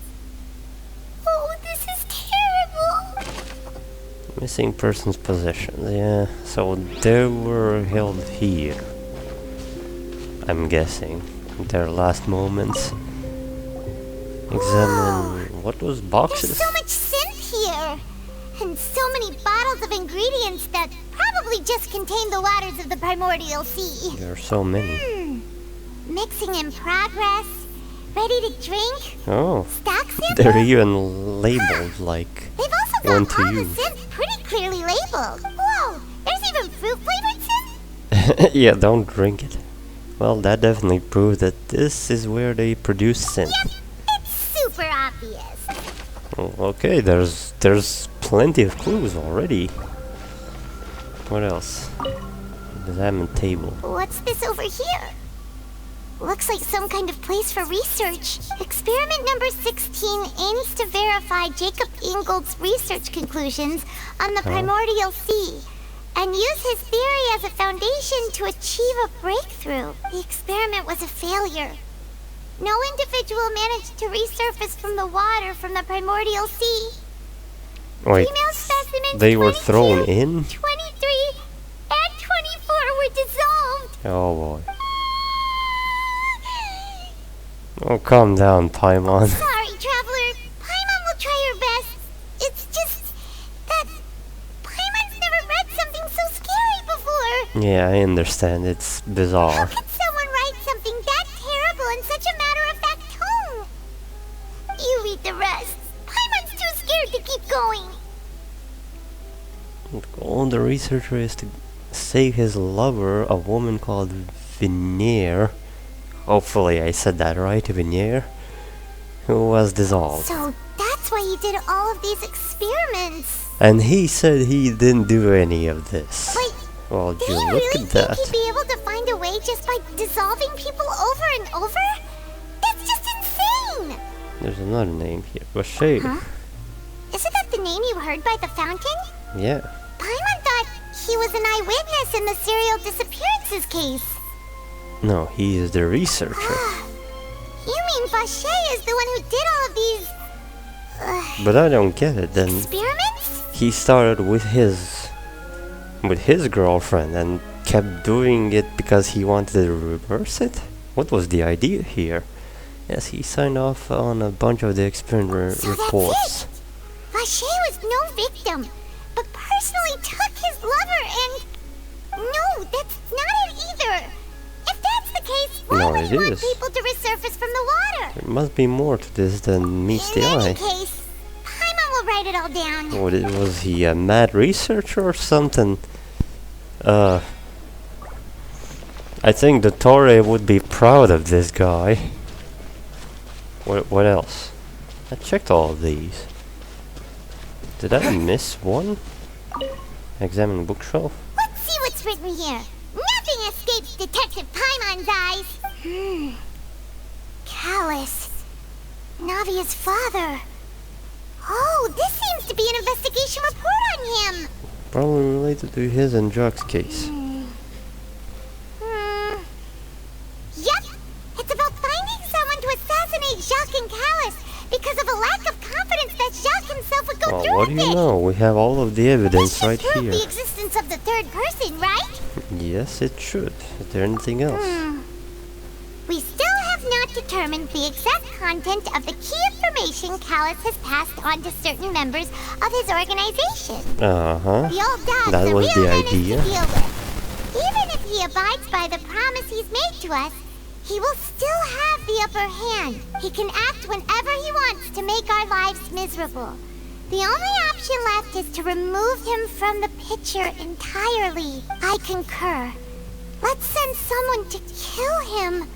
Oh, this is terrible! Missing persons possessions. Yeah, so they were held here. I'm guessing. Their last moments. Examine what was boxes? There's so much synth here! And so many bottles of ingredients that probably just contain the waters of the primordial sea. There are so many. Mixing in progress, ready to drink. Oh, Stock sample? they're even labeled like They've also one got to all the use. synth pretty clearly labeled. Whoa, there's even fruit-flavored synth? Yeah, don't drink it. Well, that definitely proves that this is where they produce synth. Yep, it's super obvious. Oh, okay, there's plenty of clues already. What else? Examine table. What's this over here? Looks like some kind of place for research. Experiment number 16 aims to verify Jacob Ingold's research conclusions on the primordial sea and use his theory as a foundation to achieve a breakthrough. The experiment was a failure. No individual managed to resurface from the water from the primordial sea. Wait, Female specimens they were 22, thrown in? 23, and 24 were dissolved. Oh boy. Oh, calm down, Paimon. Sorry, Traveler. Paimon will try her best. It's just that Paimon's never read something so scary before. Yeah, I understand. It's bizarre. How could someone write something that terrible in such a matter-of-fact tone? The goal of the researcher is to save his lover, a woman called Veneer. Hopefully I said that right, Veneer. Who was dissolved. So that's why he did all of these experiments. And he said he didn't do any of this. Wait, well, do you you look really at think that. he'd be able to find a way just by dissolving people over and over? That's just insane! There's another name here. Bachet. Huh? Isn't that the name you heard by the fountain? Yeah. Paimon thought he was an eyewitness in the serial disappearances case. No, he is the researcher. You mean Bachet is the one who did all of these... But I don't get it then. experiments? He started with his girlfriend and kept doing it because he wanted to reverse it? What was the idea here? Yes, he signed off on a bunch of the experiment reports. Bachet was no victim, but personally took his lover and... No, that's not it either! If that's the case, why would he want people to resurface from the water? There must be more to this than meets the eye. In any case, Paimon will write it all down. What, was he a mad researcher or something? I think the Torre would be proud of this guy. What else? I checked all of these. Did I miss one? Examine the bookshelf. Let's see what's written here. Nothing escapes Detective Paimon's eyes. Callus. Navia's father. Oh, this seems to be an investigation report on him. Probably related to his and Jock's case. Yep. It's about finding someone to assassinate Jacques and Callus because of a lack of confidence that Jacques himself would go Well, through what with do you it. know? We have all of the evidence right Prove here. the existence of the third person, right? Yes, it should. Is there anything else? We still have not determined the exact content of the key information Callus has passed on to certain members of his organization. Uh-huh. The old dog's That a was real the menace idea. to deal with. Even if he abides by the promise he's made to us, he will still have the upper hand. He can act whenever he wants to make our lives miserable. The only option left is to remove him from the picture entirely. I concur. Let's send someone to kill him.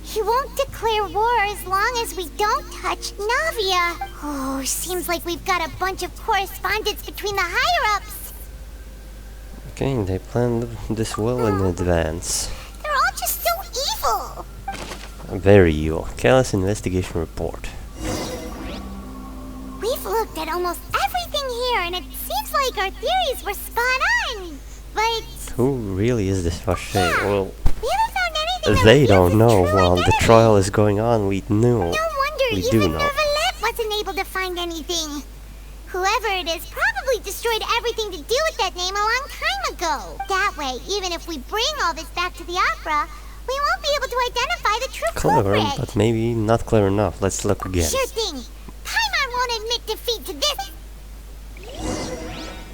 He won't declare war as long as we don't touch Navia. Oh, seems like we've got a bunch of correspondence between the higher-ups. Okay, they planned this well in advance. They're all just so evil. Very evil. Callus investigation report. We've looked at almost everything here, and it seems like our theories were spot on. But Who really is this Bachet? Well, we haven't found anything that they reveals don't his know. true While the identity. trial is going on, we knew. No wonder We even do know. Nervalette wasn't able to find anything. Whoever it is probably destroyed everything to do with that name a long time ago. That way, even if we bring all this back to the opera, we won't be able to identify the true Clever, culprit. but maybe not clever enough. Let's look again. Sure thing. Paimon won't admit defeat to this.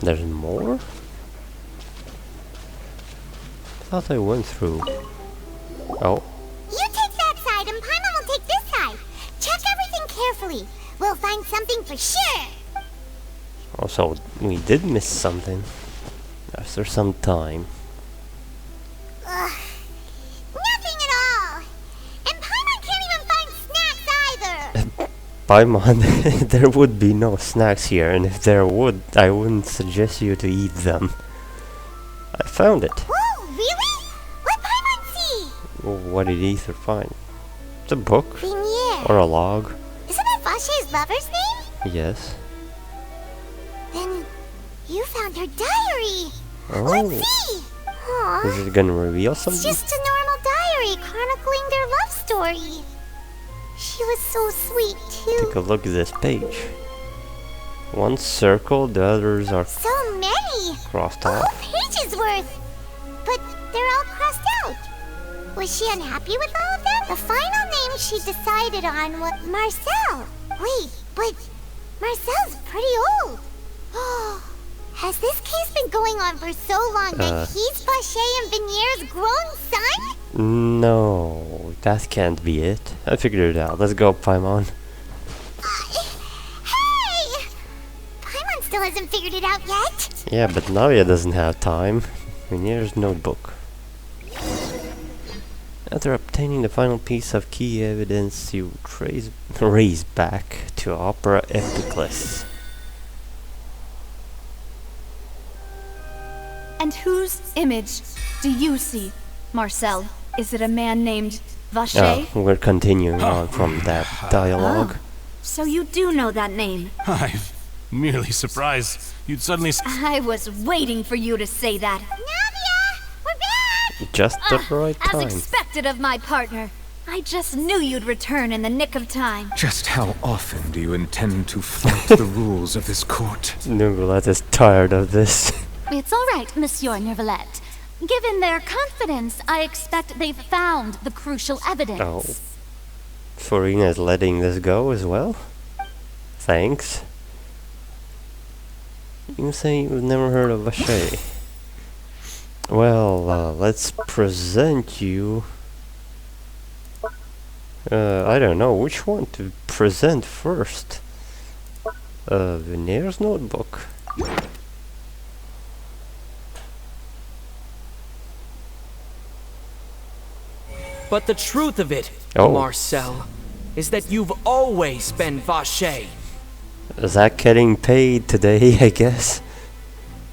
There's more? Thought I went through. Oh, You take that side and Paimon will take this side. Check everything carefully. We'll find something for sure. so we did miss something. After some time. Nothing at all. And Paimon can't even find snacks either. Paimon, there would be no snacks here, and if there would, I wouldn't suggest you to eat them. I found it. Whoa, really? Let Paimon see. What did Ether find? It's a book? Veneer. Or a log? Isn't that Bachet's lover's name? Yes. Then you found her diary. Oh. Let's see. Aww. Is it gonna reveal It's something? just a normal diary chronicling their love story. She was so sweet, too. Take a look at this page. One's circled, the others are So many. crossed A off. whole page's worth. But they're all crossed out. Was she unhappy with all of them? The final name she decided on was Marcel. Wait, but Marcel's pretty old. Has this case been going on for so long that he's Bachet and Venier's grown son? No, that can't be it. I figured it out. Let's go, Paimon. Hey! Paimon still still hasn't figured it out yet? Yeah, but Navia doesn't have time. Venier's notebook. After obtaining the final piece of key evidence, you race back to Opera Epiclus. And whose image do you see, Marcel? Is it a man named Vacher? Oh, we're continuing on from that dialogue. So you do know that name? I'm merely surprised you'd suddenly... I was waiting for you to say that. Just the right As time. expected of my partner. I just knew you'd return in the nick of time. Just how often do you intend to flout the rules of this court? Neuvillette is tired of this. It's all right, Monsieur Neuvillette. Given their confidence, I expect they've found the crucial evidence. Oh. Farina is letting this go as well? Thanks. You say you've never heard of Vacher. Well, let's present you... I don't know which one to present first. Venier's notebook. But the truth of it, Oh. Marcel, is that you've always been Vacher. Zach getting paid today, I guess.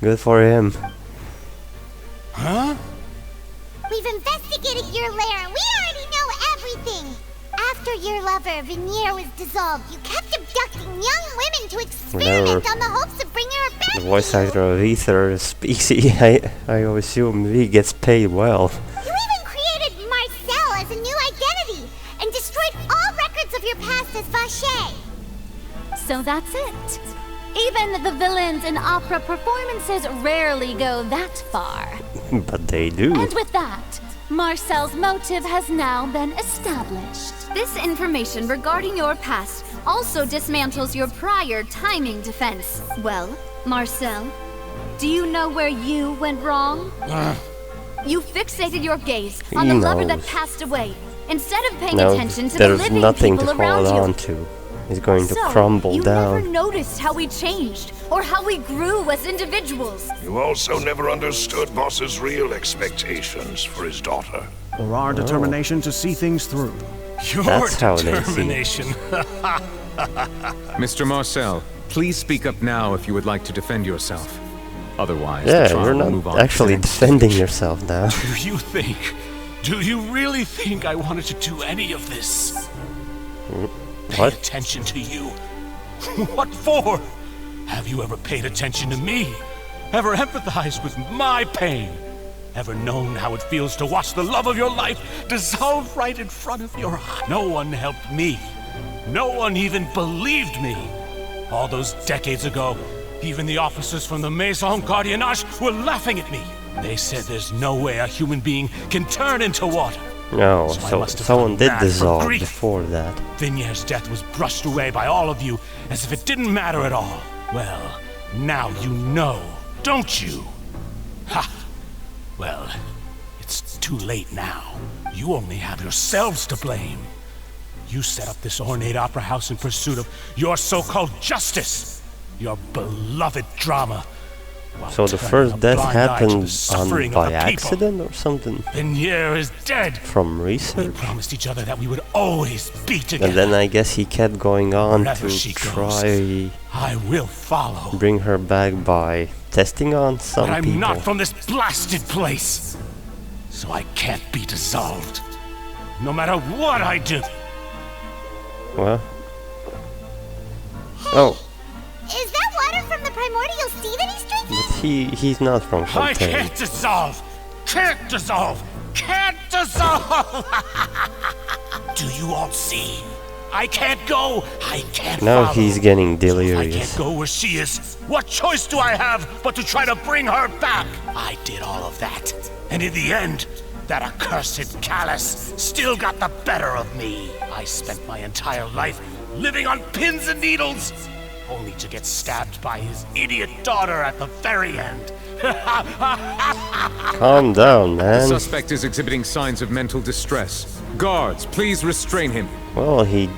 Good for him. Huh? We've investigated your lair. We already know everything. After your lover, Venier, was dissolved, you kept abducting young women to experiment on the hopes of bringing her back. The voice actor of Ether speaks. I assume he gets paid well. You even created Marcel as a new identity and destroyed all records of your past as Vacher. So that's it. Even the villains in opera performances rarely go that far. But they do. And with that, Marcel's motive has now been established. This information regarding your past also dismantles your prior timing defense. Well, Marcel, do you know where you went wrong? You fixated your gaze on the lover that passed away, instead of paying attention to the living people around you. There's nothing to hold on to. He's going to crumble down. You never noticed how we changed, or how we grew as individuals. You also never understood Boss's real expectations for his daughter. Or our determination to see things through. Your determination. Mr. Marcel, please speak up now if you would like to defend yourself. Otherwise, Yeah, the trial you're will move not on actually defending yourself now. Do you really think I wanted to do any of this? What? Pay attention to you. What for? Have you ever paid attention to me? Ever empathized with my pain? Ever known how it feels to watch the love of your life dissolve right in front of your eyes? No one helped me. No one even believed me. All those decades ago, even the officers from the Maison Gardiennage were laughing at me. They said there's no way a human being can turn into water. No, so someone did dissolve before that. Vinier's death was brushed away by all of you as if it didn't matter at all. Well, now you know, don't you? Ha! Well, it's too late now. You only have yourselves to blame. You set up this ornate opera house in pursuit of your so-called justice. Your beloved drama. So the first death happened by accident or something? Vinier is dead. From research? We promised each other that we would always be together. And then I guess he kept going on Wherever to she try I will follow. bring her back by testing on some But I'm people. not from this blasted place, so I can't be dissolved. No matter what I do. Well. Oh, Is that water from the primordial sea that he's drinking? but he's not from I Fontaine. can't dissolve! Can't dissolve! Can't dissolve! Do you all see? I can't go! I can't Now follow. he's getting I delirious. can't go where she is. What choice do I have but to try to bring her back? I did all of that. And in the end, that accursed Callus still got the better of me. I spent my entire life living on pins and needles, only to get stabbed by his idiot daughter at the very end. Calm down, The man. suspect is exhibiting signs of mental distress. Guards, please restrain him. Well, he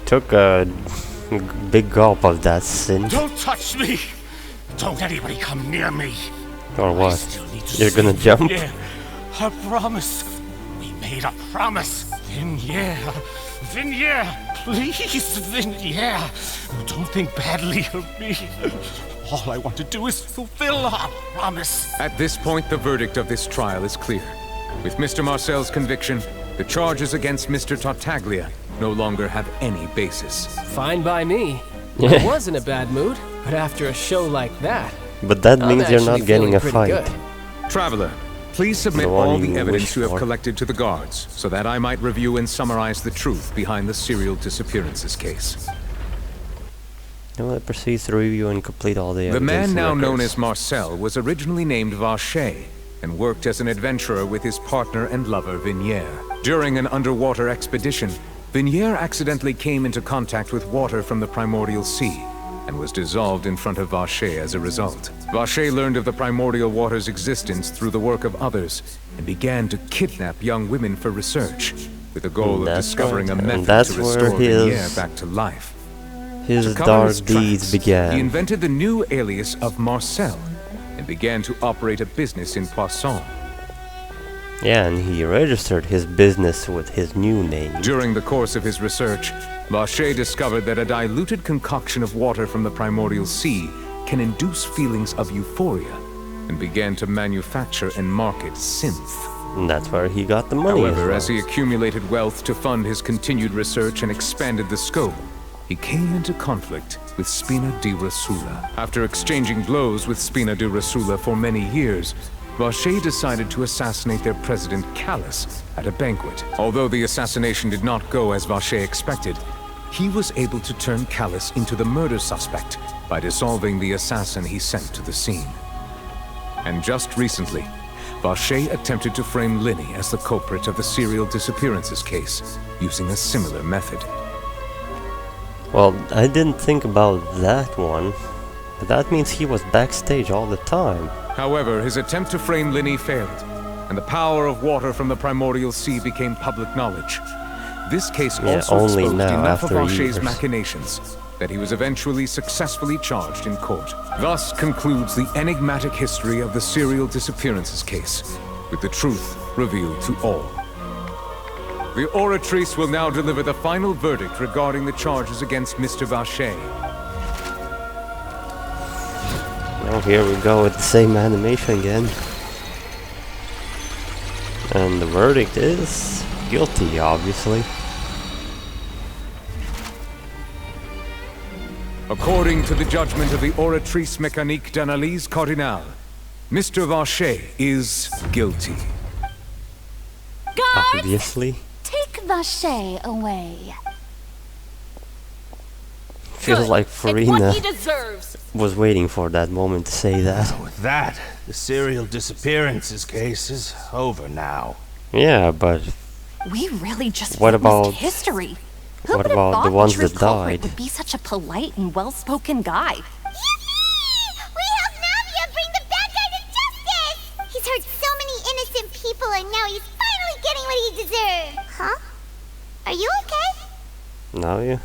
took a big gulp of that sin. Don't touch me! Don't anybody come near me. Or what? You're gonna jump? Yeah, a promise. We made a promise. Vinyera, please, Vinyera. Don't think badly of me. All I want to do is fulfill our promise. At this point, the verdict of this trial is clear. With Mr. Marcel's conviction, the charges against Mr. Tartaglia no longer have any basis. Fine by me. I was in a bad mood, but after a show like that... But that means you're not getting a fight. Good. Traveler, please submit all the evidence you have collected to the guards, so that I might review and summarize the truth behind the serial disappearances case. Now it proceeds to review and complete all the evidence. The man now known records. as Marcel was originally named Vacher, and worked as an adventurer with his partner and lover Vinyera. During an underwater expedition, Vinyera accidentally came into contact with water from the primordial sea, and was dissolved in front of Vacher as a result. Vacher learned of the primordial water's existence through the work of others, and began to kidnap young women for research, with the goal of discovering a method to restore Vinyera back to life. His dark deeds began. He invented the new alias of Marcel, and began to operate a business in Poisson. Yeah, and he registered his business with his new name. During the course of his research, Vacher discovered that a diluted concoction of water from the primordial sea can induce feelings of euphoria, and began to manufacture and market synth. And that's where he got the money. However, as he accumulated wealth to fund his continued research and expanded the scope, he came into conflict with Spina di Rosula. After exchanging blows with Spina di Rosula for many years, Vacher decided to assassinate their president Callus at a banquet. Although the assassination did not go as Vacher expected, he was able to turn Callus into the murder suspect by dissolving the assassin he sent to the scene. And just recently, Vacher attempted to frame Linny as the culprit of the serial disappearances case, using a similar method. Well, I didn't think about that one, but that means he was backstage all the time. However, his attempt to frame Linny failed, and the power of water from the primordial sea became public knowledge. This case also exposed enough of Vacher's machinations that he was eventually successfully charged in court. Thus concludes the enigmatic history of the serial disappearances case, with the truth revealed to all. The Oratrice will now deliver the final verdict regarding the charges against Mr. Vacher. Well, here we go with the same animation again. And the verdict is guilty, obviously. According to the judgment of the Oratrice Mécanique d'Analyse Cardinale, Mr. Vacher is guilty. Guards! Obviously. Take Vacher away. Feels like Farina was waiting for that moment to say that. With that, the serial disappearances case is over now. Yeah, but we really just what about history? Who what about the ones that died? Would be such a polite and well-spoken guy. Yippee! We helped Navia bring the bad guy to justice! He's hurt so many innocent people, and now he's finally getting what he deserved. Huh? Are you okay? Navia?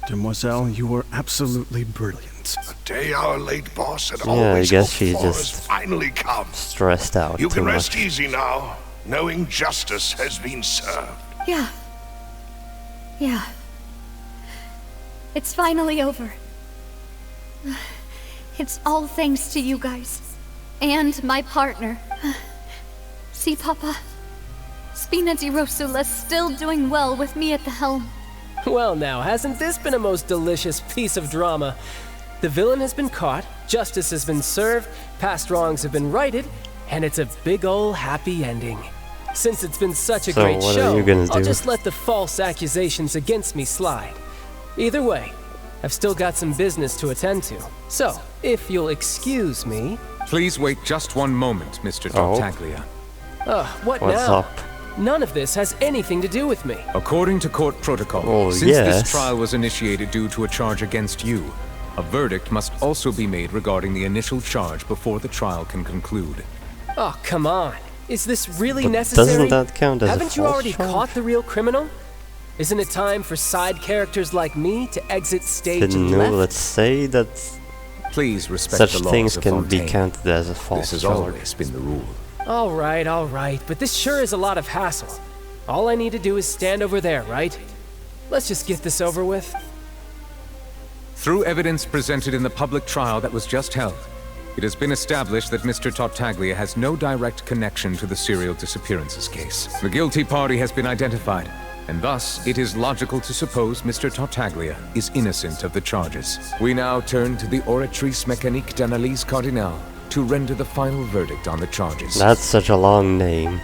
Demoiselle, you were absolutely brilliant. The day our late boss had I always guess hoped she for just has finally come. Stressed out. You can too rest much. easy now, knowing justice has been served. Yeah. Yeah. It's finally over. It's all thanks to you guys. And my partner. See, Papa? Spina di Rosula's still doing well with me at the helm. Well now, hasn't this been a most delicious piece of drama? The villain has been caught, justice has been served, past wrongs have been righted, and it's a big ol' happy ending. Since it's been such a great show, I'll just let the false accusations against me slide. Either way, I've still got some business to attend to. So, if you'll excuse me... Please wait just one moment, Mr. Tartaglia. What What's now? up? None of this has anything to do with me. According to court protocol, since this trial was initiated due to a charge against you, a verdict must also be made regarding the initial charge before the trial can conclude. Oh, come on. Is this really necessary? Doesn't that count as Haven't a you false already charge? caught the real criminal? Isn't it time for side characters like me to exit stage No, left? let's say that Please respect such the laws things of can be Fontaine. counted as a false This has charge. always been the rule. All right, but this sure is a lot of hassle. All I need to do is stand over there, right? Let's just get this over with. Through evidence presented in the public trial that was just held, it has been established that Mr. Tartaglia has no direct connection to the serial disappearances case. The guilty party has been identified, and thus it is logical to suppose Mr. Tartaglia is innocent of the charges. We now turn to the Oratrice Mécanique d'Analyse Cardinale to render the final verdict on the charges. That's such a long name.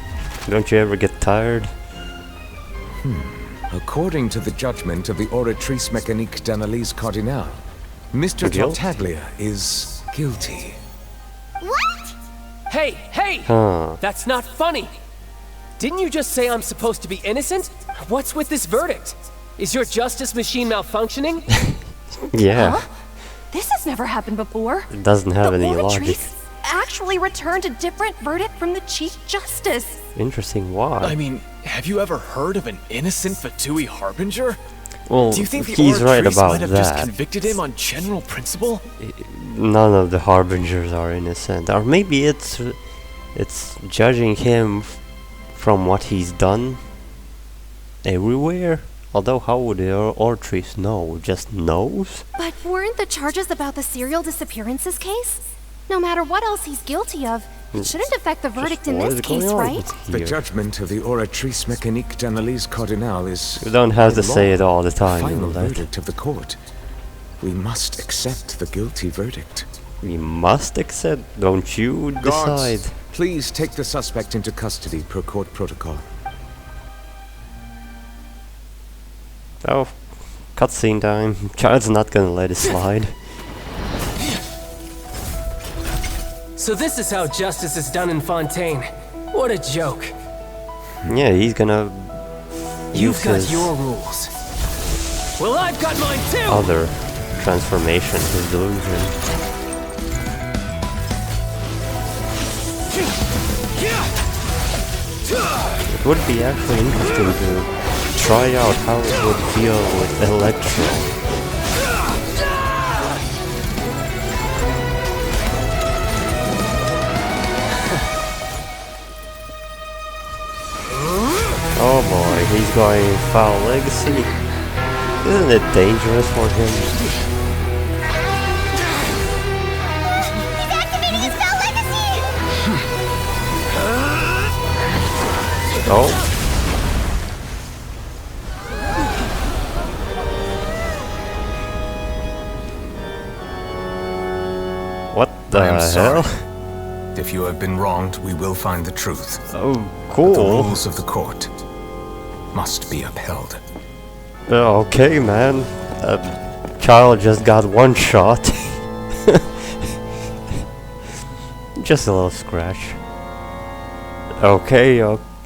Don't you ever get tired? According to the judgment of the Oratrice Mécanique d'Analyse Cardinale, Mr. Tartaglia is guilty. What? Hey! Huh. That's not funny! Didn't you just say I'm supposed to be innocent? What's with this verdict? Is your justice machine malfunctioning? Yeah. Huh? This has never happened before. It doesn't have any The logic. Oratrice actually returned a different verdict from the Chief Justice. Interesting, why? I mean, have you ever heard of an innocent Fatui Harbinger? Well, Do you think the he's right Oratrice about might have just that. convicted him on general principle? None of the Harbingers are innocent. Or maybe it's judging him from what he's done everywhere. Although how would the Oratrice know? Just knows? But weren't the charges about the serial disappearances case? No matter what else he's guilty of, it shouldn't affect the verdict in this case, right? The judgment of the Oratrice Mécanique d'Analyse Cardinale is... You don't have to by say law, it all the time, final you know that. verdict of the court. We must accept the guilty verdict. We must accept, don't you decide? Guards, please take the suspect into custody per court protocol. Oh, cutscene time. Child's not gonna let it slide. So this is how justice is done in Fontaine. What a joke. Yeah, he's gonna You've use got his your rules. Well, I've got mine too! other transformation, his delusion. It would be actually interesting to try out how it would feel with Electro. Oh boy, he's going Foul Legacy. Isn't it dangerous for him? He's activating his Foul Legacy! Oh. What the I am hell? sorry. If you have been wronged, we will find the truth. Oh, But cool. the rules of the court must be upheld. Okay, man. Child just got one shot. Just a little scratch. Okay,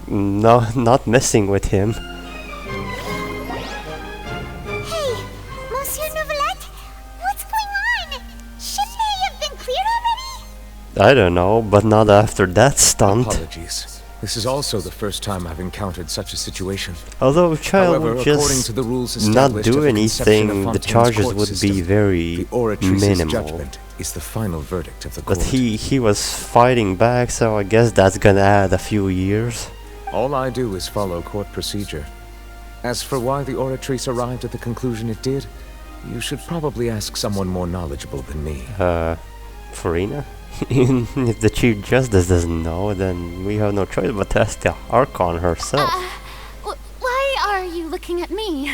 no, not messing with him. Hey, Monsieur Novelette, what's going on? Shouldn't they have been cleared already? I don't know, but not after that stunt. Apologies. This is also the first time I've encountered such a situation. Although Child However, would according just to the rules not established do at the conception of anything, the Fontaine's charges court would system, be very the Oratrice's minimal. judgment is the final verdict of the court. But he was fighting back, so I guess that's gonna add a few years. All I do is follow court procedure. As for why the Oratrice arrived at the conclusion it did, you should probably ask someone more knowledgeable than me. Farina? If the Chief Justice doesn't know, then we have no choice but to ask the Archon herself. Why are you looking at me?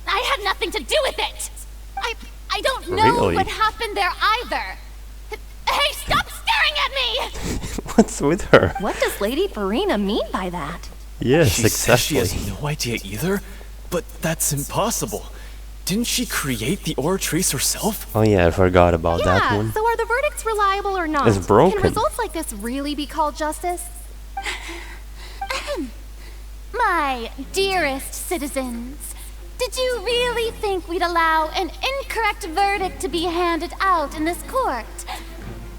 I had nothing to do with it! I don't know Really? what happened there either! Hey, stop staring at me! What's with her? What does Lady Farina mean by that? Yes, She says she exactly. has no idea either, but that's impossible. Didn't she create the Oratrice herself? Oh yeah, I forgot about that Yeah, one. so are the verdicts reliable or not? It's broken. Can results like this really be called justice? My dearest citizens, did you really think we'd allow an incorrect verdict to be handed out in this court?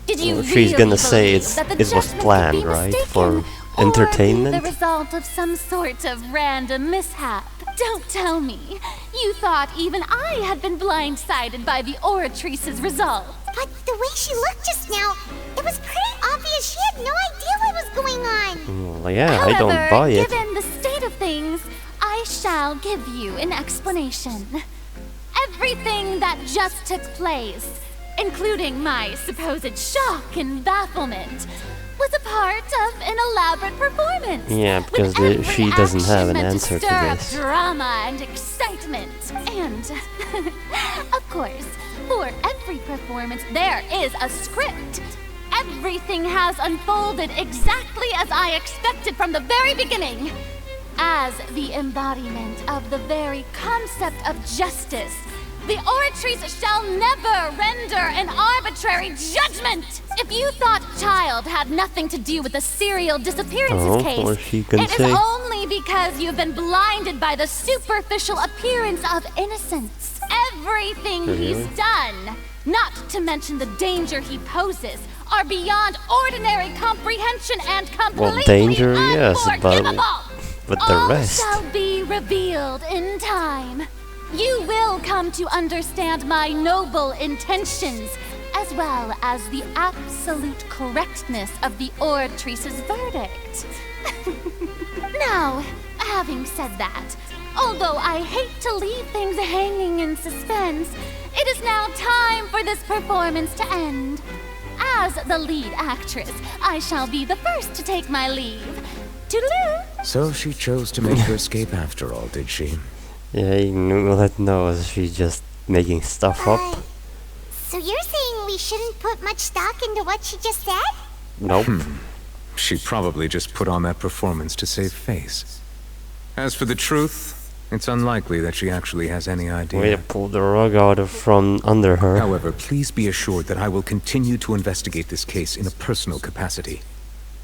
Did you Well, really she's gonna say believe it's that the it was judgment planned, could be right? mistaken, For or entertainment? the result of some sort of random mishap? Don't tell me. You thought even I had been blindsided by the Oratrice's result. But the way she looked just now, it was pretty obvious she had no idea what was going on. Well, yeah, However, I don't buy it. Given the state of things, I shall give you an explanation. Everything that just took place, including my supposed shock and bafflement, was a part of an elaborate performance. Yeah, because she doesn't have an answer to this. Drama and excitement, and of course, for every performance there is a script. Everything has unfolded exactly as I expected from the very beginning. As the embodiment of the very concept of justice, the Oratrice shall never render an arbitrary judgment! If you thought Child had nothing to do with the serial disappearances case, it is only because you've been blinded by the superficial appearance of innocence. Everything he's done, not to mention the danger he poses, are beyond ordinary comprehension and completely danger, yes, unforgivable. But the All rest shall be revealed in time. You will come to understand my noble intentions, as well as the absolute correctness of the Oratrice's verdict. Now, having said that, although I hate to leave things hanging in suspense, it is now time for this performance to end. As the lead actress, I shall be the first to take my leave. Toodaloo! So she chose to make her escape after all, did she? Yeah, you knew that knows she's just making stuff up. So you're saying we shouldn't put much stock into what she just said? Nope. She probably just put on that performance to save face. As for the truth, it's unlikely that she actually has any idea. Way to pull the rug out from under her. However, please be assured that I will continue to investigate this case in a personal capacity.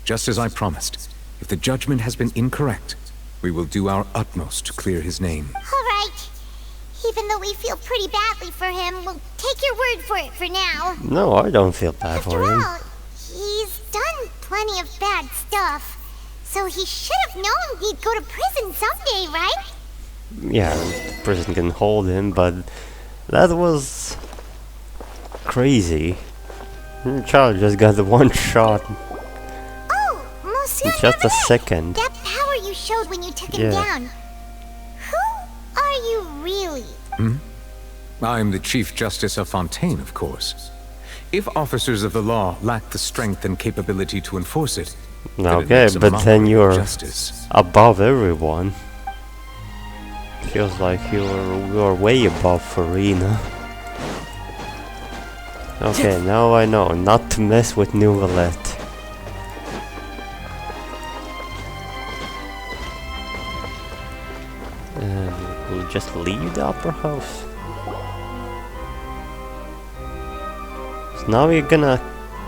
Just as I promised, if the judgment has been incorrect, we will do our utmost to clear his name. All right. Even though we feel pretty badly for him, we'll take your word for it for now. No, I don't feel bad for him. After all, he's done plenty of bad stuff. So he should have known he'd go to prison someday, right? Yeah, the prison can hold him, but that was crazy. Child just got the one shot. Oh, Monsieur, just a second. That power you showed when you took him down. Who are you really? I'm the Chief Justice of Fontaine, of course. If officers of the law lack the strength and capability to enforce it, okay, but then you're above everyone. Feels like you're way above Farina. Okay, now I know not to mess with Nouvellette. And we'll just leave the opera house. So now we're gonna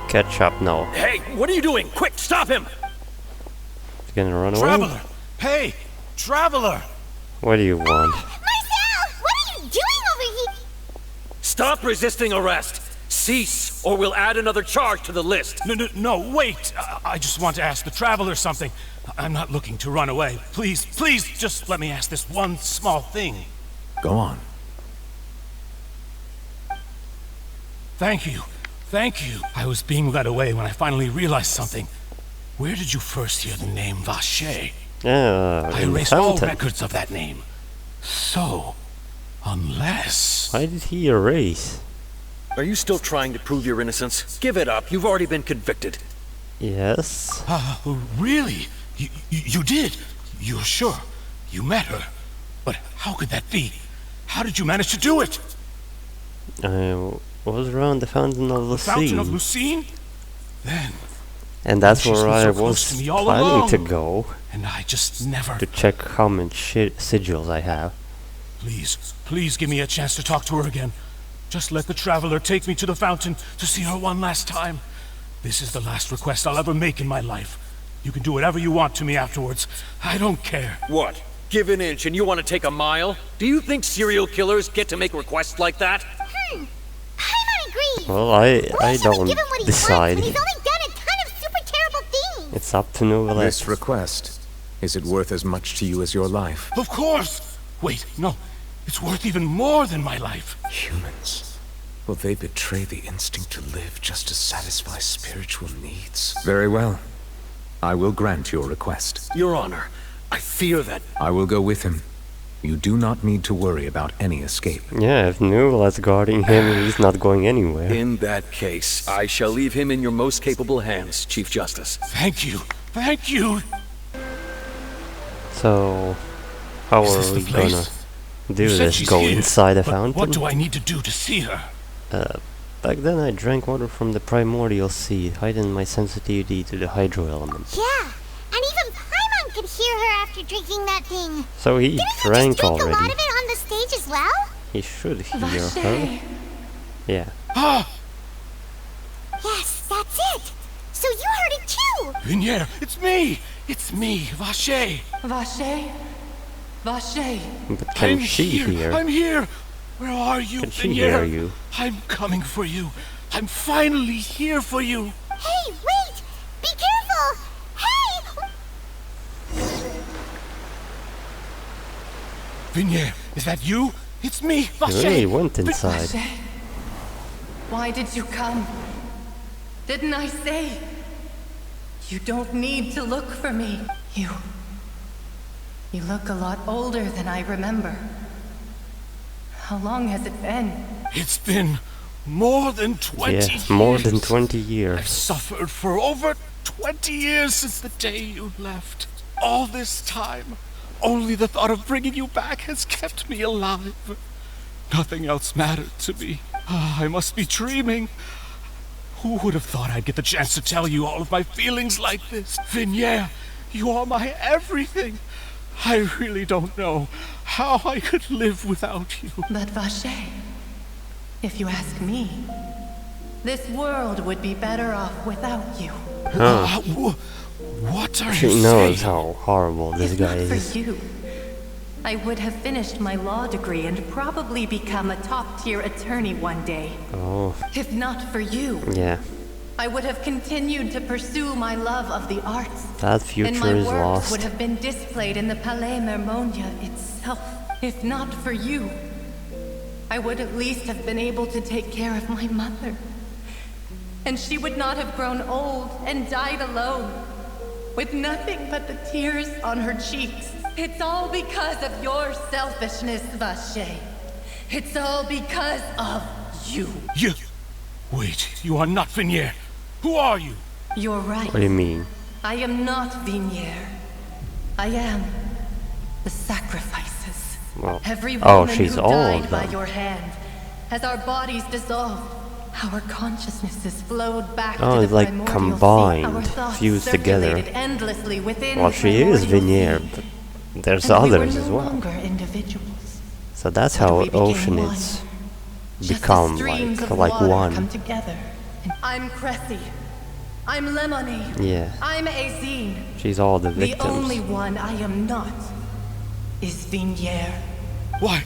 catch up now. Hey, what are you doing? Quick, stop him! He's gonna run away. Traveler! Hey, Traveler! What do you want? Marcel, what are you doing over here? Stop resisting arrest! Cease, or we'll add another charge to the list. No, wait! I just want to ask the Traveler something. I'm not looking to run away. Please, just let me ask this one small thing. Go on. Thank you. I was being led away when I finally realized something. Where did you first hear the name Vacher? I erased all records of that name. So, unless... Why did he erase? Are you still trying to prove your innocence? Give it up. You've already been convicted. Yes. Really? You did? You're sure? You met her? But how could that be? How did you manage to do it? I was around the Fountain of Lucine. Fountain of Lucine? Then... And that's where I was planning to go. And I just never... To check how much sigils I have. Please give me a chance to talk to her again. Just let the Traveler take me to the fountain to see her one last time. This is the last request I'll ever make in my life. You can do whatever you want to me afterwards. I don't care. What? Give an inch and you want to take a mile? Do you think serial killers get to make requests like that? Paimon agrees. Well, I don't decide. He's only done a ton of super terrible things. It's up to Nouvellette. This request, is it worth as much to you as your life? Of course! Wait, no. It's worth even more than my life. Humans. Will they betray the instinct to live just to satisfy spiritual needs? Very well. I will grant your request. Your Honor, I fear that... I will go with him. You do not need to worry about any escape. Yeah, if Newell's guarding him, he's not going anywhere. In that case, I shall leave him in your most capable hands, Chief Justice. Thank you. Thank you. So, how are we gonna do this? Go inside a fountain? What do I need to do to see her? Back then I drank water from the primordial sea, heightened my sensitivity to the hydro element. Yeah, and even Paimon could hear her after drinking that thing. So he drank Didn't you already. drink a lot of it on the stage as well? He should hear her. Yeah. Yes, that's it. So you heard it too. Vignere, it's me. It's me, Vache. Vache? Vache. But can she hear? I'm here. Where are you, Can she Vignere? hear you? I'm coming for you. I'm finally here for you. Hey, wait! Be careful! Hey! Vignere, is that you? It's me, He Vache. really went inside. Vache, why did you come? Didn't I say? You don't need to look for me. You look a lot older than I remember. How long has it been? It's been more than 20 years. More than 20 I've years. suffered for over 20 years since the day you left. All this time, only the thought of bringing you back has kept me alive. Nothing else mattered to me. I must be dreaming. Who would have thought I'd get the chance to tell you all of my feelings like this? Vignere, you are my everything. I really don't know how I could live without you. But Vache, if you ask me, this world would be better off without you. Huh. What are She you knows saying? how horrible this If guy not is. for you, I would have finished my law degree and probably become a top-tier attorney one day. Oh, If not for you, yeah. I would have continued to pursue my love of the arts. That And future my is works lost. would have been displayed in the Palais Mermonia itself. If not for you, I would at least have been able to take care of my mother. And she would not have grown old and died alone, with nothing but the tears on her cheeks. It's all because of your selfishness, Vache. It's all because of you. You... Wait, you are not Vignere. Who are you? You're right. What do you mean? I am not Vignere. I am the sacrifices. Well, Every oh, woman she's who all died of by them. your hand. As our bodies dissolved, our consciousnesses flowed back Oh, to it's the like primordial combined, sea. Our thoughts fused together. circulated endlessly within Well, the she is primordial Vignere, sea. but there's And we others were as no well. longer individuals. So that's But how we became ocean one. is Just as become streams of like water one. come together. I'm Cressy. I'm Lemonade. Yeah. I'm Azine. She's all the The victims. only one I am not is Vignere. Why?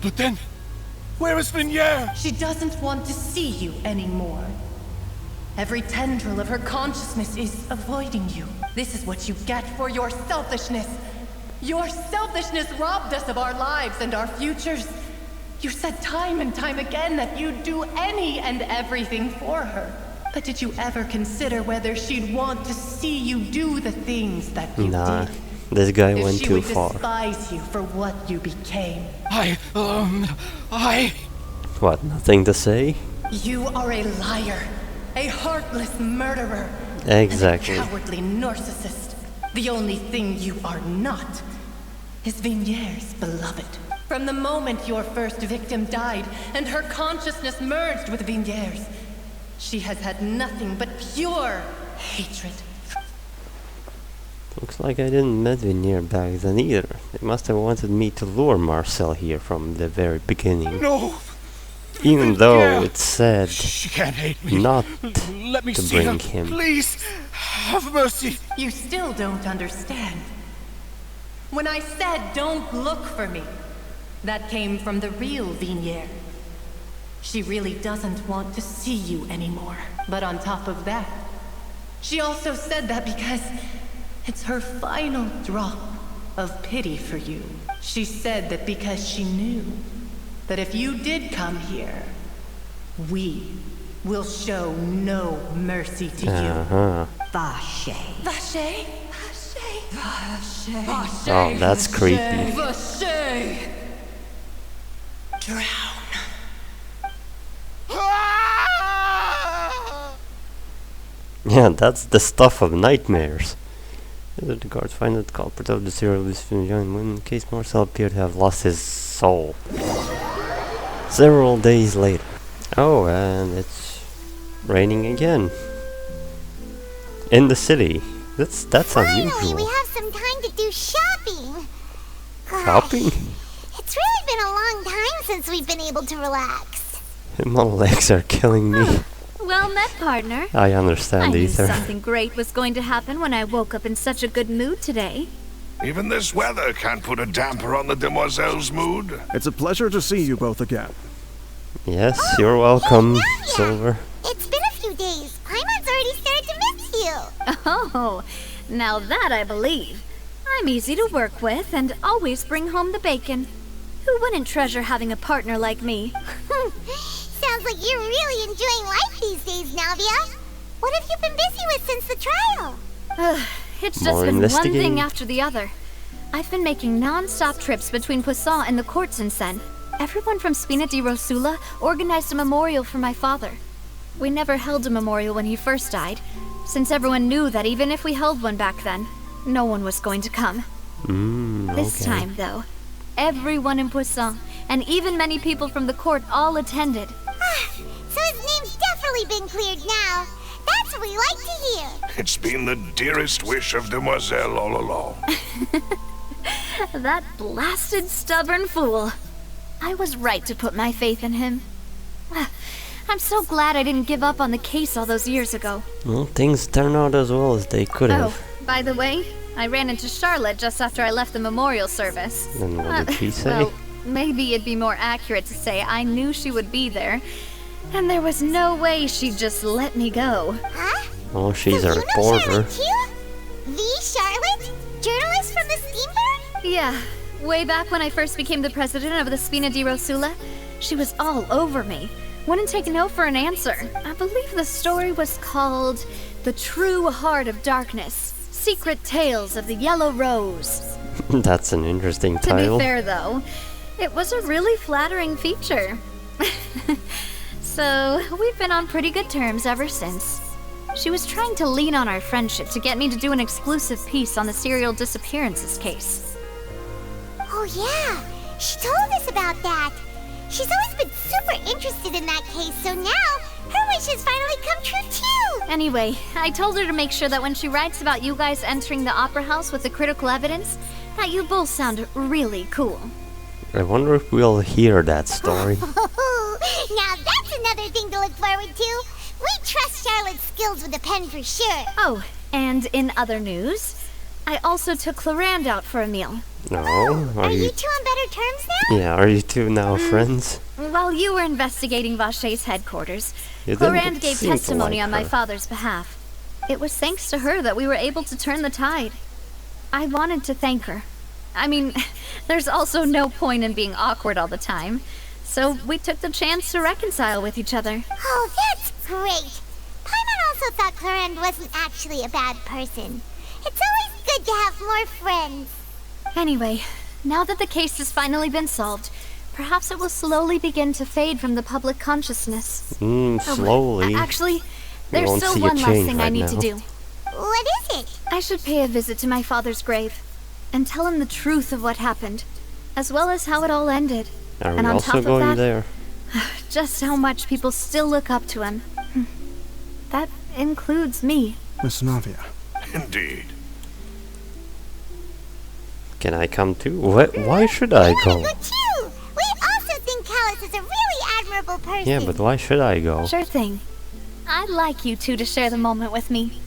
But then, where is Vignere? She doesn't want to see you anymore. Every tendril of her consciousness is avoiding you. This is what you get for your selfishness. Your selfishness robbed us of our lives and our futures. You said time and time again that you'd do any and everything for her. But did you ever consider whether she'd want to see you do the things that you Nah, did? this guy If went she too would far. despise you for what you became. What, nothing to say? You are a liar, a heartless murderer, Exactly. and a cowardly narcissist. The only thing you are not is Vignere's beloved. From the moment your first victim died and her consciousness merged with Vignere's, she has had nothing but pure hatred. Looks like I didn't met Vignere back then either. They must have wanted me to lure Marcel here from the very beginning. No! Even though it said She can't hate me. not Let me to see bring her. him. Please, have mercy. You still don't understand. When I said don't look for me, that came from the real Vignere. She really doesn't want to see you anymore. But on top of that, she also said that because it's her final drop of pity for you. She said that because she knew that if you did come here, We will show no mercy to Uh-huh. you. Vache. Vache? Vache. Oh, that's creepy. Vache. Drown. Yeah, that's the stuff of nightmares. The guards find that the culprit of the serial disparition in case Marcel appeared to have lost his soul. Several days later. Oh, and it's raining again. In the city. That's Finally, unusual. we have some time to do shopping. Gosh, Shopping? It's really been a long time since we've been able to relax. My legs are killing me. Well met, partner. I understand I knew either. something great was going to happen when I woke up in such a good mood today. Even this weather can't put a damper on the demoiselle's mood. It's a pleasure to see you both again. Yes, you're welcome, Silver. It's been a few days. Paimon's already started to miss you. Oh, now that I believe. I'm easy to work with and always bring home the bacon. Who wouldn't treasure having a partner like me? Sounds like you're really enjoying life these days, Navia. What have you been busy with since the trial? It's just More been one investigating? thing after the other. I've been making non-stop trips between Poisson and the courts in Sen. Everyone from Spina di Rosula organized a memorial for my father. We never held a memorial when he first died, since everyone knew that even if we held one back then, no one was going to come. This Okay. time, though, everyone in Poisson, and even many people from the court, all attended. So his name's definitely been cleared now. That's what we like to hear. It's been the dearest wish of Demoiselle all along. That blasted stubborn fool. I was right to put my faith in him. I'm so glad I didn't give up on the case all those years ago. Well, things turned out as well as they could have. Oh, by the way, I ran into Charlotte just after I left the memorial service. And what did she say? Well, maybe it'd be more accurate to say I knew she would be there, and there was no way she'd just let me go. Huh? Oh, she's So a you know reporter. Charlotte too? The Charlotte? Journalist from the Steamboat? Yeah, way back when I first became the president of the Spina di Rosula, she was all over me. Wouldn't take no for an answer. I believe the story was called The True Heart of Darkness, Secret Tales of the Yellow Rose. That's an interesting To title. be fair, though, it was a really flattering feature. So, we've been on pretty good terms ever since. She was trying to lean on our friendship to get me to do an exclusive piece on the serial disappearances case. Oh yeah, she told us about that. She's always been super interested in that case, so now her wish has finally come true too. Anyway, I told her to make sure that when she writes about you guys entering the opera house with the critical evidence, that you both sound really cool. I wonder if we'll hear that story. Now that's another thing to look forward to. We trust Charlotte's skills with the pen for sure. Oh, and in other news, I also took Clarand out for a meal. No, Are you two on better terms now? Yeah, are you two now friends? While you were investigating Vache's headquarters, You didn't Clarand gave seem to testimony like on my her. father's behalf. It was thanks to her that we were able to turn the tide. I wanted to thank her. I mean, there's also no point in being awkward all the time. So we took the chance to reconcile with each other. Oh, that's great. Paimon also thought Clarend wasn't actually a bad person. It's always good to have more friends. Anyway, now that the case has finally been solved, perhaps it will slowly begin to fade from the public consciousness. Slowly. Actually, We there's won't still see a one last change thing I right need to now. do. What is it? I should pay a visit to my father's grave and tell him the truth of what happened, as well as how it all ended. Are and we on also top of going that, there? just how much people still look up to him. That includes me. Miss Navia. Indeed. Can I come too? Why should I go? Go too. We also think Callus is a really admirable person. Yeah, but why should I go? Sure thing. I'd like you two to share the moment with me.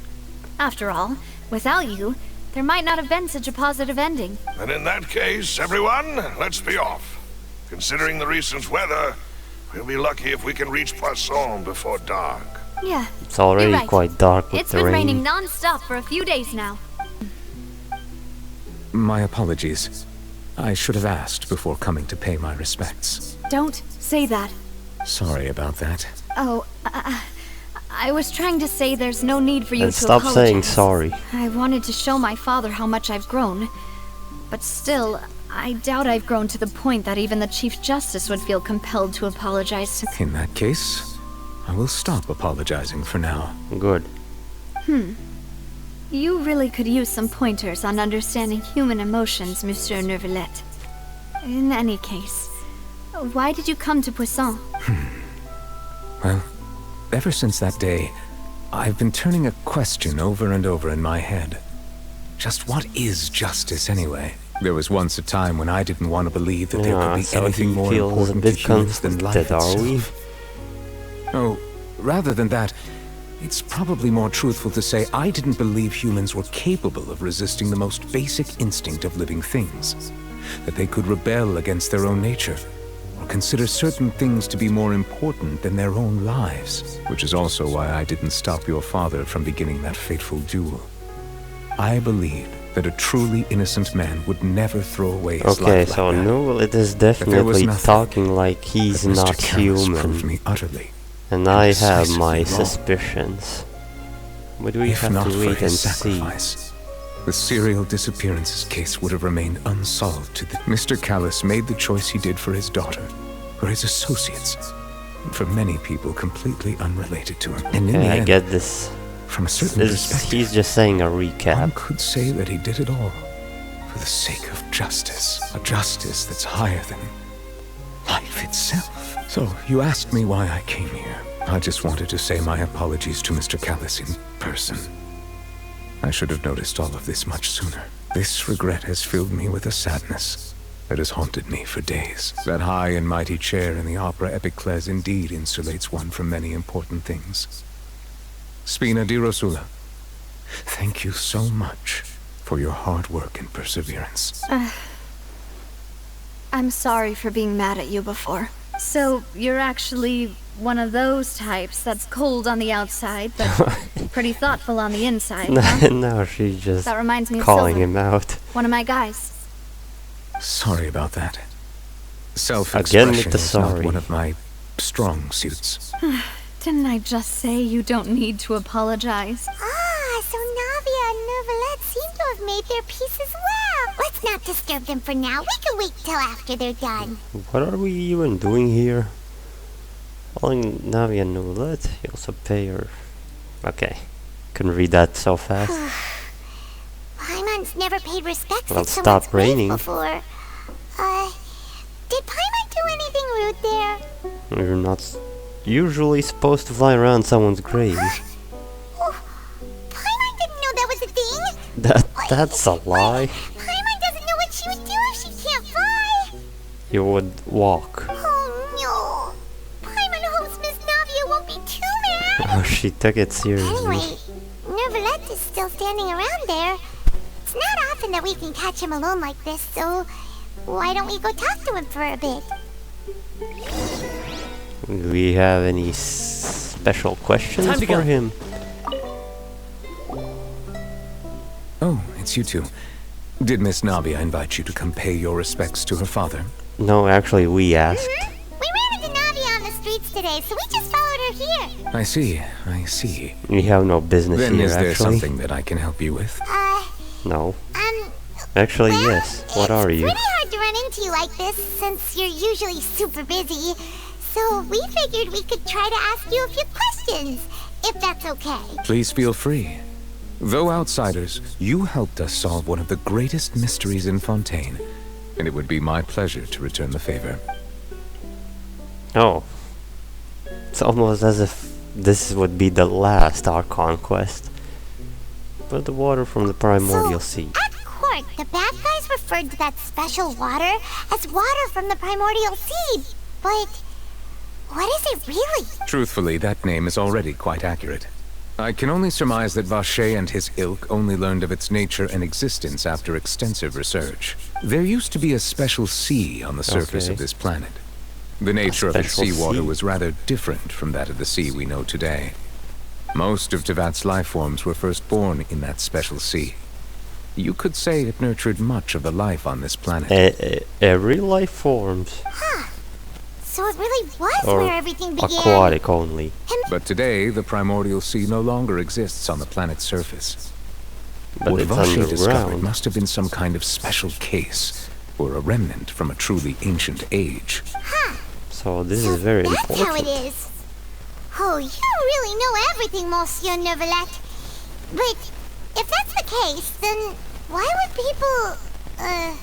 After all, without you, there might not have been such a positive ending. And in that case, everyone, let's be off. Considering the recent weather, we'll be lucky if we can reach Poisson before dark. Yeah. It's already you're right. quite dark with It's the been rain. raining non-stop for a few days now. My apologies. I should have asked before coming to pay my respects. Don't say that. Sorry about that. Oh, I was trying to say there's no need for you And to stop apologize. saying sorry. I wanted to show my father how much I've grown. But still, I doubt I've grown to the point that even the Chief Justice would feel compelled to apologize to... In that case, I will stop apologizing for now. Good. You really could use some pointers on understanding human emotions, Monsieur Neuvillette. In any case, why did you come to Poisson? Well, ever since that day, I've been turning a question over and over in my head. Just what is justice anyway? There was once a time when I didn't want to believe that there could be so anything he more feels a important to bit humans than life conflicted, are we? itself. Oh, rather than that, it's probably more truthful to say I didn't believe humans were capable of resisting the most basic instinct of living things. That they could rebel against their own nature, or consider certain things to be more important than their own lives. Which is also why I didn't stop your father from beginning that fateful duel. I believed that a truly innocent man would never throw away his life like so that. no, it is definitely talking like he's But Mr. not Callis proved human. me utterly And I have decisively my wrong. suspicions. But we If have not to for wait and his see. sacrifice, the serial disappearances case would have remained unsolved to the... Mr. Callis made the choice he did for his daughter, for his associates, and for many people completely unrelated to him. And in the Okay, I end, get this. from a certain perspective, He's just saying a recap. one could say that he did it all for the sake of justice. A justice that's higher than life itself. So, you asked me why I came here. I just wanted to say my apologies to Mr. Callis in person. I should have noticed all of this much sooner. This regret has filled me with a sadness that has haunted me for days. That high and mighty chair in the Opera Epiclese indeed insulates one from many important things. Spina di Rosula, thank you so much for your hard work and perseverance. I'm sorry for being mad at you before. So, you're actually one of those types that's cold on the outside, but pretty thoughtful on the inside, huh? No, she's just That reminds me of calling Silver, him out. one of my guys. Sorry about that. Again with Self-expression the is not sorry. one of my strong suits. Didn't I just say you don't need to apologize? Ah, so Navia and Neuvillette seem to have made their peace as well. Let's not disturb them for now. We can wait till after they're done. What are we even doing here? Calling Navi and Neuvillette, you also pay her. Okay, couldn't read that so fast. Paimon's never paid respect Well, since stop someone's grave raining. before. Did Paimon do anything rude there? You're not usually supposed to fly around someone's grave. Oh, Paimon didn't know that was a thing. That's a lie. Paimon doesn't know what she would do if she can't fly. You would walk. Oh no. Paimon hopes Miss Navia won't be too mad. Oh, she took it seriously. Anyway, Neuvillette is still standing around there. It's not often that we can catch him alone like this, so why don't we go talk to him for a bit? Do we have any special questions Time to for go. him? Oh, it's you two. Did Miss Navia invite you to come pay your respects to her father? No, actually, we asked. We ran into Navia on the streets today, so we just followed her here. I see. We have no business Then here, is there actually. something that I can help you with? No. Actually, yes. What are you? Pretty hard to run into you like this, since you're usually super busy. So we figured we could try to ask you a few questions, if that's okay. Please feel free. Though outsiders, you helped us solve one of the greatest mysteries in Fontaine, and it would be my pleasure to return the favor. Oh. It's almost as if this would be the last Archon quest. But the water from the primordial sea. At court, the bad guys referred to that special water as water from the primordial sea. But what is it really? Truthfully, that name is already quite accurate. I can only surmise that Vacher and his ilk only learned of its nature and existence after extensive research. There used to be a special sea on the surface of this planet. The nature of its special seawater sea. was rather different from that of the sea we know today. Most of Tevat's life forms were first born in that special sea. You could say it nurtured much of the life on this planet. Every life forms. So So it really was or where everything began. aquatic only. But today, the primordial sea no longer exists on the planet's surface. But What it's Vashi discovered underground. must have been some kind of special case, or a remnant from a truly ancient age. So this is very That's important. how it is. Oh, you really know everything, Monsieur Neuvillette. But if that's the case, then why would people,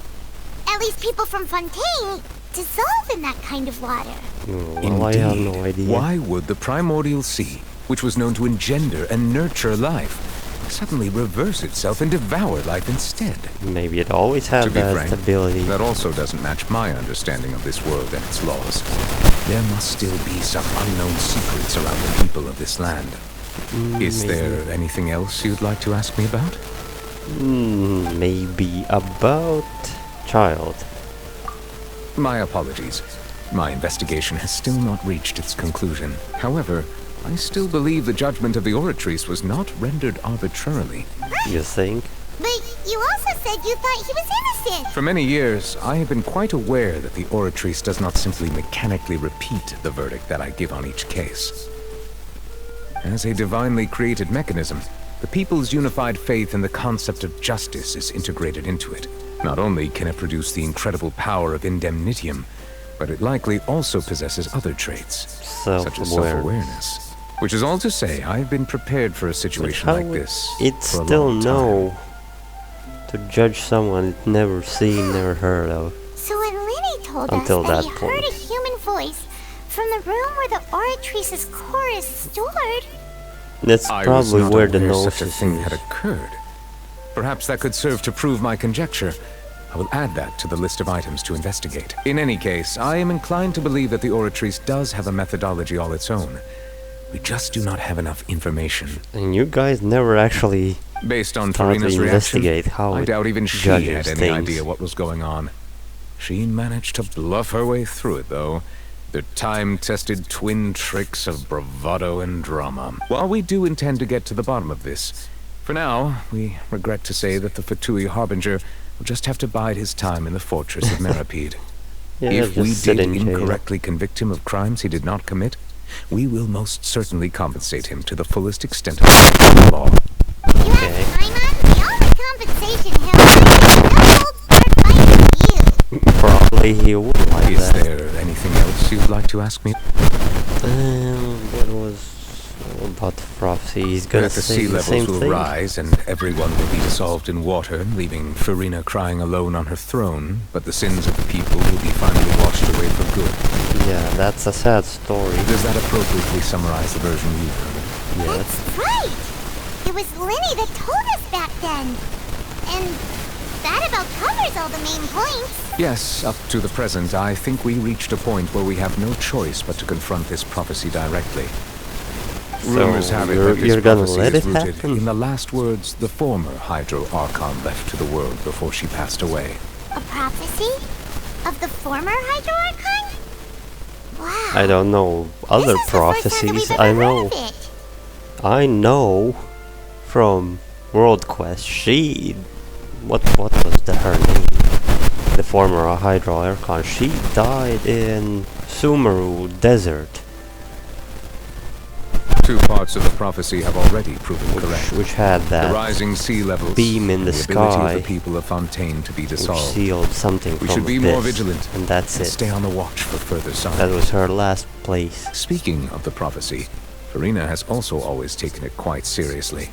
at least people from Fontaine, dissolve in that kind of water? Well, I have no idea. Why would the primordial sea, which was known to engender and nurture life, suddenly reverse itself and devour life instead? Maybe it always had To be that frank, ability. that also doesn't match my understanding of this world and its laws. There must still be some unknown secrets around the people of this land. Is maybe. there anything else you'd like to ask me about? Maybe about child. My apologies. My investigation has still not reached its conclusion. However, I still believe the judgment of the Oratrice was not rendered arbitrarily. You think? But you also said you thought he was innocent. For many years, I have been quite aware that the Oratrice does not simply mechanically repeat the verdict that I give on each case. As a divinely created mechanism, the people's unified faith in the concept of justice is integrated into it. Not only can it produce the incredible power of indemnitium, but it likely also possesses other traits, such as self-awareness. Which is all to say, I've been prepared for a situation like this It for a still long time. know to judge someone it never seen, never heard of. So when Lenny told Until us that that he point. heard a human voice from the room where the Oratrice's core is stored, That's I was probably not where the aware gnosis such a thing is. had occurred. Perhaps that could serve to prove my conjecture. I will add that to the list of items to investigate. In any case, I am inclined to believe that the Oratrice does have a methodology all its own. We just do not have enough information. And you guys never actually Based on thought to Farina's reaction, investigate how I it doubt even she judges had any things. idea what was going on. She managed to bluff her way through it, though. The time-tested twin tricks of bravado and drama. While we do intend to get to the bottom of this, for now, we regret to say that the Fatui Harbinger will just have to bide his time in the fortress of Meripede. Yeah, If we just sit did in jail. incorrectly convict him of crimes he did not commit, we will most certainly compensate him to the fullest extent of the law. Okay. all the compensation he'll Probably he would like Is that. there anything else you'd like to ask me? What was about the prophecy? He's gonna That the say sea the levels same will thing. rise and everyone will be dissolved in water, leaving Farina crying alone on her throne, but the sins of the people will be finally washed away for good. Yeah, that's a sad story. Does that appropriately summarize the version you've heard? Yes. Right! It was Lenny that told us back then. And that about covers all the main points. Yes, up to the present, I think we reached a point where we have no choice but to confront this prophecy directly. Rumors have it that this you're gonna prophecy let is it rooted happen? in the last words the former Hydro Archon left to the world before she passed away. A prophecy? Of the former Hydro Archon? Wow. I don't know other prophecies. I know from World Quest. What was her name? The former Hydro Archon. She died in Sumeru Desert. Two parts of the prophecy have already proven correct. Which had that the rising sea levels, beam in the and the ability sky, of the people of Fontaine to be which dissolved. sealed something We from should be abyss, more vigilant, and that's it. Stay on the watch for further signs. That was her last place. Speaking of the prophecy, Farina has also always taken it quite seriously.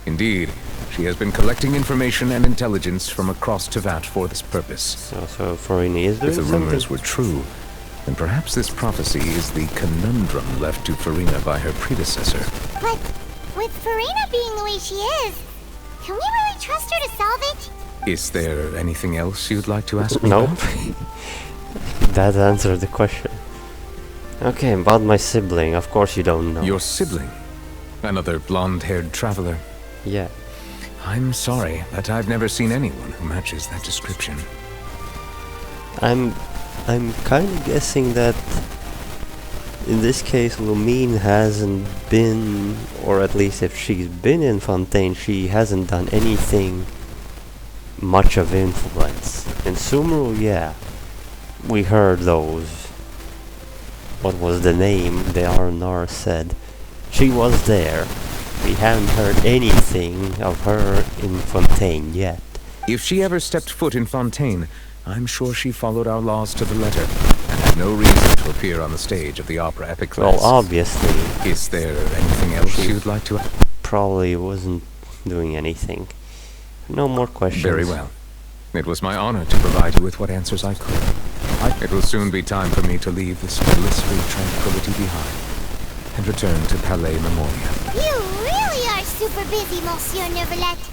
Indeed, she has been collecting information and intelligence from across Tevat for this purpose. So Farina is doing If the something? rumors were true, then perhaps this prophecy is the conundrum left to Farina by her predecessor. But with Farina being the way she is, can we really trust her to solve it? Is there anything else you'd like to ask me? Nope. about? That answered the question. Okay, about my sibling. Of course you don't know. Your sibling? Another blonde-haired traveler? Yeah. I'm sorry, but I've never seen anyone who matches that description. I'm kind of guessing that in this case Lumine hasn't been, or at least if she's been in Fontaine, she hasn't done anything much of influence. In Sumeru, yeah, we heard those what was the name the R&R said. She was there. We haven't heard anything of her in Fontaine yet. If she ever stepped foot in Fontaine, I'm sure she followed our laws to the letter, and had no reason to appear on the stage of the opera epic. Well, obviously. Is there anything else you'd like to add? Probably wasn't doing anything. No more questions. Very well. It was my honor to provide you with what answers I could. It will soon be time for me to leave this blissful tranquility behind and return to Palais Memoria. You really are super busy, Monsieur Neuvillette.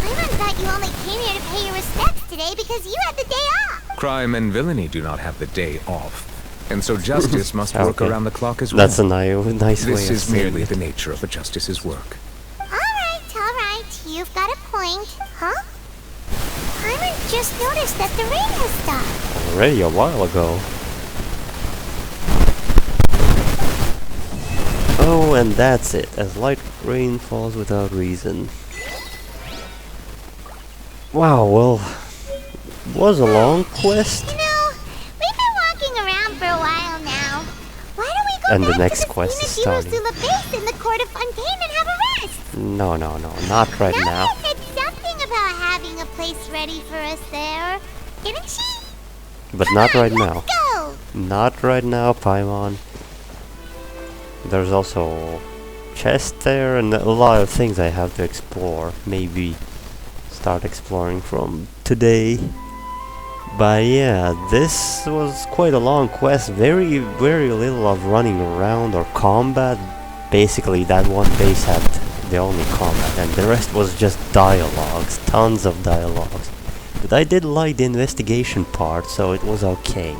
I thought you only came here to pay your respects today because you had the day off. Crime and villainy do not have the day off, and so justice must work around the clock as well. That's a nice way of saying it. This is merely the nature of a justice's work. Alright, you've got a point. Huh? Paimon just noticed that the rain has stopped. Already a while ago. Oh, and that's it. As light rain falls without reason. Wow, well, was a long quest. You know, we've been walking around for a while now. Why don't we go and back the next to the quest is scene of starting. base in the court of Fontaine and have a rest? No, not right now. Nadia said something about having a place ready for us there, didn't she? But not right now. Go! Not right now, Paimon. There's also chest there and a lot of things I have to explore. Maybe start exploring from today. But yeah, this was quite a long quest. Very little of running around or combat. Basically that one base had the only combat and the rest was just dialogues, tons of dialogues. But I did like the investigation part, so it was okay.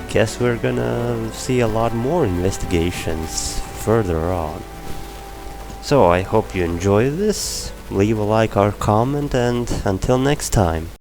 Guess we're gonna see a lot more investigations further on. So I hope you enjoy this. Leave a like or comment, and until next time.